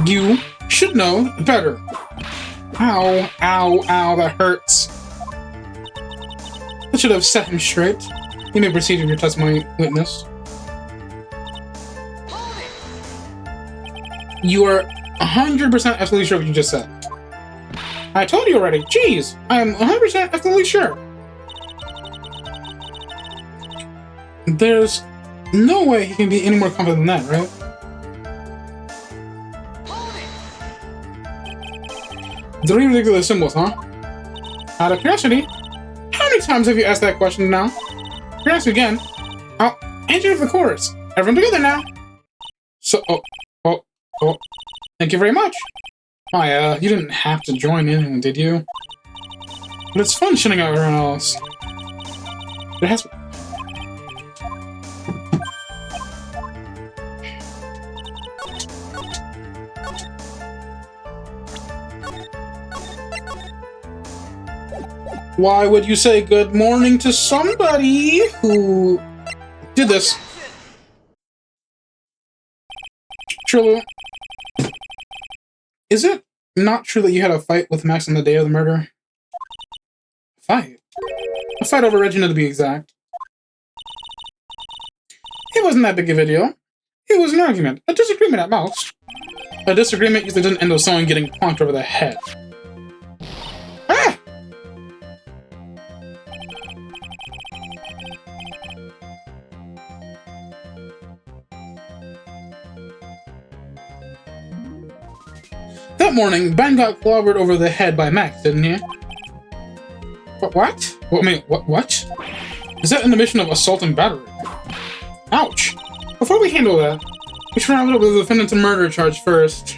You should know better. Ow, ow, ow, that hurts. That should have set him straight. You may proceed with your testimony, witness. You are 100% absolutely sure what you just said. I told you already. Jeez, I am 100% absolutely sure. There's no way he can be any more confident than that, right? Three ridiculous symbols, huh? Out of curiosity, how many times have you asked that question now? You're asking again. I'll answer the chorus. Everyone together now. So, oh. Thank you very much. Hi, you didn't have to join in, did you? But it's fun shitting out everyone else. It has... Why would you say good morning to somebody who did this? Trillo, is it not true that you had a fight with Max on the day of the murder? Fight? A fight over Regina, to be exact. It wasn't that big of a deal. It was an argument. A disagreement at most. A disagreement usually doesn't end with someone getting plonked over the head. Ah! That morning, Ben got clobbered over the head by Max, didn't he? What? What? Is that an admission of assault and battery? Ouch! Before we handle that, we should round up the defendant's murder charge first.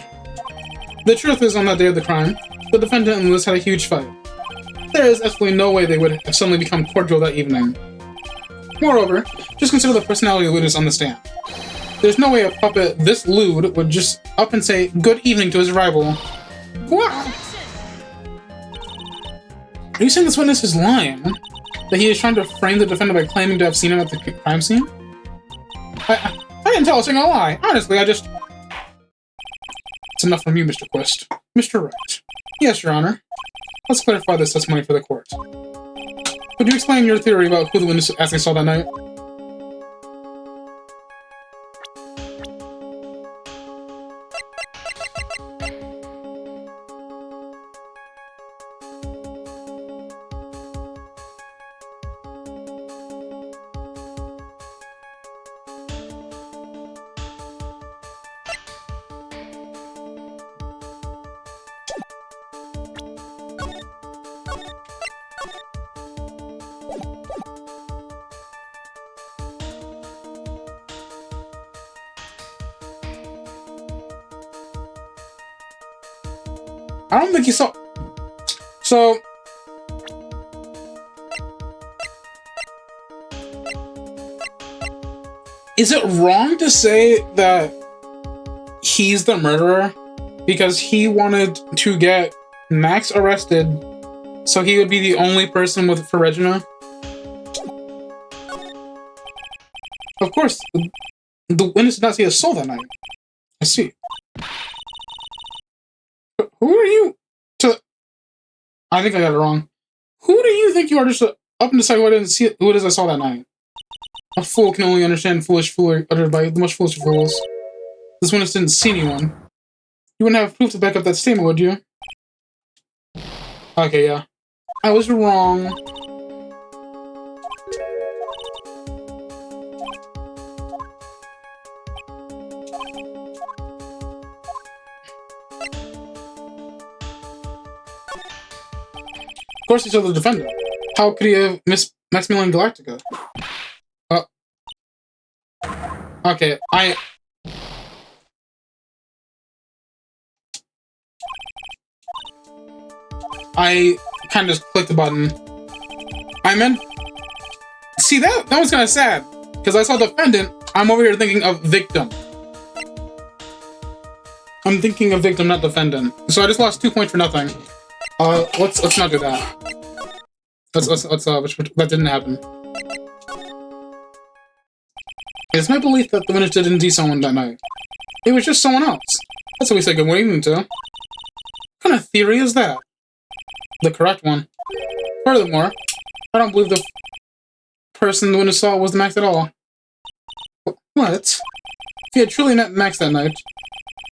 The truth is, on that day of the crime, the defendant and Liz had a huge fight. There is absolutely no way they would have suddenly become cordial that evening. Moreover, just consider the personality of Liz on the stand. There's no way a puppet this lewd would just up and say good evening to his rival. What? Are you saying this witness is lying? That he is trying to frame the defendant by claiming to have seen him at the crime scene? I didn't tell a single lie. Honestly, It's enough from you, Mr. Quist. Mr. Wright. Yes, Your Honor. Let's clarify this testimony for the court. Could you explain your theory about who the witness actually saw that night? I don't think he saw. So, is it wrong to say that he's the murderer because he wanted to get Max arrested so he would be the only person for Regina? Of course, the witness did not see a soul that night. I see. Who are you to... I think I got it wrong. Who do you think you are just up and decide who I didn't see who it is I saw that night? A fool can only understand foolish foolery uttered by the most foolish fools. This witness didn't see anyone. You wouldn't have proof to back up that statement, would you? Okay, yeah. I was wrong. Of course he saw the defendant. How could he have missed Maximilian Galactica? Okay, I kind of just clicked the button. I meant... See, that was kind of sad. Because I saw defendant, I'm over here thinking of victim. I'm thinking of victim, not defendant. So I just lost 2 points for nothing. Let's not do that. That didn't happen. It's my belief that the witness didn't see someone that night. It was just someone else. That's what we say good evening to. What kind of theory is that? The correct one. Furthermore, I don't believe the person the witness saw was the Max at all. What? If he had truly met Max that night,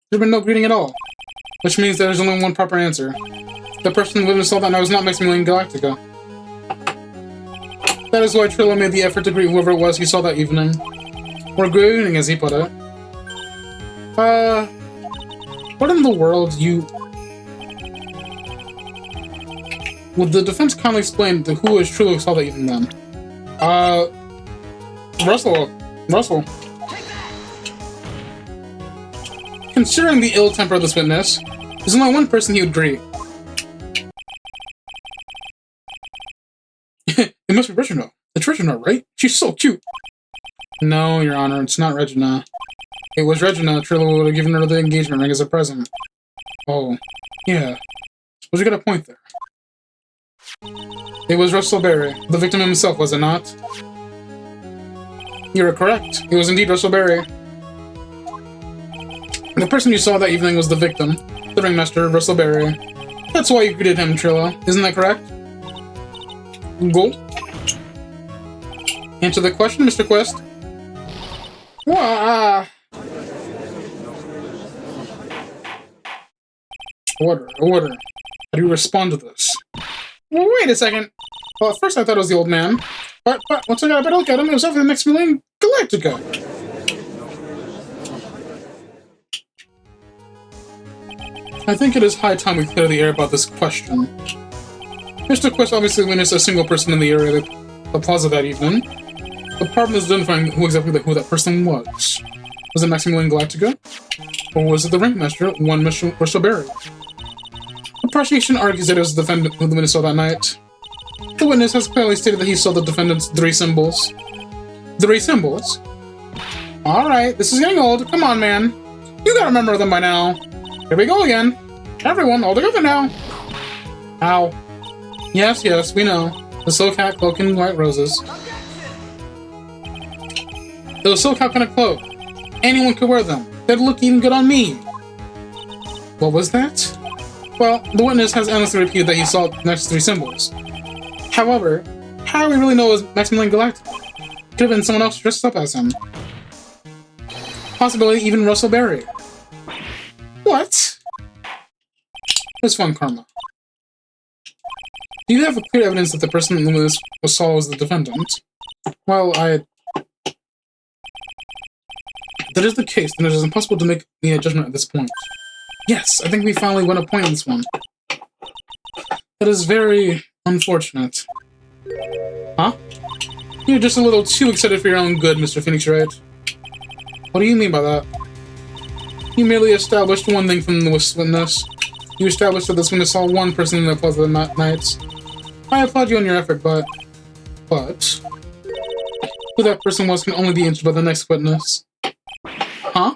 there'd been no greeting at all. Which means there's only one proper answer. The person the witness saw that night was not Maximilian Galactica. That is why Trillo made the effort to greet whoever it was he saw that evening. Or good evening, as he put it. What in the world Would the defense kindly explain to who is Trillo saw that evening then? Russell. Considering the ill temper of this witness, there's only one person he would greet. It must be Regina. It's Regina, right? She's so cute. No, Your Honor, it's not Regina. It was Regina. Trillo would have given her the engagement ring as a present. Oh, yeah. Suppose you got a point there. It was Russell Berry, the victim himself, was it not? You are correct. It was indeed Russell Berry. The person you saw that evening was the victim, the ringmaster, Russell Berry. That's why you greeted him, Trillo. Isn't that correct? Go. Answer the question, Mr. Quest. Order. How do you respond to this? Well, wait a second. Well, at first I thought it was the old man. But once I got a better look at him, it was over the Maximilian Galactica. I think it is high time we clear the air about this question. Mr. Quest obviously witnessed a single person in the area of the plaza that evening. The problem is identifying who that person was. Was it Maximilian Galactica? Or was it the ringmaster, one Mr. Russell Berry? The prosecution argues that it was the defendant who the witness saw that night. The witness has clearly stated that he saw the defendant's 3 symbols. 3 symbols? Alright, this is getting old. Come on, man. You gotta remember them by now. Here we go again. Everyone, all together now. Ow. Yes, we know. The silk hat, cloak, and white roses. Those silk hat kind of cloak. Anyone could wear them. They'd look even good on me. What was that? Well, the witness has endlessly repeated that he saw the next 3 symbols. However, How do we really know it was Maximilian Galactic? Could have been someone else dressed up as him. Possibly even Russell Berry. What? It's fun, Karma. Do you have clear evidence that the person Lewis saw was the defendant? Well, That is the case, then it is impossible to make me a judgment at this point. Yes, I think we finally won a point on this one. That is very unfortunate. Huh? You're just a little too excited for your own good, Mr. Phoenix, right? What do you mean by that? You merely established one thing from the witness. You established that this witness saw one person in the Plaza Nights. I applaud you on your effort, but... who that person was can only be answered by the next witness. Huh?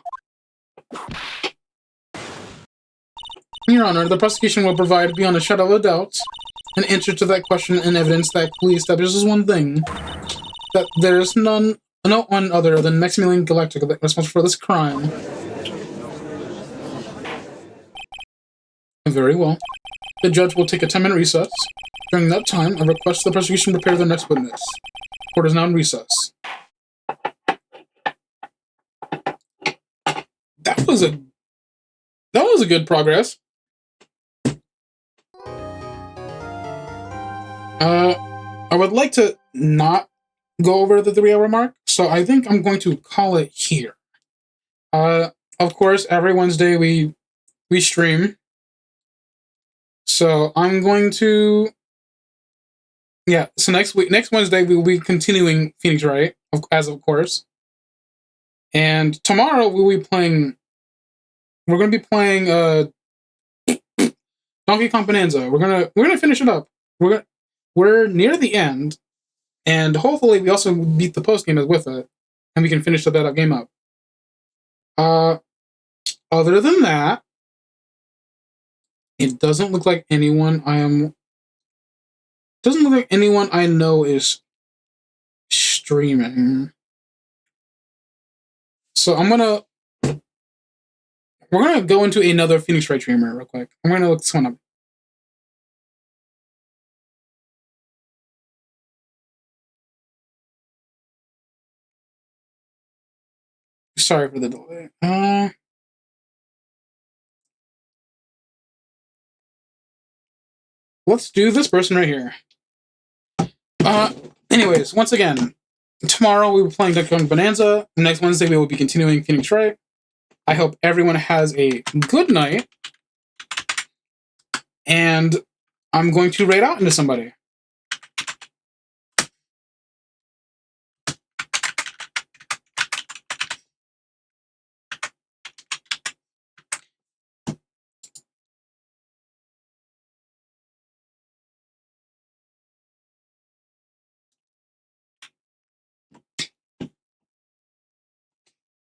Your Honor, the prosecution will provide, beyond a shadow of a doubt, an answer to that question and evidence that clearly establishes one thing. That there is no one other than Maximilian Galactic responsible for this crime. Very well. The judge will take a 10-minute recess. During that time, I request the prosecution prepare the next witness. Court is now in recess. That was a good progress. I would like to not go over the 3-hour mark, so I think I'm going to call it here. Of course, every Wednesday we stream. So I'm going to... Yeah, so next Wednesday, we will be continuing Phoenix Wright, of course. And tomorrow, we'll be playing... We're going to be playing Donkey Kong Bonanza. We're gonna finish it up. We're near the end, and hopefully we also beat the post game with it, and we can finish that game up. Other than that, it doesn't look like anyone I know is streaming. So we're gonna go into another Phoenix Wright streamer real quick. I'm gonna look this one up. Sorry for the delay. Let's do this person right here. Anyways, once again, tomorrow we will be playing Donkey Kong Bonanza. Next Wednesday we will be continuing Phoenix Wright. I hope everyone has a good night. And I'm going to raid out into somebody.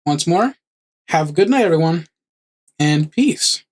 Once more, have a good night, everyone, and peace.